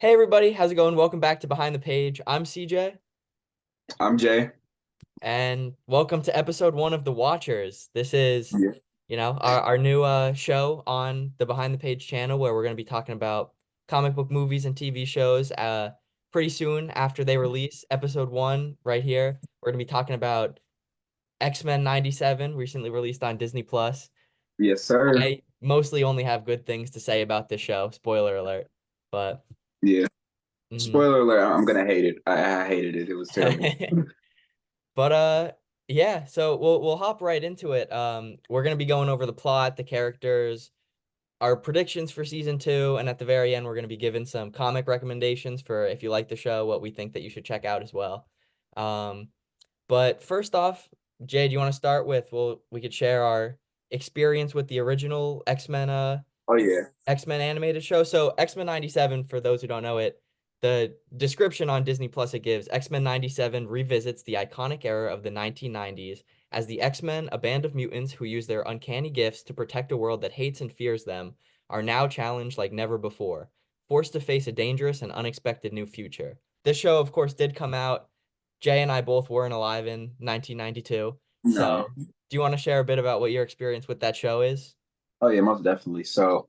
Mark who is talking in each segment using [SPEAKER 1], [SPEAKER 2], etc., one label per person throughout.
[SPEAKER 1] Hey everybody, how's it going? Welcome back to Behind the Page. I'm CJ,
[SPEAKER 2] I'm Jay.
[SPEAKER 1] and welcome to episode one of The Watchers. This is,
[SPEAKER 2] Yeah.
[SPEAKER 1] our new show on the Behind the Page channel where we're going to be talking about comic book movies and TV shows pretty soon after they release episode one right here. We're going to be talking about X-Men 97, recently released on Disney Plus.
[SPEAKER 2] Yes, sir.
[SPEAKER 1] I mostly only have good things to say about this show, spoiler alert. But
[SPEAKER 2] Yeah.
[SPEAKER 1] mhm.
[SPEAKER 2] Spoiler alert, I'm gonna hate it. I hated it. It was terrible.
[SPEAKER 1] But yeah, so we'll hop right into it. We're gonna be going over the plot, the characters, our predictions for season two, and at the very end we're gonna be giving some comic recommendations for if you like the show, what we think that you should check out as well. Um, but first off, Jay, do you want to start with we could share our experience with the original
[SPEAKER 2] Oh yeah.
[SPEAKER 1] X-Men animated show. So X-Men 97, for those who don't know it, the description on Disney Plus it gives X-Men 97 revisits the iconic era of the 1990s as the X-Men, a band of mutants who use their uncanny gifts to protect a world that hates and fears them, are now challenged like never before, forced to face a dangerous and unexpected new future. This show, of course, did come out. Jay and I both weren't alive in 1992.
[SPEAKER 2] No.
[SPEAKER 1] So, do you want to share a bit about what your experience with that show is?
[SPEAKER 2] Oh yeah, most definitely. So,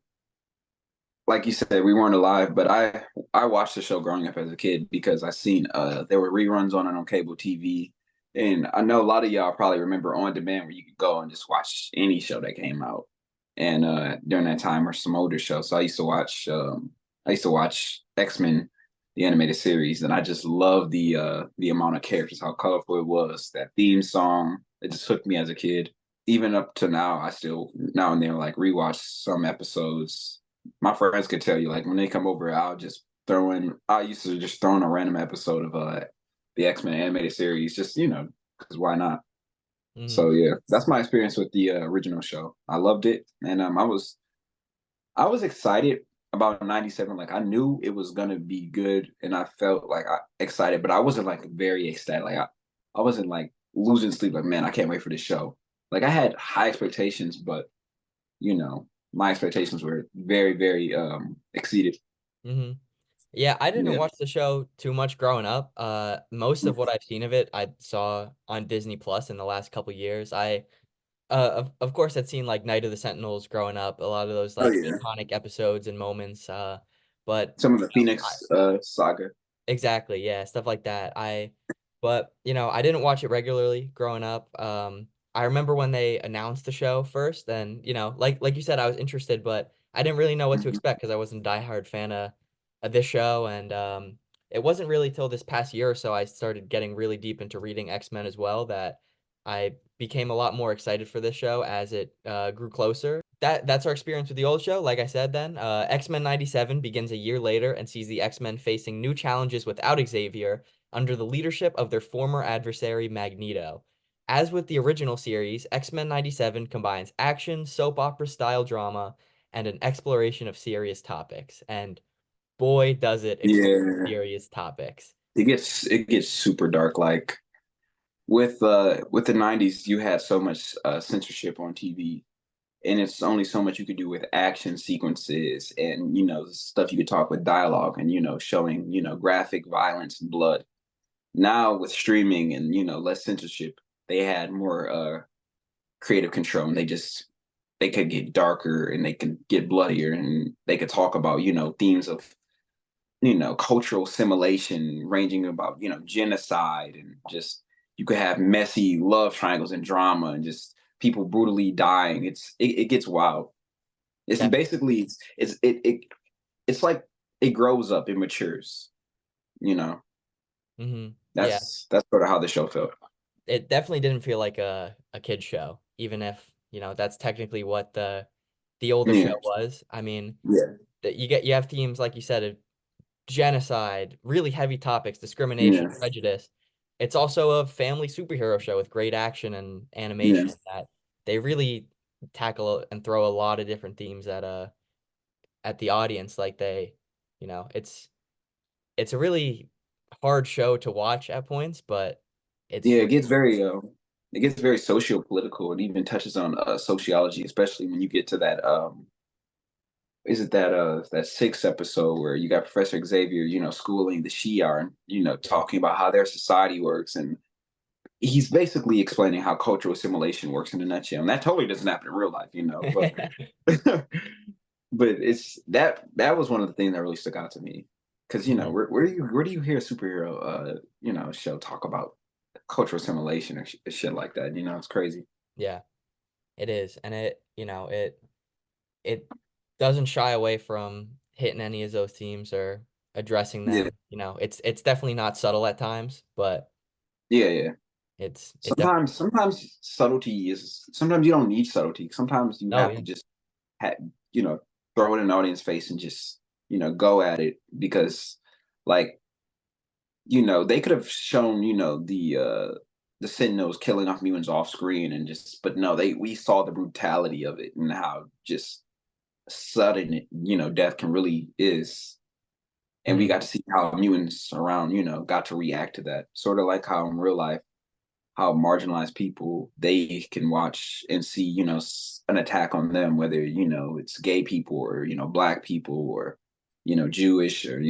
[SPEAKER 2] like you said, we weren't alive, but I watched the show growing up as a kid because I seen there were reruns on it on cable TV. And I know a lot of y'all probably remember on demand where you could go and just watch any show that came out. And during that time or some older shows. So I used to watch X-Men, the animated series, and I just love the amount of characters, how colorful it was, that theme song, it just hooked me as a kid. Even up to now, I still now and then like rewatch some episodes. My friends could tell you, like when they come over, I used to just throw in a random episode of the X-Men animated series, just because why not?
[SPEAKER 1] Mhm.
[SPEAKER 2] So yeah, that's my experience with the original show. I loved it, and I was excited about 97. Like I knew it was gonna be good, and I felt like excited, but I wasn't like very ecstatic. I wasn't like losing sleep. Like man, I can't wait for this show. Like I had high expectations, but you know my expectations were very very exceeded.
[SPEAKER 1] hmm Yeah, I didn't
[SPEAKER 2] Yeah.
[SPEAKER 1] watch the show too much growing up. Most of what I've seen of it, I saw on Disney Plus in the last couple years. Of course, I'd seen like Night of the Sentinels growing up, a lot of those
[SPEAKER 2] Oh
[SPEAKER 1] like
[SPEAKER 2] yeah.
[SPEAKER 1] iconic episodes and moments. But
[SPEAKER 2] Some of the
[SPEAKER 1] I,
[SPEAKER 2] Phoenix saga.
[SPEAKER 1] exactly, yeah, stuff like that. But I didn't watch it regularly growing up. I remember when they announced the show first, and like you said, I was interested, but I didn't really know what to
[SPEAKER 2] Mhm.
[SPEAKER 1] expect because I wasn't a diehard fan of this show, and it wasn't really till this past year or so I started getting really deep into reading X-Men as well that I became a lot more excited for this show as it grew closer. That's our experience with the old show. Like I said, then X-Men 97 begins a year later and sees the X-Men facing new challenges without Xavier under the leadership of their former adversary Magneto. As with the original series, X-Men 97 combines action, soap opera style drama, and an exploration of serious topics. And boy, does it explore
[SPEAKER 2] Yeah,
[SPEAKER 1] serious topics.
[SPEAKER 2] it gets super dark. Like with the 90s, you had so much censorship on TV, and it's only so much you could do with action sequences and stuff you could talk with dialogue and showing graphic violence and blood. Now with streaming and less censorship, they had more creative control, and they could get darker and they could get bloodier, and they could talk about themes of cultural assimilation, ranging about genocide, and just you could have messy love triangles and drama and just people brutally dying. It gets wild. It's
[SPEAKER 1] Definitely.
[SPEAKER 2] basically it's like it grows up, it matures. You know,
[SPEAKER 1] Yeah,
[SPEAKER 2] that's sort of how the show felt.
[SPEAKER 1] it definitely didn't feel like a kid show, even if, that's technically what the older
[SPEAKER 2] Yeah,
[SPEAKER 1] show was. I mean,
[SPEAKER 2] yeah,
[SPEAKER 1] that you have themes like you said of genocide, really heavy topics, discrimination,
[SPEAKER 2] yeah,
[SPEAKER 1] prejudice. It's also a family superhero show with great action and
[SPEAKER 2] yeah,
[SPEAKER 1] animation that they really tackle and throw a lot of different themes at the audience. Like it's a really hard show to watch at points, but it's
[SPEAKER 2] yeah.
[SPEAKER 1] really
[SPEAKER 2] It gets very socio political. It even touches on sociology, especially when you get to that. is it that sixth episode where you got Professor Xavier, schooling the Shi'ar and
[SPEAKER 1] Yeah.
[SPEAKER 2] talking about how their society works, and he's basically explaining how cultural assimilation works in a nutshell. And that totally doesn't happen in real life, but but it's that was one of the things that really stuck out to me. Because
[SPEAKER 1] Mhm.
[SPEAKER 2] where do you hear a superhero show talk about cultural assimilation or shit like that? It's crazy.
[SPEAKER 1] Yeah, it is, and it doesn't shy away from hitting any of those themes or addressing
[SPEAKER 2] Yeah,
[SPEAKER 1] them. It's definitely not subtle at times, but
[SPEAKER 2] yeah, yeah.
[SPEAKER 1] it definitely.
[SPEAKER 2] Sometimes subtlety is. Sometimes you don't need subtlety. Sometimes you
[SPEAKER 1] No,
[SPEAKER 2] have
[SPEAKER 1] yeah.
[SPEAKER 2] to just you know throw it in the audience face and just go at it because like they could have shown the Sentinels killing off mutants off screen and just but no we saw the brutality of it and how just sudden death can really is, and we
[SPEAKER 1] Mhm.
[SPEAKER 2] got to see how mutants around got to react to that, sort of like how in real life how marginalized people they can watch and see an attack on them, whether it's gay people or black people or Jewish or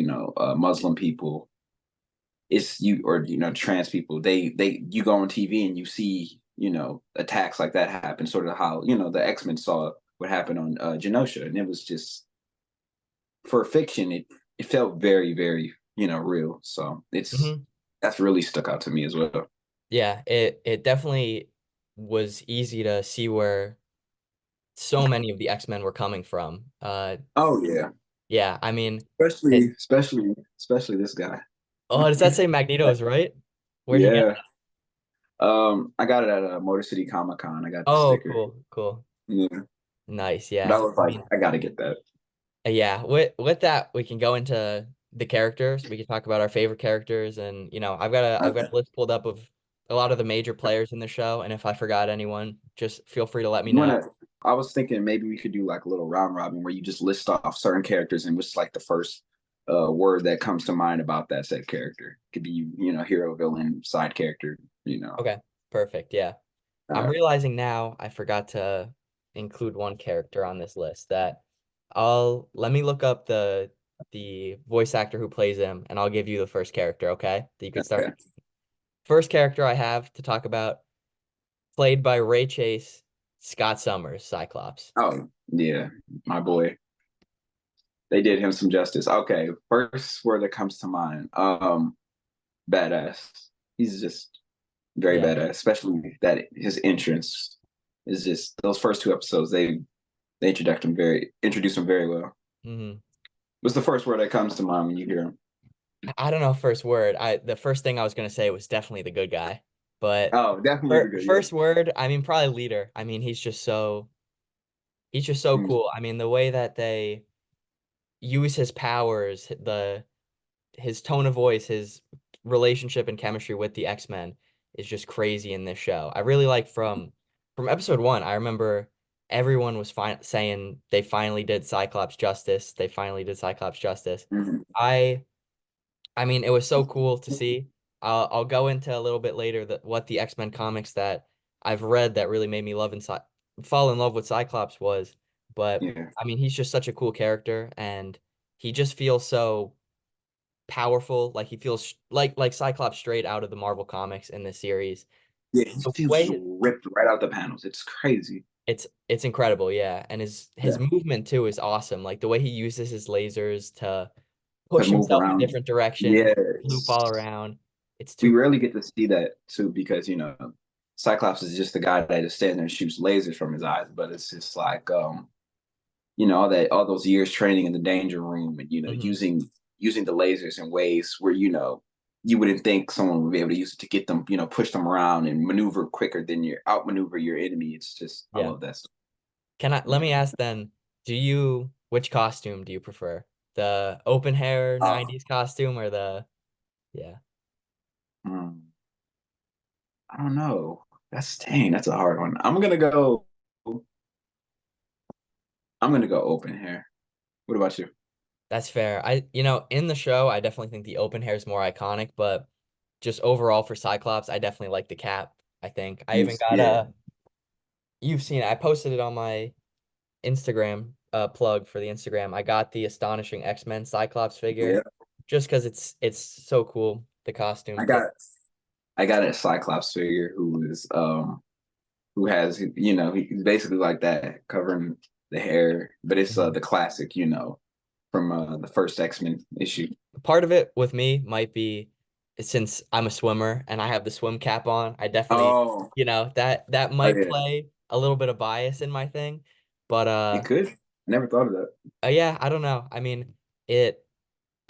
[SPEAKER 2] Muslim people. It's you or trans people. They you go on TV and you see attacks like that happen, sort of how the X-Men saw what happened on Genosha, and it was just for fiction. It felt very very real. So
[SPEAKER 1] Mhm.
[SPEAKER 2] that's really stuck out to me as well.
[SPEAKER 1] Yeah, it definitely was easy to see where so many of the X-Men were coming from.
[SPEAKER 2] Oh yeah,
[SPEAKER 1] Yeah, I mean,
[SPEAKER 2] especially
[SPEAKER 1] it
[SPEAKER 2] especially especially this guy.
[SPEAKER 1] oh, does that say Magneto's, right? Where'd you get
[SPEAKER 2] Yeah.
[SPEAKER 1] that?
[SPEAKER 2] I got it at Motor City Comic Con. I got the
[SPEAKER 1] Oh,
[SPEAKER 2] sticker.
[SPEAKER 1] cool, cool.
[SPEAKER 2] Yeah.
[SPEAKER 1] Nice,
[SPEAKER 2] But I
[SPEAKER 1] yeah.
[SPEAKER 2] was
[SPEAKER 1] I
[SPEAKER 2] like,
[SPEAKER 1] mean,
[SPEAKER 2] I gotta get that.
[SPEAKER 1] yeah, with that, we can go into the characters. We can talk about our favorite characters, and I've got a
[SPEAKER 2] Okay.
[SPEAKER 1] list pulled up of a lot of the major players in the show, and if I forgot anyone, just feel free to let me
[SPEAKER 2] You
[SPEAKER 1] know.
[SPEAKER 2] wanna I was thinking maybe we could do like a little round robin where you just list off certain characters and what's like the first word that comes to mind about that said character. Could be, hero, villain, side character.
[SPEAKER 1] Okay, perfect. Yeah. I'm
[SPEAKER 2] Uh,
[SPEAKER 1] realizing now I forgot to include one character on this list that I'll let me look up the voice actor who plays him and I'll give you the first character, okay? That you could start.
[SPEAKER 2] okay.
[SPEAKER 1] First character I have to talk about, played by Ray Chase, Scott Summers, Cyclops.
[SPEAKER 2] Oh, yeah, my boy. They did him some justice. Okay, first word that comes to mind. Badass. He's just very
[SPEAKER 1] Yeah.
[SPEAKER 2] badass, especially that his entrance is just those first two episodes. They introduced him very well.
[SPEAKER 1] hmm
[SPEAKER 2] What's the first word that comes to mind when you hear him?
[SPEAKER 1] I don't know first word. The first thing I was gonna say was definitely the good guy. But
[SPEAKER 2] Oh, definitely the good. Yeah.
[SPEAKER 1] first word, I mean probably leader. I mean he's just so
[SPEAKER 2] Mm,
[SPEAKER 1] cool. I mean the way that they use his powers, his tone of voice, his relationship and chemistry with the X-Men is just crazy in this show. I really like from episode one, I remember everyone was saying they finally did Cyclops justice. They finally did Cyclops justice.
[SPEAKER 2] mhm.
[SPEAKER 1] I I mean, it was so cool to see. I'll go into a little bit later that what the X-Men comics that I've read that really made me fall in love with Cyclops was. But
[SPEAKER 2] Yeah.
[SPEAKER 1] I mean, he's just such a cool character, and he just feels so powerful. Like he feels like Cyclops straight out of the Marvel comics in this series.
[SPEAKER 2] Yeah, he
[SPEAKER 1] The
[SPEAKER 2] feels
[SPEAKER 1] way
[SPEAKER 2] ripped right out the panels. It's crazy.
[SPEAKER 1] it's incredible, yeah, and his
[SPEAKER 2] Yeah.
[SPEAKER 1] movement too is awesome. Like the way he uses his lasers to
[SPEAKER 2] To
[SPEAKER 1] push
[SPEAKER 2] move
[SPEAKER 1] himself in
[SPEAKER 2] around.
[SPEAKER 1] different directions, loop
[SPEAKER 2] Yes.
[SPEAKER 1] all around. It's
[SPEAKER 2] We
[SPEAKER 1] too
[SPEAKER 2] rarely
[SPEAKER 1] cool.
[SPEAKER 2] get to see that too because Cyclops is just the guy that just stands there and shoots lasers from his eyes, but it's just like all those years training in the danger room and
[SPEAKER 1] hmm
[SPEAKER 2] using the lasers in ways where you wouldn't think someone would be able to use it to get them, push them around and maneuver quicker than your outmaneuver your enemy. It's just I
[SPEAKER 1] Yeah.
[SPEAKER 2] love that stuff.
[SPEAKER 1] Let
[SPEAKER 2] Yeah.
[SPEAKER 1] me ask then, which costume do you prefer? The open hair
[SPEAKER 2] Oh,
[SPEAKER 1] 90s costume or yeah.
[SPEAKER 2] hmm, I don't know. That's a hard one. I'm gonna go open hair. What about you?
[SPEAKER 1] That's fair. In the show, I definitely think the open hair is more iconic, but just overall for Cyclops, I definitely like the cap. I think I even
[SPEAKER 2] Yes,
[SPEAKER 1] got
[SPEAKER 2] yeah.
[SPEAKER 1] you've seen it. I posted it on my Instagram plug for the Instagram. I got the Astonishing X-Men Cyclops figure
[SPEAKER 2] Yeah,
[SPEAKER 1] just because it's so cool. The
[SPEAKER 2] I
[SPEAKER 1] costume.
[SPEAKER 2] got I got a Cyclops figure who has he's basically like that covering the hair, but it's
[SPEAKER 1] Mhm.
[SPEAKER 2] the classic from the first X-Men issue.
[SPEAKER 1] Part of it with me might be since I'm a swimmer and I have the swim cap on, I definitely,
[SPEAKER 2] Oh,
[SPEAKER 1] that
[SPEAKER 2] oh
[SPEAKER 1] might
[SPEAKER 2] yeah,
[SPEAKER 1] play a little bit of bias in my thing. But
[SPEAKER 2] it could. I never thought of that.
[SPEAKER 1] yeah, I don't know. I mean, it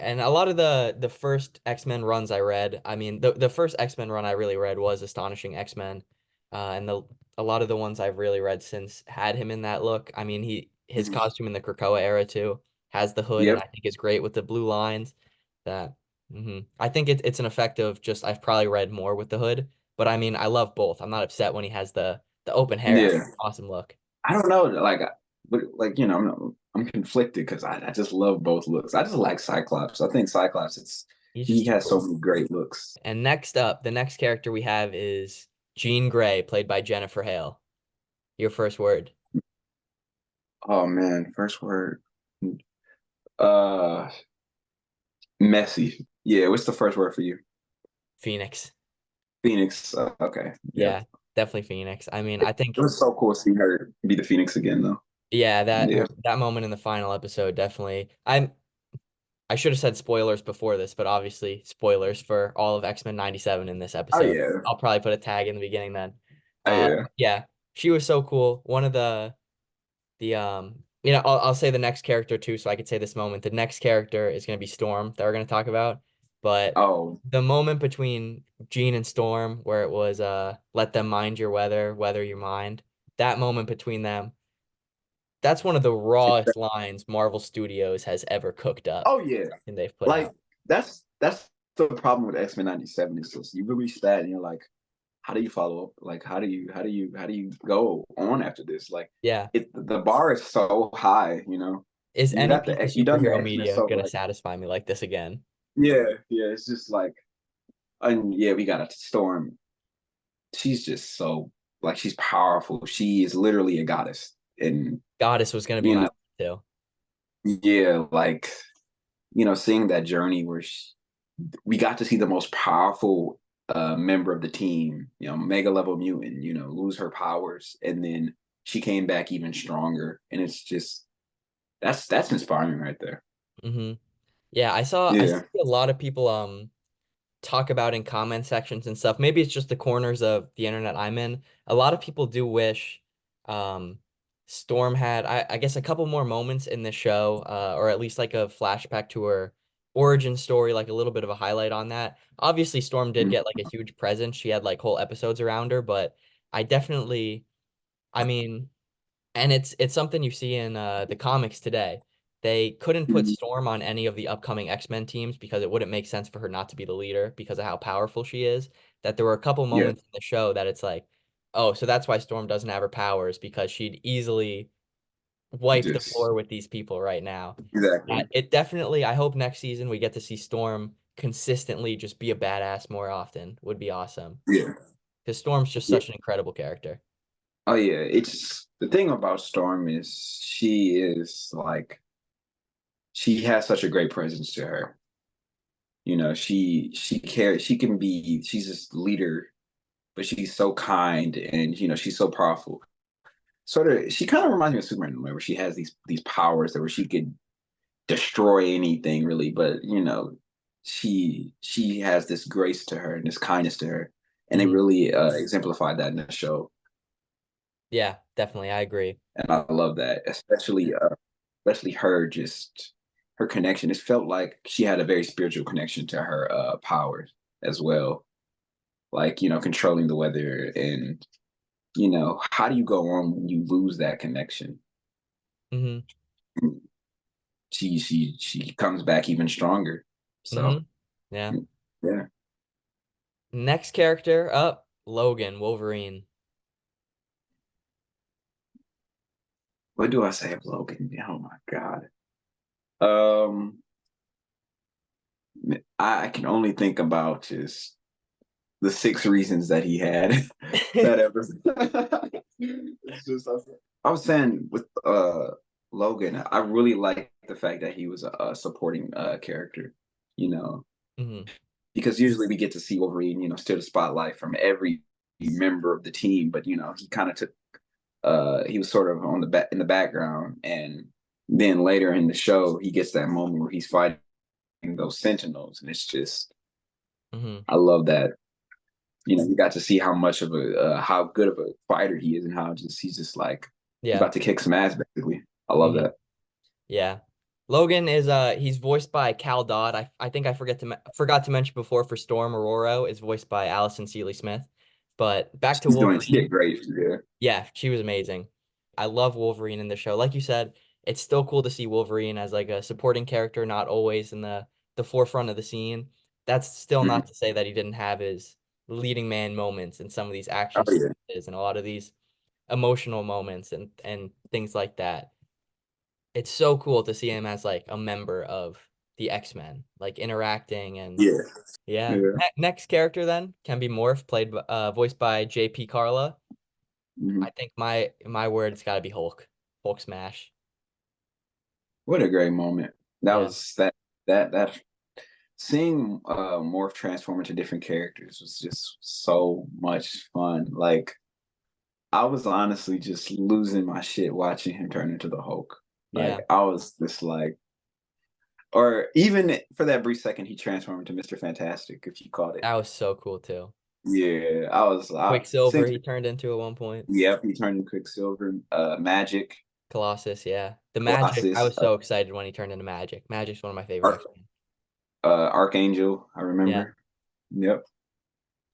[SPEAKER 1] and a lot of the first X-Men runs I read, I mean, the first X-Men run I really read was Astonishing X-Men. And the a lot of the ones I've really read since had him in that look. I mean, his
[SPEAKER 2] Mhm.
[SPEAKER 1] costume in the Krakoa era too has the hood and
[SPEAKER 2] Yep.
[SPEAKER 1] I think is great with the blue lines. That I think it's an effect of just I've probably read more with the hood, but I mean, I love both. I'm not upset when he has the open hair. I mean,
[SPEAKER 2] Yeah.
[SPEAKER 1] awesome look.
[SPEAKER 2] I don't know, but I'm conflicted because I just love both looks. I just like Cyclops. I think Cyclops,
[SPEAKER 1] He's
[SPEAKER 2] he
[SPEAKER 1] just too
[SPEAKER 2] has so
[SPEAKER 1] cool.
[SPEAKER 2] many great looks.
[SPEAKER 1] And next up, the next character we have is Jean Grey, played by Jennifer Hale. Your first word,
[SPEAKER 2] Oh man, first word. Uh, Messy. Yeah, what's the first word for you?
[SPEAKER 1] Phoenix.
[SPEAKER 2] Phoenix. Okay. Yep.
[SPEAKER 1] Yeah, definitely Phoenix. I mean, I
[SPEAKER 2] It
[SPEAKER 1] think
[SPEAKER 2] was so cool seeing her be the Phoenix again, though.
[SPEAKER 1] yeah,
[SPEAKER 2] Yeah.
[SPEAKER 1] that moment in the final episode definitely. I should have said spoilers before this, but obviously spoilers for all of X-Men 97 in this
[SPEAKER 2] Oh
[SPEAKER 1] episode.
[SPEAKER 2] yeah.
[SPEAKER 1] I'll probably put a tag in the beginning then.
[SPEAKER 2] Oh yeah.
[SPEAKER 1] Yeah, she was so cool. One of I'll say the next character too, so I could say this moment. The next character is going to be Storm that we're going to talk about, but
[SPEAKER 2] Oh
[SPEAKER 1] the moment between Jean and Storm where it was let them mind your weather your mind. That moment between them, that's one of the rawest lines Marvel Studios has ever cooked up
[SPEAKER 2] oh yeah.
[SPEAKER 1] and they've put
[SPEAKER 2] Like
[SPEAKER 1] out.
[SPEAKER 2] that's the problem with X-Men 97 is just you release that and you're like, how do you follow up? Like how do you go on after this? Like
[SPEAKER 1] Yeah.
[SPEAKER 2] the bar is so high.
[SPEAKER 1] Is any piece of
[SPEAKER 2] You done the
[SPEAKER 1] superhero
[SPEAKER 2] X-Men
[SPEAKER 1] media
[SPEAKER 2] so
[SPEAKER 1] gonna
[SPEAKER 2] like
[SPEAKER 1] satisfy me like this again?
[SPEAKER 2] yeah, yeah, it's just like and yeah, we got a Storm. She's just so like she's powerful. She is literally a goddess. And
[SPEAKER 1] Goddess was gonna be
[SPEAKER 2] you
[SPEAKER 1] my
[SPEAKER 2] know,
[SPEAKER 1] too.
[SPEAKER 2] yeah, like seeing that journey where we got to see the most powerful member of the team, mega level mutant, lose her powers, and then she came back even stronger, and it's just that's inspiring right there.
[SPEAKER 1] hmm Yeah, I
[SPEAKER 2] Yeah.
[SPEAKER 1] see a lot of people talk about in comment sections and stuff. Maybe it's just the corners of the internet I'm in. A lot of people do wish um Storm had I guess a couple more moments in this show, or at least like a flashback to her origin story, like a little bit of a highlight on that. Obviously, Storm did
[SPEAKER 2] Mhm.
[SPEAKER 1] get like a huge presence. She had like whole episodes around her, but I definitely I mean and it's something you see in the comics today. They couldn't put
[SPEAKER 2] Mhm.
[SPEAKER 1] Storm on any of the upcoming X-Men teams because it wouldn't make sense for her not to be the leader because of how powerful she is. That there were a couple
[SPEAKER 2] Yeah.
[SPEAKER 1] moments in the show that it's like, oh, so that's why Storm doesn't have her powers because she'd easily wipe the
[SPEAKER 2] Just
[SPEAKER 1] floor with these people right now.
[SPEAKER 2] exactly.
[SPEAKER 1] It definitely, I hope next season we get to see Storm consistently just be a badass more often. Would be awesome.
[SPEAKER 2] Yeah.
[SPEAKER 1] Because Storm's just
[SPEAKER 2] Yeah.
[SPEAKER 1] such an incredible character.
[SPEAKER 2] Oh yeah. It's the thing about Storm is she is like she has such a great presence to her. She cares. She can be. She's this leader, but she's so kind and she's so powerful. Sort of, she kind of reminds me of Superman in a way where she has these powers that where she could destroy anything really, but she has this grace to her and this kindness to her, and they
[SPEAKER 1] hmm
[SPEAKER 2] really exemplified that in the show,
[SPEAKER 1] Yeah, definitely. I agree.
[SPEAKER 2] and I love that, especially her just her connection. It felt like she had a very spiritual connection to her powers as well, like controlling the weather and how do you go on when you lose that connection?
[SPEAKER 1] hmm
[SPEAKER 2] She comes back even stronger. So
[SPEAKER 1] Yeah.
[SPEAKER 2] yeah.
[SPEAKER 1] Next character up, Logan, Wolverine.
[SPEAKER 2] What do I say of Logan? Oh my god. Um, I can only think about just the 6 reasons that he had that episode. It's just I was saying with Logan, I really like the fact that he was a supporting character, you know,
[SPEAKER 1] Mhm.
[SPEAKER 2] because usually we get to see Wolverine, steal the spotlight from every member of the team, but he kind of took he was sort of on the back in the background, and then later in the show he gets that moment where he's fighting those Sentinels, and it's just
[SPEAKER 1] Mhm.
[SPEAKER 2] I love that. You got to see how much of a how good of a fighter he is, and how just he's just like
[SPEAKER 1] Yeah.
[SPEAKER 2] about to kick some ass basically. I love
[SPEAKER 1] Mhm.
[SPEAKER 2] that.
[SPEAKER 1] Yeah. Logan is he's voiced by Cal Dodd. I think I forgot to mention before for Storm Aurora is voiced by Allison Seeley Smith. But back to
[SPEAKER 2] She did
[SPEAKER 1] Wolverine.
[SPEAKER 2] great. Yeah.
[SPEAKER 1] Yeah, she was amazing. I love Wolverine in the show. Like you said, it's still cool to see Wolverine as like a supporting character, not always in the forefront of the scene. That's still
[SPEAKER 2] Mhm.
[SPEAKER 1] not to say that he didn't have his leading man moments in some of these
[SPEAKER 2] Oh
[SPEAKER 1] action
[SPEAKER 2] yeah.
[SPEAKER 1] sequences and a lot of these emotional moments and things like that. It's so cool to see him as like a member of the X-Men, like interacting and
[SPEAKER 2] Yeah.
[SPEAKER 1] yeah.
[SPEAKER 2] Yeah.
[SPEAKER 1] Next character then can be Morph, voiced by JP Carla.
[SPEAKER 2] Mhm.
[SPEAKER 1] I think my word's got to be Hulk. Hulk smash.
[SPEAKER 2] What a great moment. That
[SPEAKER 1] Yeah.
[SPEAKER 2] was that seeing Morph transform into different characters was just so much fun. Like I was honestly just losing my shit watching him turn into the Hulk. Like
[SPEAKER 1] Yeah.
[SPEAKER 2] I was just like, or even for that brief second he transformed into Mr. Fantastic, if you caught it.
[SPEAKER 1] That was so cool too.
[SPEAKER 2] Yeah, I was
[SPEAKER 1] Quicksilver
[SPEAKER 2] since
[SPEAKER 1] he turned into at one point.
[SPEAKER 2] yep, he turned into Quicksilver, Magic,
[SPEAKER 1] Colossus, yeah. The Magic, I
[SPEAKER 2] Colossus,
[SPEAKER 1] was so excited when he turned into Magic. Magic's one of my favorite
[SPEAKER 2] Arch,
[SPEAKER 1] X-Men.
[SPEAKER 2] Archangel, I
[SPEAKER 1] Yeah.
[SPEAKER 2] remember. Yep.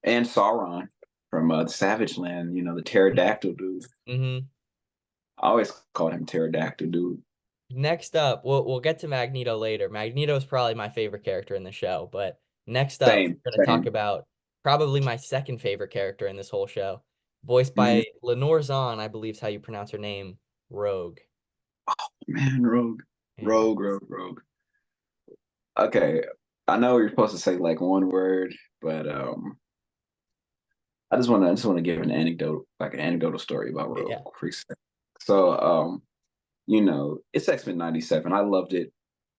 [SPEAKER 2] And Sauron from the Savage Land, the pterodactyl dude.
[SPEAKER 1] Mm-hmm.
[SPEAKER 2] I always called him pterodactyl dude.
[SPEAKER 1] Next up, we'll get to Magneto later. Magneto is probably my favorite character in the show, but next up,
[SPEAKER 2] Same,
[SPEAKER 1] we're going to talk
[SPEAKER 2] same.
[SPEAKER 1] about probably my second favorite character in this whole show, voiced
[SPEAKER 2] Mhm.
[SPEAKER 1] by Lenore Zahn, I believe is how you pronounce her name, Rogue.
[SPEAKER 2] Man, Rogue,
[SPEAKER 1] Yeah.
[SPEAKER 2] Rogue, Rogue, Rogue. Okay, I know you're supposed to say like one word, but I just want to give an anecdote, like an anecdotal story about Rogue.
[SPEAKER 1] Yeah.
[SPEAKER 2] So, it's X-Men '97. I loved it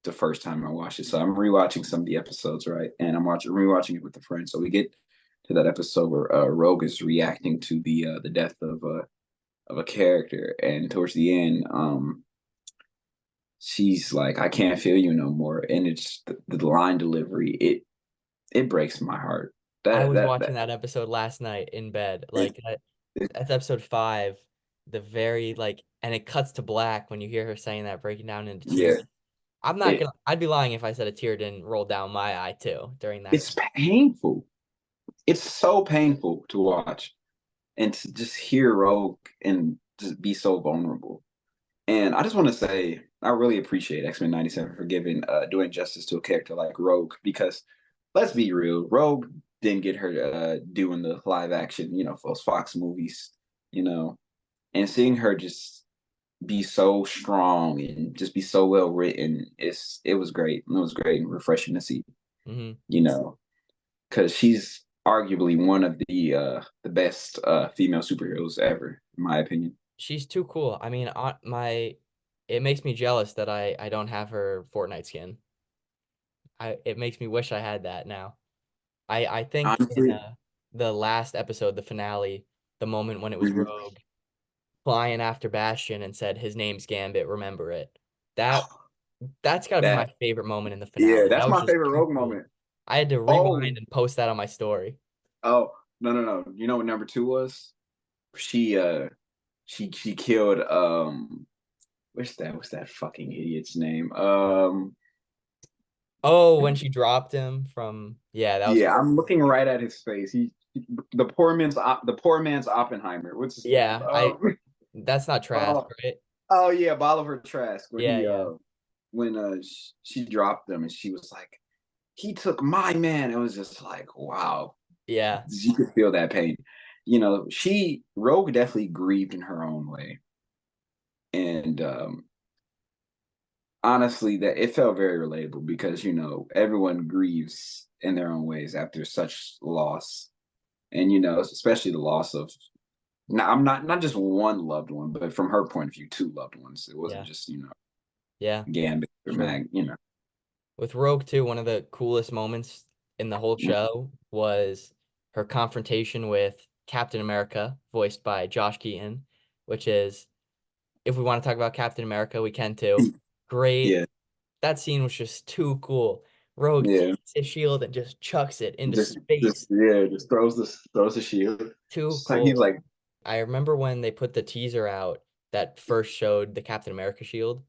[SPEAKER 2] the first time I watched it. So I'm rewatching some of the episodes, right? And I'm rewatching it with a friend. So we get to that episode where Rogue is reacting to the death of a character, and towards the end, she's like, "I can't feel you no more," and it's the line delivery. It breaks my heart.
[SPEAKER 1] I
[SPEAKER 2] That
[SPEAKER 1] was
[SPEAKER 2] that
[SPEAKER 1] watching
[SPEAKER 2] that
[SPEAKER 1] that episode last night in bed.
[SPEAKER 2] it,
[SPEAKER 1] Like
[SPEAKER 2] it,
[SPEAKER 1] that's episode 5, the very like and it cuts to black when you hear her saying that, breaking down into
[SPEAKER 2] yeah.
[SPEAKER 1] tears. I'm not
[SPEAKER 2] It
[SPEAKER 1] gonna I'd be lying if I said a tear didn't roll down my eye too during that
[SPEAKER 2] it's
[SPEAKER 1] scene.
[SPEAKER 2] painful. It's so painful to watch and to just hear Rogue and just be so vulnerable. And I just want to say, I really appreciate X-Men '97 for doing justice to a character like Rogue, because let's be real, Rogue didn't get her doing the live action, for those Fox movies, you know, and seeing her just be so strong and just be so well written, it was great. It was great and refreshing to see,
[SPEAKER 1] Hmm.
[SPEAKER 2] you know, because she's arguably one of the best female superheroes ever, in my opinion.
[SPEAKER 1] She's too cool. I mean, it makes me jealous that I don't have her Fortnite skin. It makes me wish I had that now. I think in
[SPEAKER 2] Honestly,
[SPEAKER 1] the last episode, the finale, the moment when it was
[SPEAKER 2] mhm.
[SPEAKER 1] Rogue flying after Bastion and said his name's Gambit, remember it. That that's got to be my
[SPEAKER 2] That
[SPEAKER 1] favorite moment in the
[SPEAKER 2] yeah,
[SPEAKER 1] finale. That
[SPEAKER 2] that's
[SPEAKER 1] was
[SPEAKER 2] my
[SPEAKER 1] just
[SPEAKER 2] favorite
[SPEAKER 1] too
[SPEAKER 2] Rogue
[SPEAKER 1] cool.
[SPEAKER 2] moment.
[SPEAKER 1] I had to
[SPEAKER 2] Oh,
[SPEAKER 1] rewind and post that on my story.
[SPEAKER 2] oh, no, no, no. You know what number two was? She she killed what's that fucking idiot's name?
[SPEAKER 1] Oh, when she dropped him from, yeah, that was
[SPEAKER 2] Yeah,
[SPEAKER 1] cool.
[SPEAKER 2] I'm looking right at his face. The poor man's Oppenheimer. What's his name?
[SPEAKER 1] Yeah, that's not Trask,
[SPEAKER 2] Oh,
[SPEAKER 1] right?
[SPEAKER 2] oh yeah, Bolivar Trask, where
[SPEAKER 1] Yeah, yeah,
[SPEAKER 2] when she dropped him and she was like, he took my man. It was just like, wow.
[SPEAKER 1] yeah.
[SPEAKER 2] You could feel that pain. She Rogue definitely grieved in her own way. And honestly, that it felt very relatable because everyone grieves in their own ways after such loss. And especially the loss of Now I'm not just one loved one, but from her point of view, two loved ones. It wasn't
[SPEAKER 1] Yeah,
[SPEAKER 2] just
[SPEAKER 1] yeah,
[SPEAKER 2] Gambit or
[SPEAKER 1] sure.
[SPEAKER 2] Mag.
[SPEAKER 1] With Rogue too, one of the coolest moments in the whole
[SPEAKER 2] Mm,
[SPEAKER 1] show was her confrontation with Captain America, voiced by Josh Keaton, which is, if we want to talk about Captain America, we can too. Great.
[SPEAKER 2] yeah,
[SPEAKER 1] That scene was just too cool. Rogue
[SPEAKER 2] yeah.
[SPEAKER 1] takes his shield and just chucks it into
[SPEAKER 2] Just
[SPEAKER 1] space.
[SPEAKER 2] yeah, just throws the shield.
[SPEAKER 1] Too
[SPEAKER 2] It's like he's
[SPEAKER 1] cool.
[SPEAKER 2] like,
[SPEAKER 1] I remember when they put the teaser out that first showed the Captain America shield,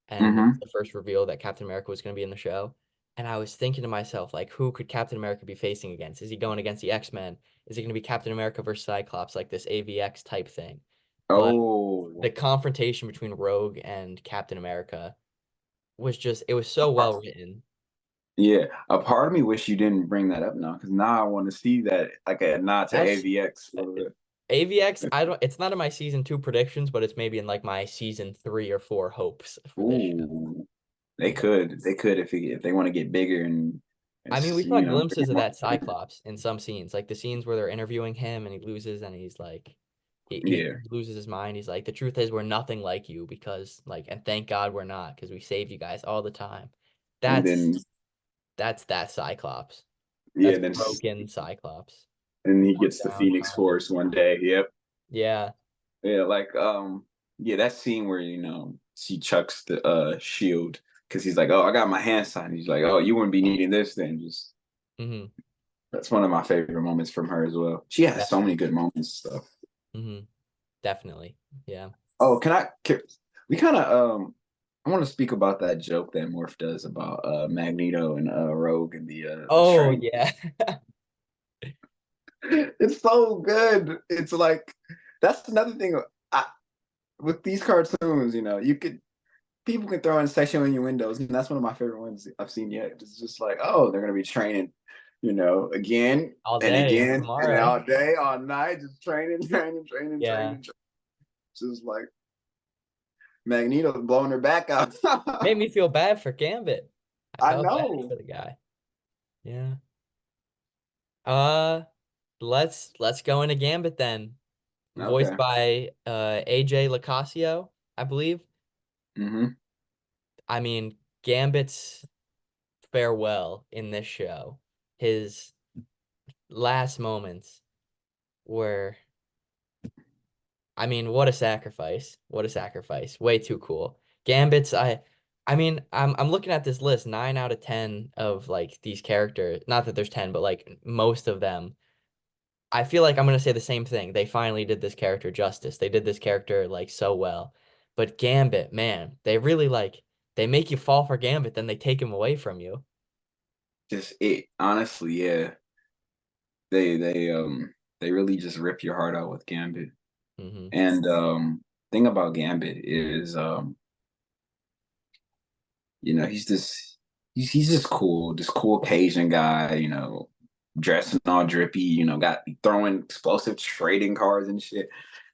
[SPEAKER 1] and it was
[SPEAKER 2] mm-hmm.
[SPEAKER 1] the first reveal that Captain America was going to be in the show. And I was thinking to myself, like, who could Captain America be facing against? Is he going against the X-Men? Is it going to be Captain America versus Cyclops, like this AVX type thing? But
[SPEAKER 2] Oh,
[SPEAKER 1] the confrontation between Rogue and Captain America was just, it was so well written.
[SPEAKER 2] yeah. A part of me wish you didn't bring that up now, because now I want to see that like a nod to
[SPEAKER 1] That's
[SPEAKER 2] AVX a little bit.
[SPEAKER 1] AVX. I don't, it's not in my season 2 predictions, but it's maybe in like my season 3 or 4 hopes for this show.
[SPEAKER 2] Ooh,
[SPEAKER 1] Yeah.
[SPEAKER 2] they could if they want to get bigger and
[SPEAKER 1] I mean, we saw
[SPEAKER 2] you know
[SPEAKER 1] glimpses of that Cyclops in some scenes, like the scenes where they're interviewing him and he loses and he's like, he
[SPEAKER 2] yeah,
[SPEAKER 1] loses his mind. He's like, the truth is, we're nothing like you because, like, and thank God we're not because we save you guys all the time.
[SPEAKER 2] and
[SPEAKER 1] That's
[SPEAKER 2] then
[SPEAKER 1] that Cyclops.
[SPEAKER 2] yeah,
[SPEAKER 1] That's
[SPEAKER 2] then
[SPEAKER 1] broken Cyclops.
[SPEAKER 2] and he
[SPEAKER 1] Run
[SPEAKER 2] gets the
[SPEAKER 1] down,
[SPEAKER 2] Phoenix
[SPEAKER 1] trying to.
[SPEAKER 2] Force one day. Yep.
[SPEAKER 1] Yeah.
[SPEAKER 2] Yeah, like yeah, that scene where she chucks the shield because he's like, oh, I got my hand signed. He's like, oh, you wouldn't be needing this then. Just
[SPEAKER 1] Mm-hmm.
[SPEAKER 2] that's one of my favorite moments from her as well. She has so many
[SPEAKER 1] Definitely.
[SPEAKER 2] good moments and stuff.
[SPEAKER 1] Mm-hmm. Definitely. Yeah.
[SPEAKER 2] Oh, we kind of I want to speak about that joke that Morph does about Magneto and Rogue and the
[SPEAKER 1] Oh
[SPEAKER 2] train.
[SPEAKER 1] yeah.
[SPEAKER 2] It's so good. It's like that's another thing I, with these cartoons, you could people can throw in sexual innuendos, and that's one of my favorite ones I've seen yet. It's just like, oh, they're gonna be training, again
[SPEAKER 1] All
[SPEAKER 2] and
[SPEAKER 1] day and
[SPEAKER 2] again and
[SPEAKER 1] tomorrow.
[SPEAKER 2] all day, all night, just training, training, training,
[SPEAKER 1] Yeah.
[SPEAKER 2] training. Just like Magneto blowing her back out.
[SPEAKER 1] Made me feel bad for Gambit. I
[SPEAKER 2] I
[SPEAKER 1] felt bad
[SPEAKER 2] know.
[SPEAKER 1] for the guy. Yeah. Uh, let's go into Gambit then. Voiced
[SPEAKER 2] Okay.
[SPEAKER 1] by AJ Lacasio, I believe.
[SPEAKER 2] Hmm.
[SPEAKER 1] I mean, Gambit's farewell in this show, his last moments were, I mean, what a sacrifice. What a sacrifice. Way too cool. Gambit's I mean, I'm looking at this list, 9 out of 10 of like these characters. Not that there's 10, but like most of them. I feel like I'm gonna say the same thing. They finally did this character justice. They did this character like so well. But Gambit, man, they really like they make you fall for Gambit, then they take him away from you.
[SPEAKER 2] Just it honestly, yeah. They really just rip your heart out with Gambit.
[SPEAKER 1] Hmm.
[SPEAKER 2] And thing about Gambit is he's just cool, this cool Cajun guy, dressing all drippy, got throwing explosive trading cards and shit.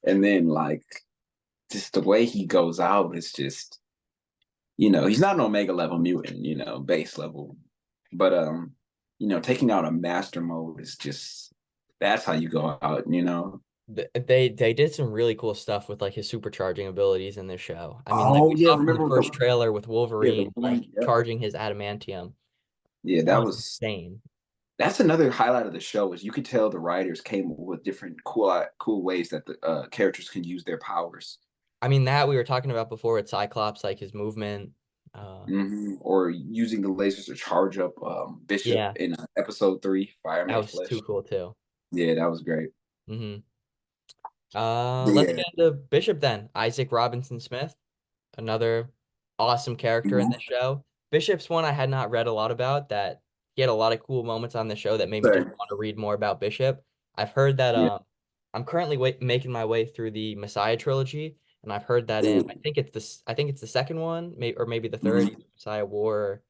[SPEAKER 2] And then like just the way he goes out, it's just, he's not an Omega level mutant, base level. But taking out a master mode is just that's how you go out.
[SPEAKER 1] They did some really cool stuff with like his supercharging abilities in this show. I mean, like
[SPEAKER 2] Oh
[SPEAKER 1] we
[SPEAKER 2] yeah,
[SPEAKER 1] saw from the
[SPEAKER 2] remember
[SPEAKER 1] first trailer with
[SPEAKER 2] the
[SPEAKER 1] Wolverine like
[SPEAKER 2] Wolverine, yep.
[SPEAKER 1] charging his adamantium.
[SPEAKER 2] Yeah,
[SPEAKER 1] That was insane.
[SPEAKER 2] that's another highlight of the show is you could tell the writers came up with different cool ways that the characters can use their powers.
[SPEAKER 1] I mean, that we were talking about before with Cyclops, like his movement.
[SPEAKER 2] Or using the lasers to charge up Bishop
[SPEAKER 1] Yeah,
[SPEAKER 2] in episode 3, Fire
[SPEAKER 1] that
[SPEAKER 2] Made
[SPEAKER 1] was too
[SPEAKER 2] Flesh.
[SPEAKER 1] cool too.
[SPEAKER 2] Yeah, that was great.
[SPEAKER 1] Hmm.
[SPEAKER 2] But
[SPEAKER 1] Let's
[SPEAKER 2] yeah.
[SPEAKER 1] get into Bishop then. Isaac Robinson Smith, another awesome character in
[SPEAKER 2] Mhm.
[SPEAKER 1] this show. Bishop's one I had not read a lot about that he had a lot of cool moments on the show that made me just
[SPEAKER 2] Sorry.
[SPEAKER 1] want to read more about Bishop. I've heard that
[SPEAKER 2] Yeah.
[SPEAKER 1] I'm currently making my way through the Messiah trilogy, and I've heard that in
[SPEAKER 2] Ooh.
[SPEAKER 1] I think it's the second one, or maybe the third,
[SPEAKER 2] Mhm.
[SPEAKER 1] either Messiah War,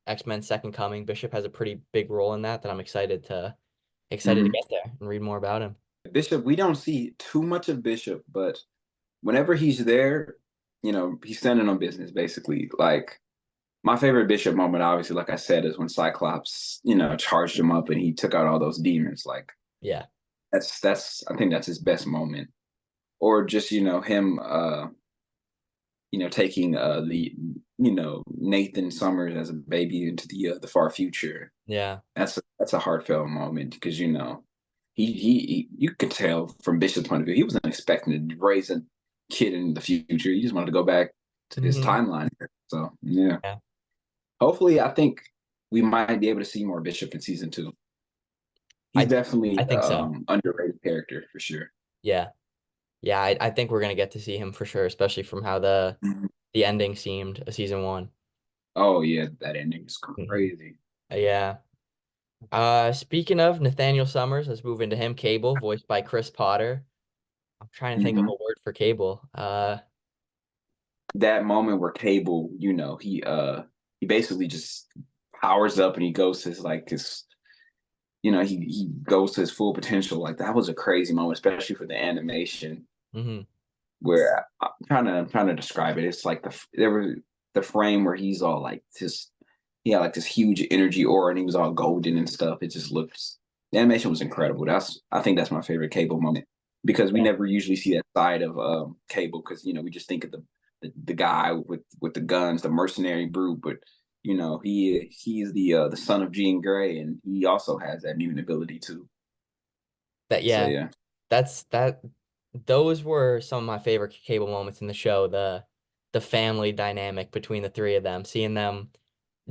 [SPEAKER 1] X-Men Second Coming. Bishop has a pretty big role in that I'm excited to
[SPEAKER 2] Mhm.
[SPEAKER 1] get there and read more about him.
[SPEAKER 2] Bishop, we don't see too much of Bishop, but whenever he's there, he's standing on business basically. Like my favorite Bishop moment, obviously, like I said, is when Cyclops, charged him up and he took out all those demons. Like
[SPEAKER 1] Yeah.
[SPEAKER 2] that's I think that's his best moment. or just him taking the Nathan Summers as a baby into the far future.
[SPEAKER 1] Yeah.
[SPEAKER 2] That's a heartfelt moment because you could tell from Bishop's point of view he wasn't expecting to raise a kid in the future. He just wanted to go back to his
[SPEAKER 1] Mhm.
[SPEAKER 2] timeline. So yeah,
[SPEAKER 1] Yeah.
[SPEAKER 2] hopefully I think we might be able to see more Bishop in season two. He's
[SPEAKER 1] I
[SPEAKER 2] definitely
[SPEAKER 1] I think so.
[SPEAKER 2] underrated character for sure.
[SPEAKER 1] Yeah. Yeah, I think we're gonna get to see him for sure, especially from how
[SPEAKER 2] Mhm.
[SPEAKER 1] the ending seemed of season one.
[SPEAKER 2] Oh yeah, that ending is
[SPEAKER 1] Mhm.
[SPEAKER 2] crazy.
[SPEAKER 1] Yeah. Speaking of Nathaniel Summers, let's move into him. Cable, voiced by Chris Potter. I'm trying to think of
[SPEAKER 2] Mhm.
[SPEAKER 1] a word for Cable.
[SPEAKER 2] That moment where Cable, he basically just powers up and he goes to he goes to his full potential. Like that was a crazy moment, especially for the animation.
[SPEAKER 1] Mhm.
[SPEAKER 2] Where I'm trying to describe it. It's like there were the frame where he's all like this, he had like this huge energy aura and he was all golden and stuff. It just looks the animation was incredible. I think that's my favorite Cable moment because we
[SPEAKER 1] Yeah.
[SPEAKER 2] never usually see that side of Cable because we just think of the guy with the guns, the mercenary brute, but he's the son of Jean Grey and he also has that mutant ability too.
[SPEAKER 1] That
[SPEAKER 2] So
[SPEAKER 1] yeah,
[SPEAKER 2] yeah.
[SPEAKER 1] that those were some of my favorite Cable moments in the show. The family dynamic between the three of them, seeing them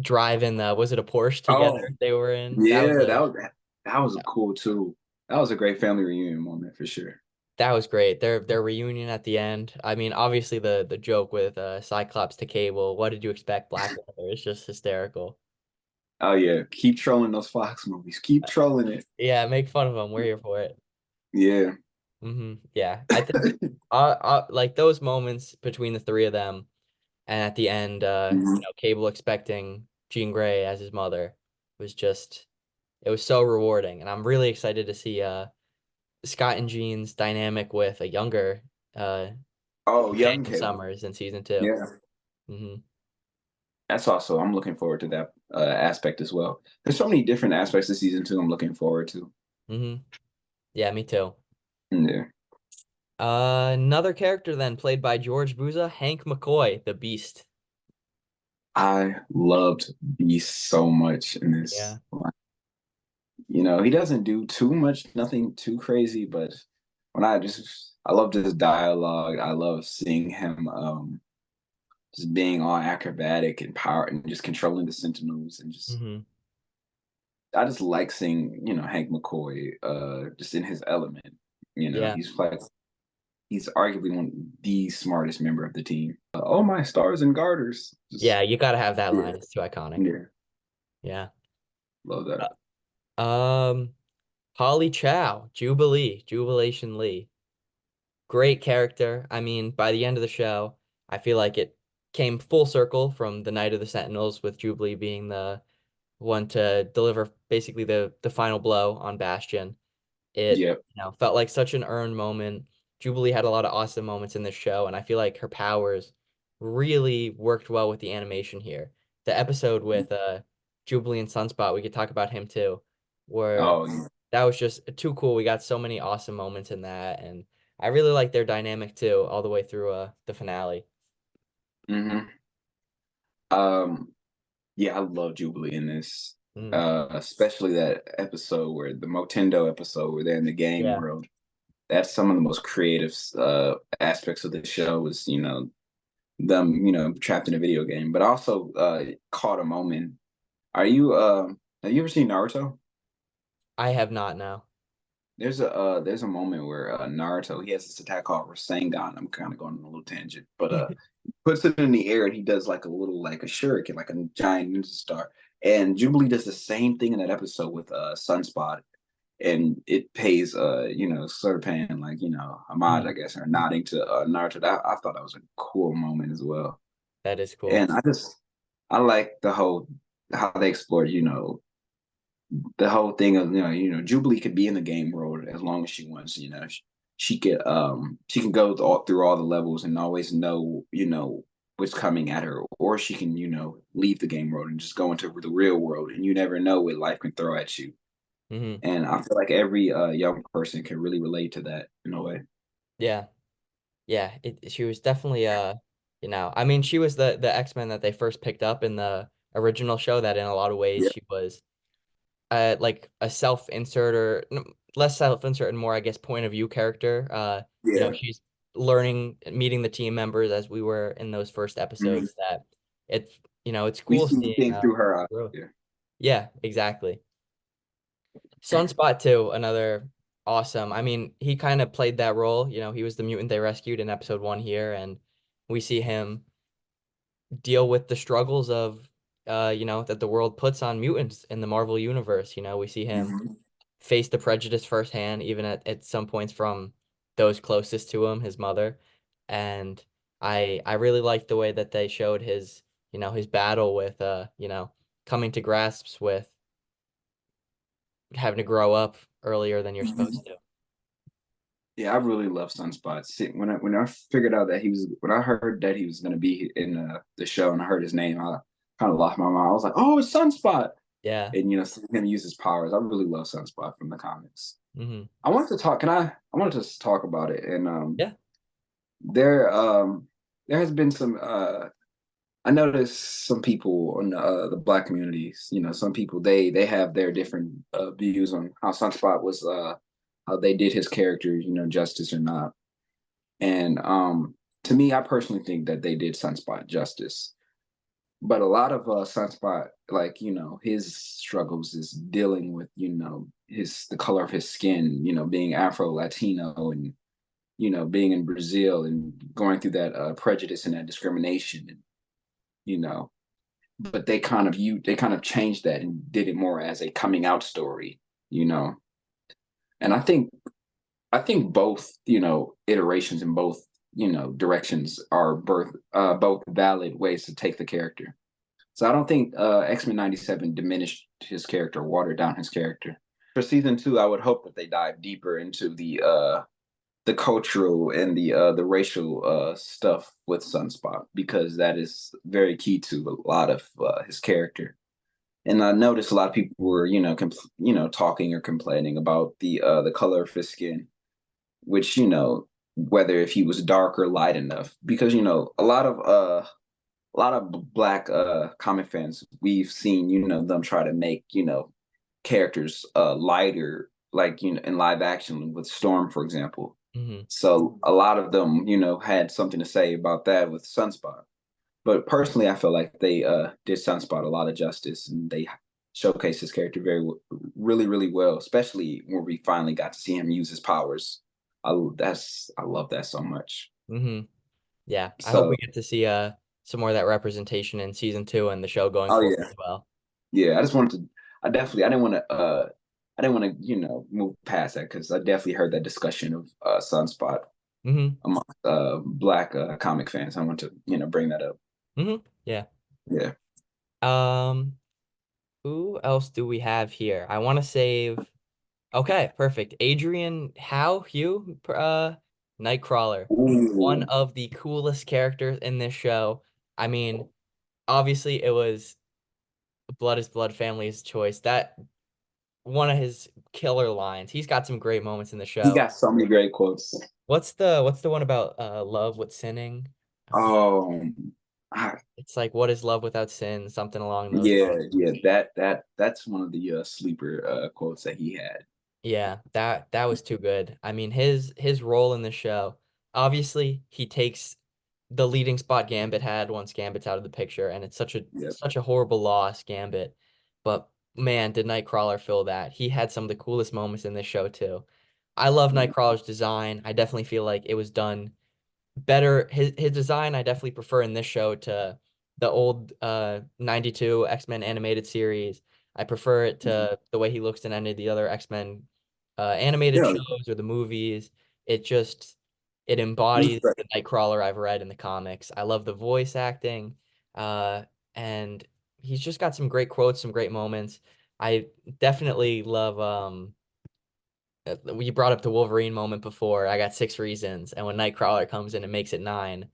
[SPEAKER 1] drive in the was it a Porsche together
[SPEAKER 2] Oh
[SPEAKER 1] they were in?
[SPEAKER 2] yeah, that was a cool too. That was a great family reunion moment for sure.
[SPEAKER 1] That was great. Their reunion at the end. I mean, obviously the joke with Cyclops to Cable. What did you expect, Black Panther? It's just hysterical.
[SPEAKER 2] Oh yeah, keep trolling those Fox movies. Keep trolling it.
[SPEAKER 1] Yeah, make fun of them. We're here for it.
[SPEAKER 2] Yeah.
[SPEAKER 1] Yeah, I think like those moments between the three of them, and at the end,
[SPEAKER 2] Mhm.
[SPEAKER 1] Cable expecting Jean Grey as his mother was just it was so rewarding, and I'm really excited to see Scott and Jean's dynamic with a younger uh
[SPEAKER 2] Oh, young
[SPEAKER 1] Daniel
[SPEAKER 2] Cable.
[SPEAKER 1] Summers in season two.
[SPEAKER 2] Yeah.
[SPEAKER 1] hmm
[SPEAKER 2] That's also I'm looking forward to that aspect as well. There's so many different aspects of season two I'm looking forward to.
[SPEAKER 1] hmm Yeah, me too.
[SPEAKER 2] Yeah.
[SPEAKER 1] Another character then played by George Buza, Hank McCoy, the Beast.
[SPEAKER 2] I loved Beast so much in
[SPEAKER 1] Yeah.
[SPEAKER 2] this. He doesn't do too much, nothing too crazy, but I loved his dialogue. I love seeing him just being all acrobatic and power and just controlling the Sentinels and just
[SPEAKER 1] hmm
[SPEAKER 2] I just like seeing, Hank McCoy just in his element.
[SPEAKER 1] Yeah.
[SPEAKER 2] He's arguably one of the smartest member of the team. Oh my stars and garters.
[SPEAKER 1] Yeah,
[SPEAKER 2] Just
[SPEAKER 1] you gotta have that
[SPEAKER 2] yeah,
[SPEAKER 1] line. It's too iconic.
[SPEAKER 2] yeah,
[SPEAKER 1] Yeah.
[SPEAKER 2] love that.
[SPEAKER 1] Um, Holly Chow, Jubilee, Jubilation Lee. Great character. I mean, by the end of the show, I feel like it came full circle from the Night of the Sentinels with Jubilee being the one to deliver basically the final blow on Bastion. It,
[SPEAKER 2] Yep.
[SPEAKER 1] felt like such an earned moment. Jubilee had a lot of awesome moments in this show, and I feel like her powers really worked well with the animation here. The episode with Jubilee and Sunspot, we could talk about him too, where
[SPEAKER 2] Oh yeah.
[SPEAKER 1] that was just too cool. We got so many awesome moments in that, and I really like their dynamic too, all the way through the finale.
[SPEAKER 2] hmm Um, yeah, I love Jubilee in this.
[SPEAKER 1] Mm,
[SPEAKER 2] Especially that episode where the Motendo episode where they're in the game
[SPEAKER 1] yeah.
[SPEAKER 2] world. That's some of the most creative aspects of the show was, them, trapped in a video game, but also caught a moment. Have you ever seen Naruto?
[SPEAKER 1] I have not now.
[SPEAKER 2] There's a moment where Naruto he has this attack called Rasengan. I'm kind of going on a little tangent, but puts it in the air and he does like a little like a shuriken, like a giant ninja star. And Jubilee does the same thing in that episode with Sunspot, and it pays sort of paying like homage, I
[SPEAKER 1] Mm,
[SPEAKER 2] guess, or nodding to Naruto. I thought that was a cool moment as well,
[SPEAKER 1] that is cool.
[SPEAKER 2] and I like the whole how they explored the whole thing of Jubilee could be in the game world as long as she wants. She can go through all the levels and always know what's coming at her, or she can leave the game world and just go into the real world, and you never know what life can throw at you.
[SPEAKER 1] hmm
[SPEAKER 2] And I feel like every young person can really relate to that in a way.
[SPEAKER 1] Yeah. Yeah, she was definitely I mean, she was the X-Men that they first picked up in the original show that in a lot of ways
[SPEAKER 2] Yeah,
[SPEAKER 1] she was like a self-insert or less self-insert and more, I guess, point of view character.
[SPEAKER 2] yeah.
[SPEAKER 1] She's learning, meeting the team members as we were in those first
[SPEAKER 2] Mhm.
[SPEAKER 1] episodes that it's, it's
[SPEAKER 2] We
[SPEAKER 1] cool
[SPEAKER 2] see
[SPEAKER 1] seeing
[SPEAKER 2] things through her eyes.
[SPEAKER 1] growth.
[SPEAKER 2] Yeah.
[SPEAKER 1] Yeah, exactly. Sunspot too, another awesome. I mean, he kind of played that role. He was the mutant they rescued in episode 1 here, and we see him deal with the struggles of, that the world puts on mutants in the Marvel universe. We see him
[SPEAKER 2] Mhm.
[SPEAKER 1] face the prejudice firsthand, even at some points from those closest to him, his mother. And I really liked the way that they showed his battle with, coming to grasps with having to grow up earlier than you're supposed
[SPEAKER 2] Mhm.
[SPEAKER 1] to.
[SPEAKER 2] Yeah, I really love Sunspot. When I figured out that when I heard that he was going to be in the show and I heard his name, I kind of lost my mind. I was like, "Oh, it's Sunspot!"
[SPEAKER 1] Yeah.
[SPEAKER 2] And seeing him use his powers, I really love Sunspot from the comics.
[SPEAKER 1] Hmm.
[SPEAKER 2] I wanted to talk. Can I? I wanted to talk about it, and
[SPEAKER 1] Yeah.
[SPEAKER 2] there there has been some. I noticed some people on the black communities. Some people they have their different views on how Sunspot was how they did his character, justice or not. And to me, I personally think that they did Sunspot justice. But a lot of Sunspot, like his struggles is dealing with his the color of his skin, being Afro Latino and being in Brazil and going through that prejudice and that discrimination, and you know. But they kind of changed that and did it more as a coming out story, you know. And I think both, iterations in both, directions are both valid ways to take the character. So I don't think X-Men 97 diminished his character, watered down his character. For season 2, I would hope that they dive deeper into the cultural and the racial stuff with Sunspot because that is very key to a lot of his character. And I noticed a lot of people were, talking or complaining about the color of his skin, which whether if he was dark or light enough, because a lot of black comic fans we've seen them try to make characters lighter, like in live action with Storm, for example.
[SPEAKER 1] Hmm.
[SPEAKER 2] So a lot of them had something to say about that with Sunspot. But personally, I feel like they did Sunspot a lot of justice, and they showcased his character really, really well. Especially when we finally got to see him use his powers. I love that so much.
[SPEAKER 1] Hmm. Yeah. I hope we
[SPEAKER 2] So,
[SPEAKER 1] get to see some more of that representation in season 2 and the show going
[SPEAKER 2] oh
[SPEAKER 1] forward
[SPEAKER 2] yeah,
[SPEAKER 1] as well.
[SPEAKER 2] yeah. I just wanted to. I didn't want to. I didn't want to, move past that because I definitely heard that discussion of Sunspot
[SPEAKER 1] Hmm.
[SPEAKER 2] among black comic fans. I want to, bring that up.
[SPEAKER 1] Hmm. Yeah.
[SPEAKER 2] Yeah.
[SPEAKER 1] Um, who else do we have here? I want to save. Okay, perfect. Adrian Hugh, Nightcrawler, one
[SPEAKER 2] Ooh.
[SPEAKER 1] of the coolest characters in this show. I mean, obviously it was Blood is Blood Family's choice. That one of his killer lines. He's got some great moments in the
[SPEAKER 2] He
[SPEAKER 1] show.
[SPEAKER 2] got so many great quotes.
[SPEAKER 1] What's the one about love with sinning?
[SPEAKER 2] Um, I,
[SPEAKER 1] It's like what is love without sin? Something along those
[SPEAKER 2] yeah,
[SPEAKER 1] lines.
[SPEAKER 2] yeah, that's one of the sleeper quotes that he had.
[SPEAKER 1] Yeah, that was too good. I mean, his role in the show, obviously he takes the leading spot Gambit had once Gambit's out of the picture, and it's
[SPEAKER 2] Yep.
[SPEAKER 1] such a horrible loss, Gambit. But man, did Nightcrawler fill that. He had some of the coolest moments in this show too. I love
[SPEAKER 2] Mhm.
[SPEAKER 1] Nightcrawler's design. I definitely feel like it was done better. His design I definitely prefer in this show to the old 92 X-Men animated series. I prefer it to the way he looks in any of the other X-Men animated
[SPEAKER 2] Yeah,
[SPEAKER 1] shows or the movies. It just it
[SPEAKER 2] it was
[SPEAKER 1] embodies
[SPEAKER 2] great.
[SPEAKER 1] the Nightcrawler I've read in the comics. I love the voice acting, and he's just got some great quotes, some great moments. I definitely love you brought up the Wolverine moment before. I got 6 reasons, and when Nightcrawler comes in and makes it 9,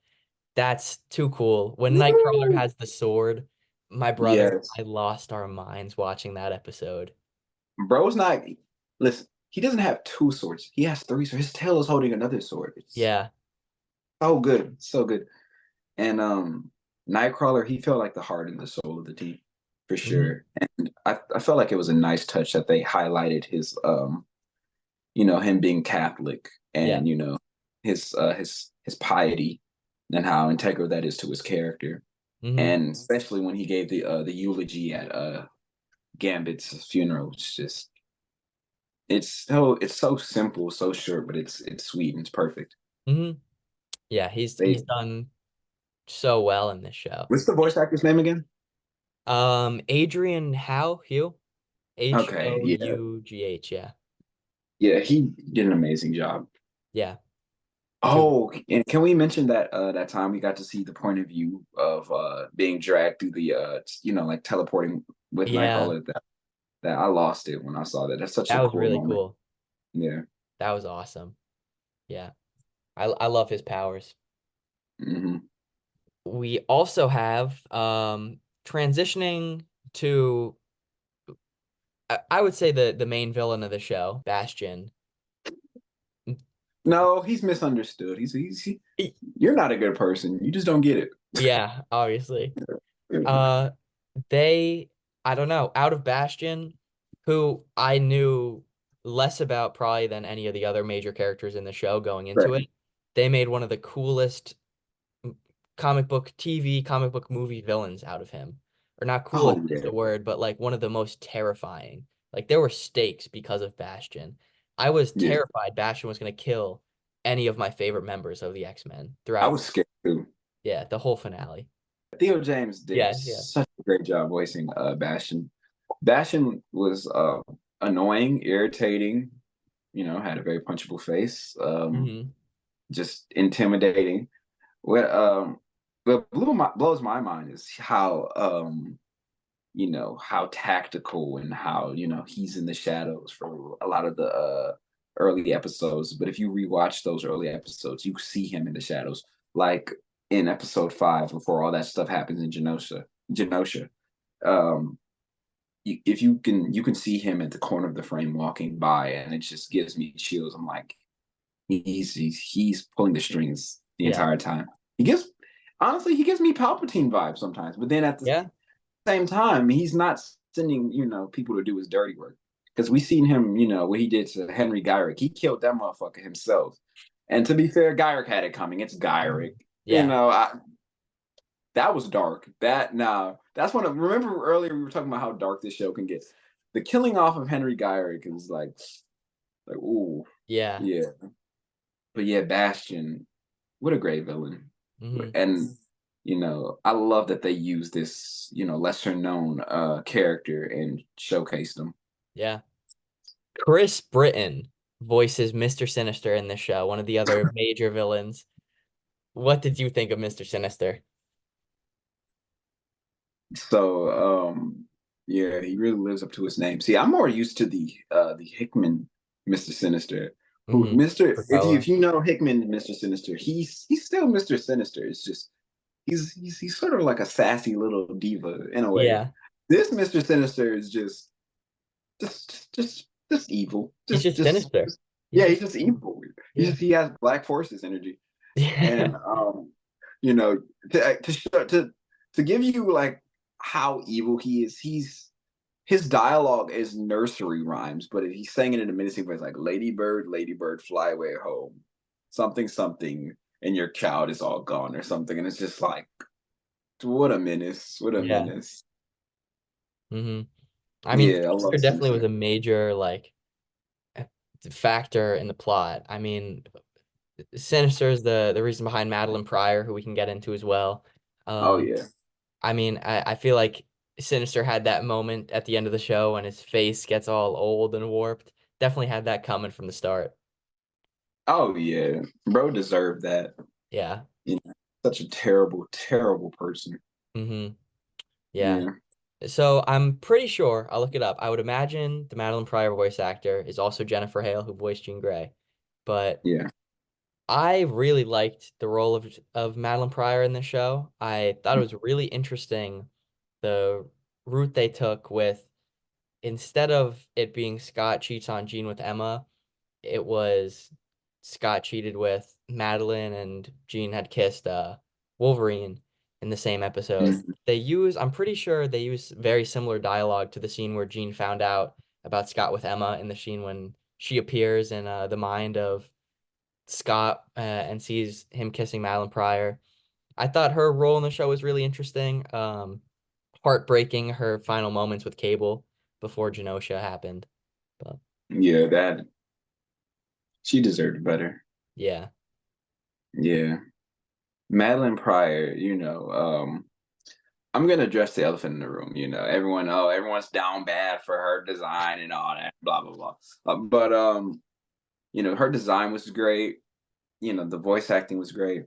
[SPEAKER 1] that's too cool. When Nightcrawler
[SPEAKER 2] Woo!
[SPEAKER 1] has the sword, my brother and
[SPEAKER 2] Yes,
[SPEAKER 1] I lost our minds watching that episode.
[SPEAKER 2] bro's not. Listen, he doesn't have two swords. He has three swords. His tail is holding another sword.
[SPEAKER 1] Yeah,
[SPEAKER 2] so good, so good. And Nightcrawler, he felt like the heart and the soul of the team for
[SPEAKER 1] Hmm.
[SPEAKER 2] sure. And I felt like it was a nice touch that they highlighted his him being Catholic
[SPEAKER 1] Yeah.
[SPEAKER 2] and his piety and how integral that is to his character.
[SPEAKER 1] Hmm.
[SPEAKER 2] And especially when he gave the eulogy at Gambit's funeral, it's so simple, so short, but it's sweet and it's perfect.
[SPEAKER 1] Hmm. Yeah, he's
[SPEAKER 2] They
[SPEAKER 1] done so well in this show.
[SPEAKER 2] What's the voice actor's name again?
[SPEAKER 1] Adrian Hugh,
[SPEAKER 2] Okay, yeah,
[SPEAKER 1] Hough, yeah.
[SPEAKER 2] yeah, he did an amazing job.
[SPEAKER 1] Yeah. To
[SPEAKER 2] Oh, and can we mention that that time we got to see the point of view of being dragged through the like teleporting with
[SPEAKER 1] Yeah,
[SPEAKER 2] Nightcrawler? That I lost it when I saw that. That's such
[SPEAKER 1] that
[SPEAKER 2] a
[SPEAKER 1] was
[SPEAKER 2] cool
[SPEAKER 1] really
[SPEAKER 2] moment.
[SPEAKER 1] cool.
[SPEAKER 2] Yeah.
[SPEAKER 1] That was awesome. Yeah. I love his powers.
[SPEAKER 2] Hmm.
[SPEAKER 1] We also have transitioning to I would say the main villain of the show, Bastion.
[SPEAKER 2] No, he's misunderstood.
[SPEAKER 1] Y-
[SPEAKER 2] You're not a good person. You just don't get it.
[SPEAKER 1] Yeah, obviously. Uh they I don't know, out of Bastion, who I knew less about probably than any of the other major characters in the show going into
[SPEAKER 2] Right.
[SPEAKER 1] it, they made one of the coolest comic book TV, comic book movie villains out of him. Or not coolest
[SPEAKER 2] Oh
[SPEAKER 1] is
[SPEAKER 2] yeah.
[SPEAKER 1] the word, but like one of the most terrifying. Like there were stakes because of Bastion. I was
[SPEAKER 2] Yeah.
[SPEAKER 1] terrified Bastion was going to kill any of my favorite members of the X-Men
[SPEAKER 2] I
[SPEAKER 1] throughout,
[SPEAKER 2] was scared too.
[SPEAKER 1] yeah, the whole finale.
[SPEAKER 2] Theo James did
[SPEAKER 1] Yeah, yeah.
[SPEAKER 2] such a great job voicing Bastion. Bastion was annoying, irritating, had a very punchable face,
[SPEAKER 1] Hmm.
[SPEAKER 2] just intimidating. What blows my mind is how tactical and how he's in the shadows for a lot of the early episodes. But if you rewatch those early episodes, you see him in the shadows, like in episode 5 before all that stuff happens in Genosha. Um, if you can see him at the corner of the frame walking by, and it just gives me chills. I'm like, he's pulling the strings the
[SPEAKER 1] Yeah.
[SPEAKER 2] entire time. He gives me Palpatine vibes sometimes, but then at the
[SPEAKER 1] Yeah.
[SPEAKER 2] same time, he's not sending people to do his dirty work, because we seen him, what he did to Henry Gyrick. He killed that motherfucker himself. And to be fair, Gyrick had it coming. It's Gyrick.
[SPEAKER 1] Mhm. Yeah.
[SPEAKER 2] That was dark. That's one of. Remember earlier we were talking about how dark this show can get. The killing off of Henry Gyrick is like ooh,
[SPEAKER 1] Yeah.
[SPEAKER 2] yeah. But yeah, Bastion, what a great villain.
[SPEAKER 1] Hmm.
[SPEAKER 2] And I love that they use this lesser known character and showcased them.
[SPEAKER 1] Yeah. Chris Britton voices Mr. Sinister in this show, one of the other major villains. What did you think of Mr. Sinister?
[SPEAKER 2] So yeah, he really lives up to his name. See, I'm more used to the Hickman Mr. Sinister. Who
[SPEAKER 1] Hmm.
[SPEAKER 2] Mr. If you
[SPEAKER 1] Krakoa.
[SPEAKER 2] if you know Hickman Mr. Sinister, he's still Mr. Sinister. It's just he's sort of like a sassy little diva in a way.
[SPEAKER 1] Yeah.
[SPEAKER 2] This Mr. Sinister is just evil.
[SPEAKER 1] He's just sinister. He's
[SPEAKER 2] Yeah,
[SPEAKER 1] just
[SPEAKER 2] he's just evil.
[SPEAKER 1] yeah.
[SPEAKER 2] He has Black Forces energy.
[SPEAKER 1] Yeah.
[SPEAKER 2] And you know, to give you like how evil he is, his dialogue is nursery rhymes, but if he's saying it in a menacing voice, like Lady Bird, fly away home, something, something, and your child is all gone or something. And it's just like, what a menace. What a
[SPEAKER 1] Yeah.
[SPEAKER 2] menace.
[SPEAKER 1] Hmm. I mean,
[SPEAKER 2] Yeah, I
[SPEAKER 1] Sinister
[SPEAKER 2] love
[SPEAKER 1] definitely was
[SPEAKER 2] Sinister.
[SPEAKER 1] a major like eh, factor in the plot. I mean, Sinister is the reason behind Madeline Pryor, who we can get into as well.
[SPEAKER 2] Oh
[SPEAKER 1] Um,
[SPEAKER 2] yeah.
[SPEAKER 1] I mean, I feel like Sinister had that moment at the end of the show when his face gets all old and warped. Definitely had that coming from the start.
[SPEAKER 2] Oh yeah. Bro deserved that.
[SPEAKER 1] Yeah.
[SPEAKER 2] Such a terrible, terrible person.
[SPEAKER 1] Hmm. Yeah.
[SPEAKER 2] Yeah.
[SPEAKER 1] So I'm pretty sure, I'll look it up. I would imagine the Madeline Pryor voice actor is also Jennifer Hale, who voiced Jean Grey. But
[SPEAKER 2] Yeah.
[SPEAKER 1] I really liked the role of Madeline Pryor in the show. I thought it was really interesting the route they took with instead of it being Scott cheats on Jean with Emma, it was Scott cheated with Madeline and Jean had kissed Wolverine in the same episode.
[SPEAKER 2] Mhm.
[SPEAKER 1] I'm pretty sure they use very similar dialogue to the scene where Jean found out about Scott with Emma in the scene when she appears in the mind of Scott and sees him kissing Madeline Pryor. I thought her role in the show was really interesting. Heartbreaking her final moments with Cable before Genosha happened. But
[SPEAKER 2] Yeah, that she deserved better.
[SPEAKER 1] yeah.
[SPEAKER 2] Yeah. Madeline Pryor, I'm gonna address the elephant in the room. Everyone's down bad for her design and all that, blah blah blah. But her design was great. The voice acting was great.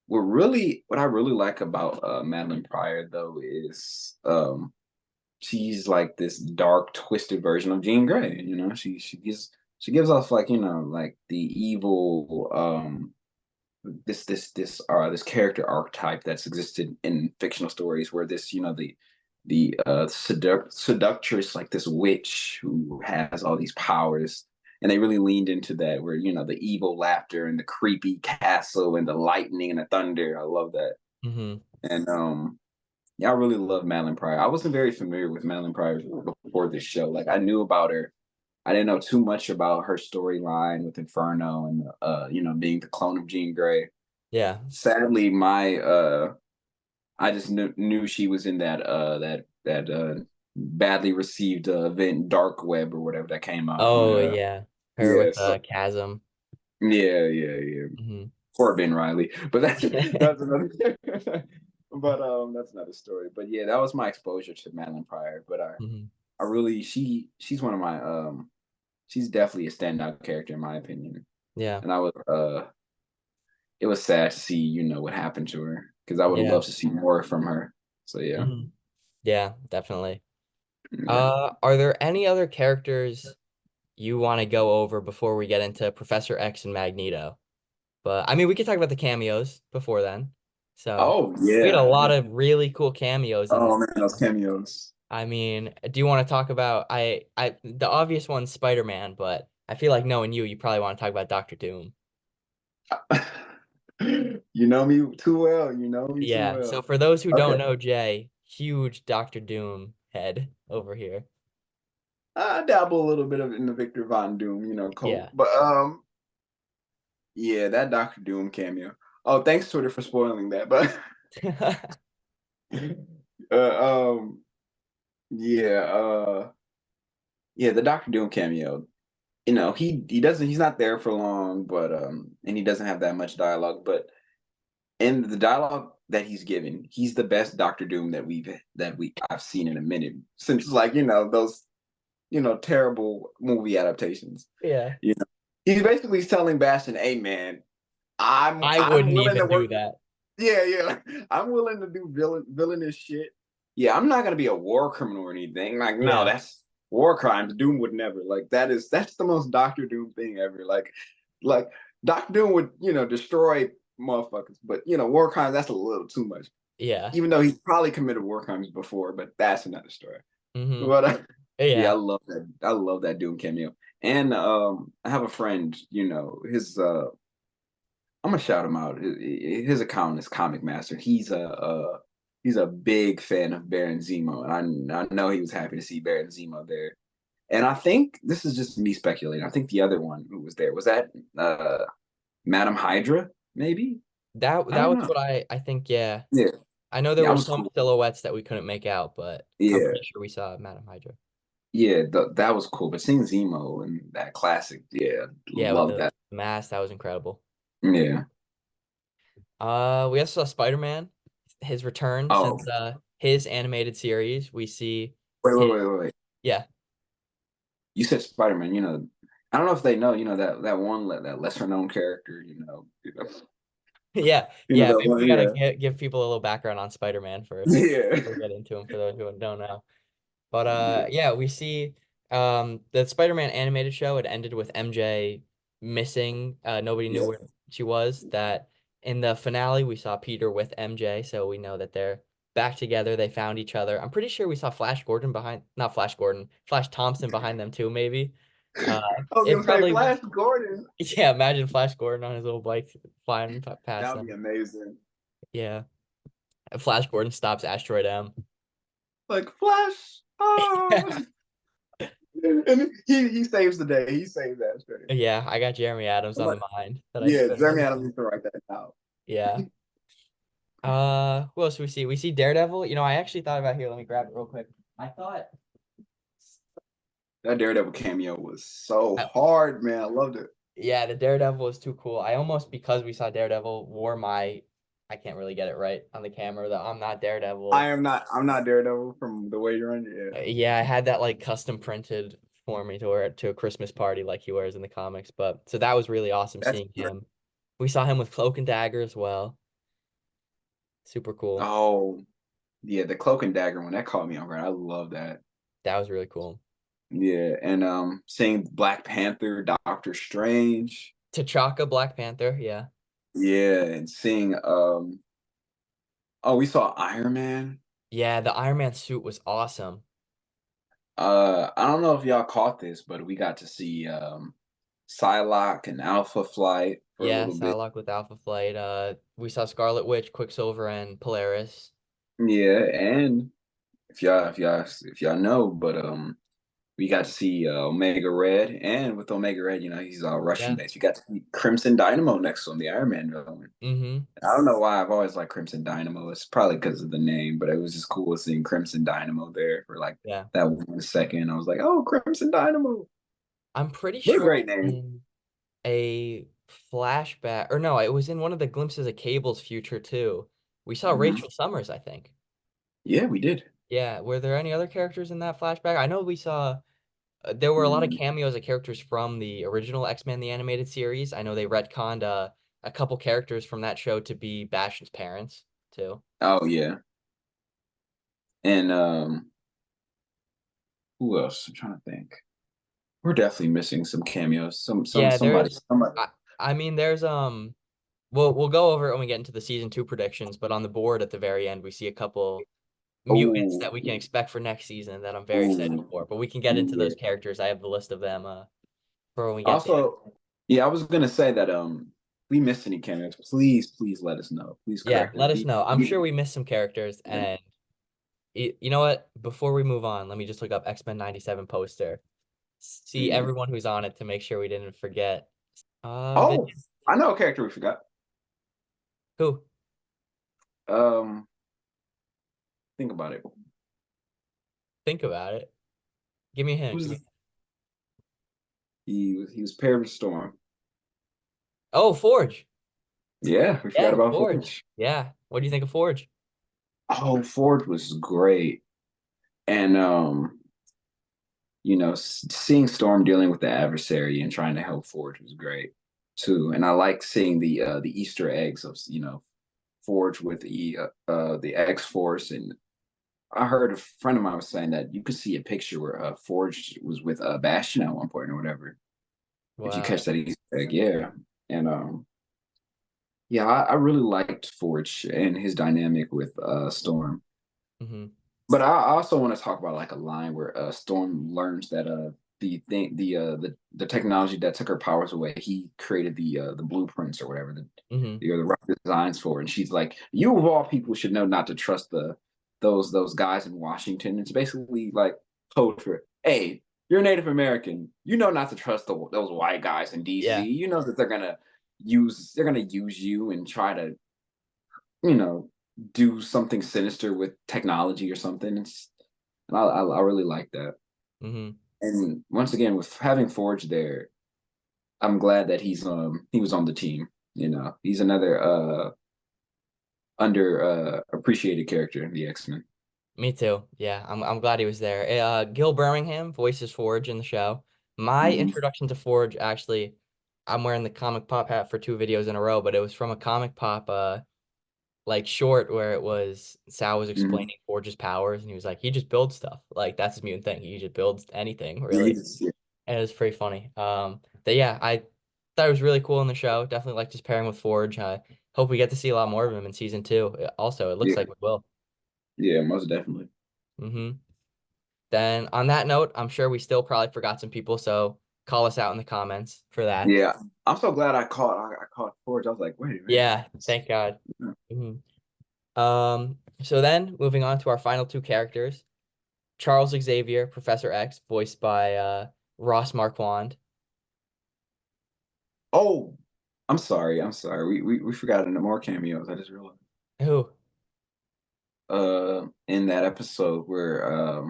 [SPEAKER 2] What I really like about Madeline Pryor though is she's like this dark, twisted version of Jean Grey. She gives off like like the evil this character archetype that's existed in fictional stories where the seductress, like this witch who has all these powers, and they really leaned into that where the evil laughter and the creepy castle and the lightning and the thunder. I love that.
[SPEAKER 1] Hmm.
[SPEAKER 2] And yeah, I really love Madeline Pryor. I wasn't very familiar with Madeline Pryor before this show. Like, I knew about her. I didn't know too much about her storyline with Inferno and being the clone of Jean Grey.
[SPEAKER 1] Yeah.
[SPEAKER 2] Sadly, my I just knew she was in that badly received event Dark Web or whatever that came out on
[SPEAKER 1] Oh yeah. Her
[SPEAKER 2] yeah,
[SPEAKER 1] with
[SPEAKER 2] so
[SPEAKER 1] Chasm.
[SPEAKER 2] yeah.
[SPEAKER 1] Hmm.
[SPEAKER 2] Poor Ben Riley. But that's another but that's another story. But yeah, that was my exposure to Madeline Pryor. But
[SPEAKER 1] Hmm.
[SPEAKER 2] I really she's one of my she's definitely a standout character in my opinion.
[SPEAKER 1] Yeah.
[SPEAKER 2] And it was sad to see, what happened to her because I would have
[SPEAKER 1] Yeah.
[SPEAKER 2] loved to see more from her. So yeah.
[SPEAKER 1] Hmm. Yeah, definitely.
[SPEAKER 2] Yeah.
[SPEAKER 1] Are there any other characters you want to go over before we get into Professor X and Magneto? But I mean, we could talk about the cameos before then. So
[SPEAKER 2] Oh
[SPEAKER 1] we had a
[SPEAKER 2] yeah.
[SPEAKER 1] lot of really cool cameos in this
[SPEAKER 2] Oh man, those
[SPEAKER 1] show.
[SPEAKER 2] cameos.
[SPEAKER 1] I mean, do you want to talk about the obvious one's Spider-Man, but I feel like knowing you probably want to talk about Doctor Doom.
[SPEAKER 2] You know me too well. You know me too
[SPEAKER 1] Yeah.
[SPEAKER 2] well.
[SPEAKER 1] So for those who don't
[SPEAKER 2] Okay.
[SPEAKER 1] know Jay, huge Doctor Doom head over here.
[SPEAKER 2] I dabble a little bit of in the Victor Von Doom, cult.
[SPEAKER 1] Yeah.
[SPEAKER 2] But yeah, that Doctor Doom cameo. Oh, thanks Twitter for spoiling that. But uh, yeah, yeah, the Doctor Doom cameo. He's not there for long, but and he doesn't have that much dialogue, but in the dialogue that he's given, he's the best Doctor Doom I've seen in a minute since like those terrible movie adaptations.
[SPEAKER 1] Yeah.
[SPEAKER 2] You know, he's basically telling Bastion, "Hey man,
[SPEAKER 1] I
[SPEAKER 2] I'm
[SPEAKER 1] wouldn't
[SPEAKER 2] willing to
[SPEAKER 1] even do
[SPEAKER 2] work.
[SPEAKER 1] that.
[SPEAKER 2] Yeah. I'm willing to do villainous shit. Yeah, I'm not gonna be a war criminal or anything. Like, no,
[SPEAKER 1] Yeah.
[SPEAKER 2] that's war crimes. Doom would never. Like, that's the most Doctor Doom thing ever. Like Doctor Doom would destroy motherfuckers, but war crimes that's a little too much.
[SPEAKER 1] Yeah.
[SPEAKER 2] Even though he's probably committed war crimes before, but that's another story.
[SPEAKER 1] Hmm.
[SPEAKER 2] But yeah, I
[SPEAKER 1] Yeah.
[SPEAKER 2] love that. I love that Doom cameo. And I have a friend. His I'm gonna shout him out. His account is Comic Master. He's a big fan of Baron Zemo, and I know he was happy to see Baron Zemo there. And I think this is just me speculating. I think the other one who was there was that Madam Hydra, maybe. I
[SPEAKER 1] That
[SPEAKER 2] don't
[SPEAKER 1] was
[SPEAKER 2] know.
[SPEAKER 1] what I think, yeah.
[SPEAKER 2] Yeah,
[SPEAKER 1] I know there
[SPEAKER 2] yeah, I
[SPEAKER 1] were
[SPEAKER 2] was
[SPEAKER 1] some
[SPEAKER 2] cool.
[SPEAKER 1] silhouettes that we couldn't make out, but I'm
[SPEAKER 2] Yeah,
[SPEAKER 1] pretty sure we saw Madam Hydra.
[SPEAKER 2] yeah, that was cool. But seeing Zemo and that classic, yeah,
[SPEAKER 1] Yeah, with
[SPEAKER 2] love
[SPEAKER 1] the
[SPEAKER 2] that.
[SPEAKER 1] mask, that was incredible.
[SPEAKER 2] Yeah.
[SPEAKER 1] We also saw Spider-Man, his return
[SPEAKER 2] Oh,
[SPEAKER 1] since his animated series. We see his
[SPEAKER 2] wait.
[SPEAKER 1] yeah.
[SPEAKER 2] You said Spider Man. I don't know if they know. That one that lesser known character.
[SPEAKER 1] Yeah, yeah,
[SPEAKER 2] That
[SPEAKER 1] maybe
[SPEAKER 2] one.
[SPEAKER 1] we gotta
[SPEAKER 2] Yeah.
[SPEAKER 1] give people a little background on Spider-Man first
[SPEAKER 2] Yeah.
[SPEAKER 1] before we get into him for those who don't know. But
[SPEAKER 2] Yeah.
[SPEAKER 1] yeah, we see the Spider-Man animated show, it ended with MJ missing. Nobody knew
[SPEAKER 2] Yeah.
[SPEAKER 1] where she was. That in the finale we saw Peter with MJ, so we know that they're back together. They found each other. I'm pretty sure we saw Flash Gordon behind, not Flash Gordon, Flash Thompson behind them too, maybe. Uh,
[SPEAKER 2] I was
[SPEAKER 1] it
[SPEAKER 2] gonna say
[SPEAKER 1] probably
[SPEAKER 2] Flash Gordon.
[SPEAKER 1] yeah. Imagine Flash Gordon on his little bike flying past
[SPEAKER 2] That would be
[SPEAKER 1] them.
[SPEAKER 2] amazing.
[SPEAKER 1] Yeah, Flash Gordon stops Asteroid M.
[SPEAKER 2] Like Flash. Ah. And he saves the day. He saves that straight.
[SPEAKER 1] Yeah, I got Jeremy Adams on the
[SPEAKER 2] But
[SPEAKER 1] mind that I
[SPEAKER 2] yeah,
[SPEAKER 1] couldn't
[SPEAKER 2] Jeremy
[SPEAKER 1] really
[SPEAKER 2] Adams
[SPEAKER 1] think.
[SPEAKER 2] needs to write that out.
[SPEAKER 1] Yeah. Who else do we see? We see Daredevil. You know, I actually thought about here. Let me grab it real quick. I thought,
[SPEAKER 2] That Daredevil cameo was so
[SPEAKER 1] I,
[SPEAKER 2] hard, man. I loved it.
[SPEAKER 1] yeah, the Daredevil is too cool. I almost, because we saw Daredevil, wore my, I can't really get it right on the camera, the I'm not Daredevil.
[SPEAKER 2] I'm not Daredevil from the way you run. Yeah.
[SPEAKER 1] Yeah, I had that like custom printed for me to wear it to a Christmas party like he wears in the comics. But so that was really awesome
[SPEAKER 2] That's
[SPEAKER 1] seeing him. We saw him with Cloak and Dagger as well. Super cool.
[SPEAKER 2] oh yeah, the Cloak and Dagger one that caught me on guard. I love that.
[SPEAKER 1] That was really cool.
[SPEAKER 2] Yeah, and seeing Black Panther, Doctor Strange.
[SPEAKER 1] T'Chaka, Black Panther. Yeah.
[SPEAKER 2] Yeah, and seeing oh, we saw Iron Man.
[SPEAKER 1] Yeah, the Iron Man suit was awesome.
[SPEAKER 2] I don't know if y'all caught this, but we got to see Psylocke and Alpha Flight for a
[SPEAKER 1] Yeah,
[SPEAKER 2] little bit.
[SPEAKER 1] Psylocke with Alpha Flight. We saw Scarlet Witch, Quicksilver, and Polaris.
[SPEAKER 2] Yeah, and if y'all know, but we got to see Omega Red, and with Omega Red, you know, he's all Russian
[SPEAKER 1] Yeah.
[SPEAKER 2] based. We got to see Crimson Dynamo next on the Iron Man villain.
[SPEAKER 1] Mm-hmm.
[SPEAKER 2] I don't know why I've always liked Crimson Dynamo. It's probably because of the name, but it was just cool seeing Crimson Dynamo there for like
[SPEAKER 1] Yeah.
[SPEAKER 2] that 1 second. I was like, oh, Crimson Dynamo.
[SPEAKER 1] I'm pretty
[SPEAKER 2] What a
[SPEAKER 1] sure
[SPEAKER 2] great name.
[SPEAKER 1] in a flashback, or no, it was in one of the glimpses of Cable's future too. We saw
[SPEAKER 2] Mhm.
[SPEAKER 1] Rachel Summers, I think.
[SPEAKER 2] Yeah, we did.
[SPEAKER 1] Yeah. Were there any other characters in that flashback? I know we saw there were a lot of
[SPEAKER 2] Mm.
[SPEAKER 1] cameos of characters from the original X-Men the animated series. I know they retconned a couple characters from that show to be Bastion's parents too.
[SPEAKER 2] Oh yeah. And who else? I'm trying to think. We're definitely missing some cameos.
[SPEAKER 1] Yeah, there's
[SPEAKER 2] Somebody.
[SPEAKER 1] I mean there's we'll go over it when we get into the season 2 predictions, but on the board at the very end we see a couple mutants
[SPEAKER 2] Oh,
[SPEAKER 1] that we can expect for next season that I'm very excited
[SPEAKER 2] oh,
[SPEAKER 1] for. But we can get into
[SPEAKER 2] yeah.
[SPEAKER 1] those characters. I have the list of them for when we get there.
[SPEAKER 2] Also, yeah, I was gonna say that we missed any cameos, please let us know. Please
[SPEAKER 1] Yeah,
[SPEAKER 2] correct us.
[SPEAKER 1] let us know. I'm sure we missed some characters, and you know what? Before we move on, let me just look up X-Men 97 poster. See
[SPEAKER 2] Yeah.
[SPEAKER 1] everyone who's on it to make sure we didn't forget.
[SPEAKER 2] Oh,
[SPEAKER 1] Vision.
[SPEAKER 2] I know a character we forgot.
[SPEAKER 1] Who?
[SPEAKER 2] Um, think about it.
[SPEAKER 1] Think about it. Give me a hint.
[SPEAKER 2] Who's
[SPEAKER 1] Give me.
[SPEAKER 2] the, he was paired with Storm.
[SPEAKER 1] Oh, Forge.
[SPEAKER 2] Yeah, we forgot
[SPEAKER 1] Yeah,
[SPEAKER 2] about
[SPEAKER 1] Forge.
[SPEAKER 2] Forge.
[SPEAKER 1] Yeah. What do you think of Forge?
[SPEAKER 2] Oh, Forge was great. And you know, seeing Storm dealing with the adversary and trying to help Forge was great too. And I like seeing the Easter eggs of Forge with the X Force. And I heard a friend of mine was saying that you could see a picture where Forge was with Bastion at one point or whatever. Did you catch
[SPEAKER 1] Wow.
[SPEAKER 2] that Easter egg? Yeah, and yeah, I really liked Forge and his dynamic with Storm.
[SPEAKER 1] Mm-hmm.
[SPEAKER 2] But I also want to talk about like a line where Storm learns that the technology that took her powers away, he created the blueprints or whatever
[SPEAKER 1] Mm-hmm.
[SPEAKER 2] the rough designs for, and she's like, "You of all people should know not to trust those guys in Washington." It's basically like code for, "Hey, you're Native American. You know not to trust those white guys in DC.
[SPEAKER 1] Yeah.
[SPEAKER 2] You know that they're gonna use you and try to do something sinister with technology or something." I really like that.
[SPEAKER 1] Mm-hmm.
[SPEAKER 2] And once again, with having Forge there, I'm glad that he was on the team. You know, he's another under appreciated character in the X-Men.
[SPEAKER 1] Me too. Yeah, I'm glad he was there. Gil Birmingham voices Forge in the show. My
[SPEAKER 2] Hmm.
[SPEAKER 1] introduction to Forge, actually, I'm wearing the Comic Pop hat for 2 videos in a row, but it was from a Comic Pop like short where it was Sal was
[SPEAKER 2] Hmm.
[SPEAKER 1] explaining Forge's powers and he was like, he just builds stuff. Like that's his mutant thing. He just builds anything,
[SPEAKER 2] Yeah,
[SPEAKER 1] really.
[SPEAKER 2] yeah.
[SPEAKER 1] And it was pretty funny. But yeah, I thought it was really cool in the show. Definitely liked his pairing with Forge. I hope we get to see a lot more of him in season 2. Also, it looks
[SPEAKER 2] Yeah,
[SPEAKER 1] like we will.
[SPEAKER 2] yeah, most definitely.
[SPEAKER 1] Hmm. Then on that note, I'm sure we still probably forgot some people. So call us out in the comments for that.
[SPEAKER 2] Yeah, I'm so glad I caught Forge. I was like, wait a minute.
[SPEAKER 1] Yeah, thank God. Mhm. So then moving on to our final two characters, Charles Xavier, Professor X, voiced by Ross Marquand.
[SPEAKER 2] Oh, I'm sorry. I'm sorry. We forgot more cameos. I just realized.
[SPEAKER 1] Who?
[SPEAKER 2] In that episode where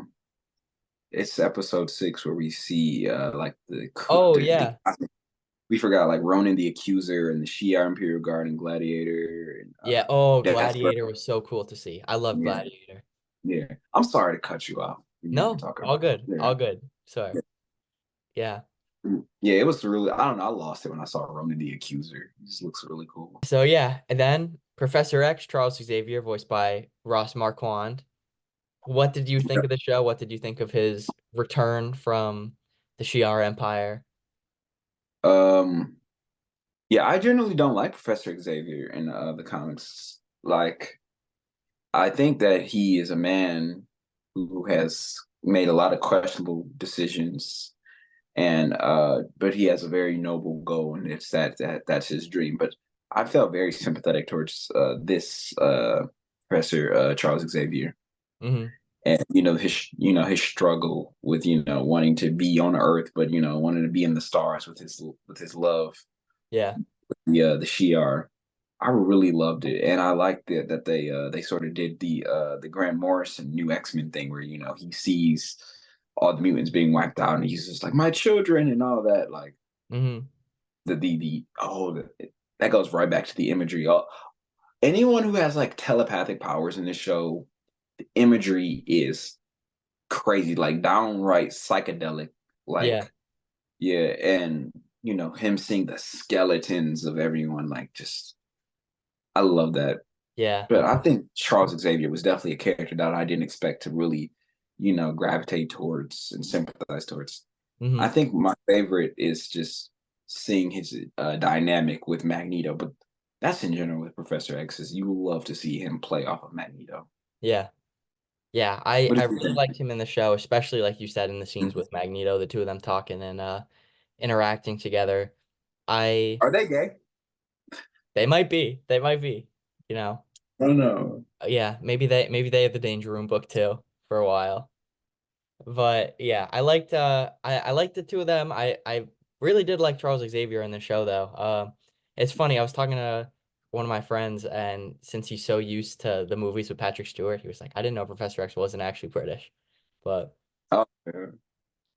[SPEAKER 2] it's episode 6 where we see like
[SPEAKER 1] Oh yeah.
[SPEAKER 2] we forgot like Ronan the Accuser and the Shi'ar Imperial Guard and Gladiator and
[SPEAKER 1] Yeah. Oh,
[SPEAKER 2] Desperate.
[SPEAKER 1] Gladiator was so cool to see. I love
[SPEAKER 2] Yeah,
[SPEAKER 1] Gladiator.
[SPEAKER 2] yeah. I'm sorry to cut you off when you were
[SPEAKER 1] No,
[SPEAKER 2] talking
[SPEAKER 1] all
[SPEAKER 2] about.
[SPEAKER 1] good.
[SPEAKER 2] Yeah.
[SPEAKER 1] All good. Sorry. Yeah.
[SPEAKER 2] Yeah, it was really. I don't know. I lost it when I saw Ronan the Accuser. He just looks really cool.
[SPEAKER 1] So yeah, and then Professor X, Charles Xavier, voiced by Ross Marquand. What did you think of the show? What did you think of his return from the Shi'ar Empire?
[SPEAKER 2] Um, yeah, I generally don't like Professor Xavier in the comics. Like, I think that he is a man who has made a lot of questionable decisions, and but he has a very noble goal, and it's that's his dream. But I felt very sympathetic towards this Professor Charles Xavier,
[SPEAKER 1] Hmm.
[SPEAKER 2] and his struggle with wanting to be on Earth, but wanting to be in the stars with his love,
[SPEAKER 1] Yeah.
[SPEAKER 2] the Shi'ar. I really loved it, and I liked it that they sort of did the Grant Morrison new X-Men thing where he sees all the mutants being wiped out, and he's just like my children and all that. Like
[SPEAKER 1] Hmm.
[SPEAKER 2] that goes right back to the imagery. Anyone who has like telepathic powers in this show, the imagery is crazy, like downright psychedelic.
[SPEAKER 1] Yeah.
[SPEAKER 2] Like yeah, and him seeing the skeletons of everyone, like just I love that.
[SPEAKER 1] Yeah.
[SPEAKER 2] But I think Charles Xavier was definitely a character that I didn't expect to really, gravitate towards and sympathize towards. I
[SPEAKER 1] Hmm.
[SPEAKER 2] think my favorite is just seeing his dynamic with Magneto, but that's in general with Professor X. Is you love to see him play off of Magneto.
[SPEAKER 1] Yeah. Yeah. I
[SPEAKER 2] What
[SPEAKER 1] I
[SPEAKER 2] did you
[SPEAKER 1] really
[SPEAKER 2] think?
[SPEAKER 1] liked him in the show, especially like you said in the scenes with Magneto, the two of them talking and interacting together. I
[SPEAKER 2] Are they gay?
[SPEAKER 1] They might be. They might be, you know.
[SPEAKER 2] I don't know.
[SPEAKER 1] Yeah, maybe they have the Danger Room book too for a while. But yeah, I liked the two of them. I really did like Charles Xavier in the show though. It's funny, I was talking to one of my friends and since he's so used to the movies with Patrick Stewart, he was like, I didn't know Professor X wasn't actually British. But
[SPEAKER 2] Oh, yeah.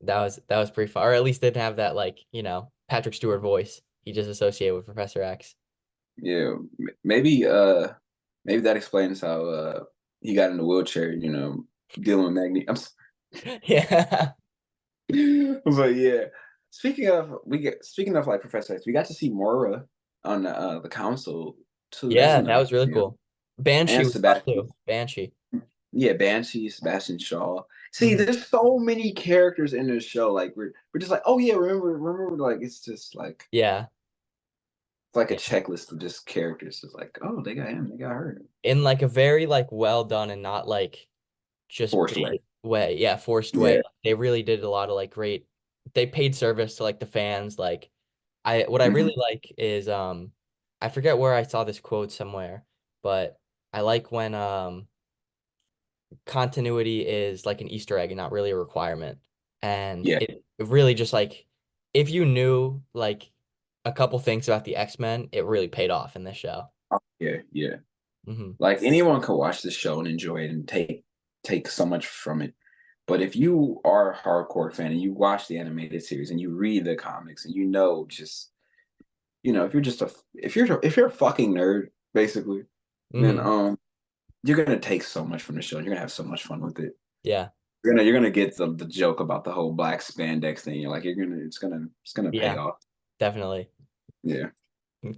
[SPEAKER 1] that was pretty fun. Or at least didn't have that like, Patrick Stewart voice. He just associated with Professor X.
[SPEAKER 2] Yeah, maybe maybe that explains how he got in the wheelchair, dealing with Magneto.
[SPEAKER 1] Yeah.
[SPEAKER 2] But yeah, speaking of like Professor X, we got to see Mora on the council too. That's
[SPEAKER 1] Yeah, that
[SPEAKER 2] another
[SPEAKER 1] was really
[SPEAKER 2] cameo.
[SPEAKER 1] cool. Banshee
[SPEAKER 2] And
[SPEAKER 1] was fun
[SPEAKER 2] Sebastian,
[SPEAKER 1] too. Banshee.
[SPEAKER 2] yeah, Banshee, Sebastian Shaw. See,
[SPEAKER 1] Hmm.
[SPEAKER 2] there's so many characters in this show. Like we're just like, oh yeah, remember. Like it's just like
[SPEAKER 1] Yeah.
[SPEAKER 2] it's like a
[SPEAKER 1] Yeah.
[SPEAKER 2] checklist of just characters. It's like, oh, they got him, they got her.
[SPEAKER 1] In like a very like well done and not like just
[SPEAKER 2] Forced away.
[SPEAKER 1] bait way. Yeah, forced way.
[SPEAKER 2] Yeah.
[SPEAKER 1] Like, they really did a lot of like great they paid service to like the fans. Like what I
[SPEAKER 2] Hmm.
[SPEAKER 1] really like is I forget where I saw this quote somewhere, but I like when continuity is like an Easter egg and not really a requirement. And
[SPEAKER 2] Yeah.
[SPEAKER 1] it really just like if you knew like a couple things about the X-Men, it really paid off in this show.
[SPEAKER 2] Yeah. Yeah.
[SPEAKER 1] Hmm.
[SPEAKER 2] Like anyone could watch this show and enjoy it and take so much from it. But if you are a hardcore fan and you watch the animated series and you read the comics and just if you're just if you're a fucking nerd basically, then
[SPEAKER 1] Hmm.
[SPEAKER 2] you're gonna take so much from the show. You're gonna have so much fun with it.
[SPEAKER 1] Yeah.
[SPEAKER 2] You're gonna get the joke about the whole black spandex thing. You're like it's gonna pay
[SPEAKER 1] Yeah,
[SPEAKER 2] off.
[SPEAKER 1] definitely.
[SPEAKER 2] Yeah.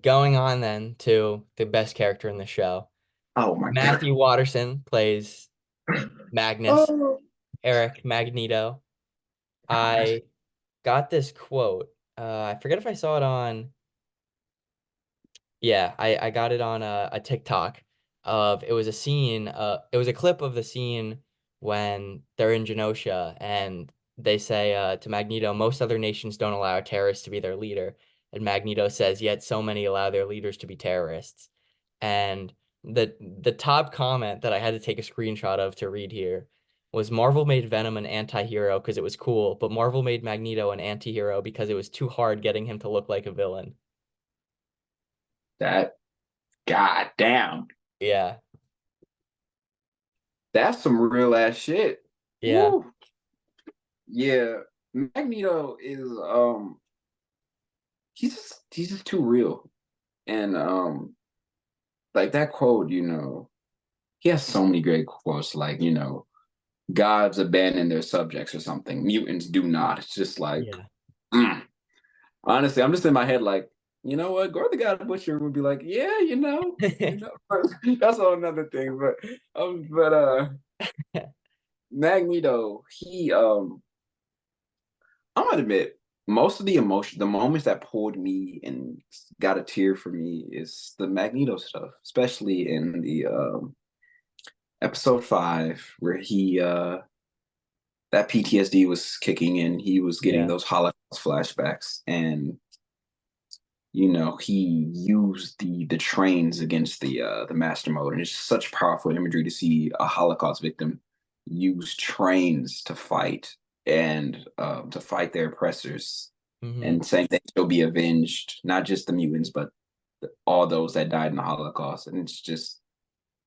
[SPEAKER 1] Going on then to the best character in the show.
[SPEAKER 2] Oh my god.
[SPEAKER 1] Matthew Watterson plays Magnus,
[SPEAKER 2] Oh
[SPEAKER 1] Eric Magneto.
[SPEAKER 2] gosh.
[SPEAKER 1] I got this quote. I forget if I saw it on, yeah, I got it on a TikTok of it was a scene, it was a clip of the scene when they're in Genosha and they say to Magneto, most other nations don't allow a terrorist to be their leader. And Magneto says, yet so many allow their leaders to be terrorists. And the top comment that I had to take a screenshot of to read here was Marvel made Venom an anti-hero because it was cool, but Marvel made Magneto an anti-hero because it was too hard getting him to look like a villain.
[SPEAKER 2] That goddamn.
[SPEAKER 1] Yeah.
[SPEAKER 2] That's some real ass shit.
[SPEAKER 1] Yeah.
[SPEAKER 2] Woo. Yeah. Magneto is he's just too real. And like that quote, he has so many great quotes, like, gods abandon their subjects or something. Mutants do not. It's just like,
[SPEAKER 1] Yeah.
[SPEAKER 2] mm. Honestly, I'm just in my head like, you know what? Gore the God Butcher would be like, yeah, that's all another thing. But Magneto, I'm gonna admit, most of the emotion, the moments that pulled me and got a tear for me is the Magneto stuff, especially in the episode 5 where he that PTSD was kicking in. He was getting
[SPEAKER 1] Yeah.
[SPEAKER 2] those Holocaust flashbacks, and he used the trains against the master mode, and it's such powerful imagery to see a Holocaust victim use trains to fight and to fight their oppressors,
[SPEAKER 1] Hmm.
[SPEAKER 2] and saying that he'll be avenged, not just the mutants, but all those that died in the Holocaust. And it's just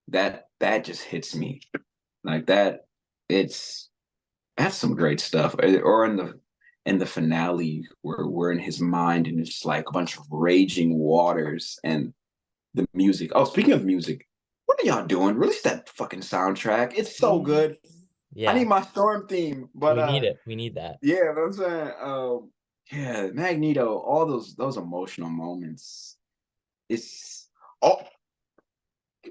[SPEAKER 2] that just hits me like that. It's That's some great stuff. Or in the finale where we're in his mind and it's like a bunch of raging waters and the music. Oh, speaking of music, what are y'all doing? Release that fucking soundtrack. It's so good. I
[SPEAKER 1] Yeah.
[SPEAKER 2] need my storm theme. But
[SPEAKER 1] We need it. We need that.
[SPEAKER 2] yeah, what I'm saying, yeah, Magneto, all those emotional moments. It's oh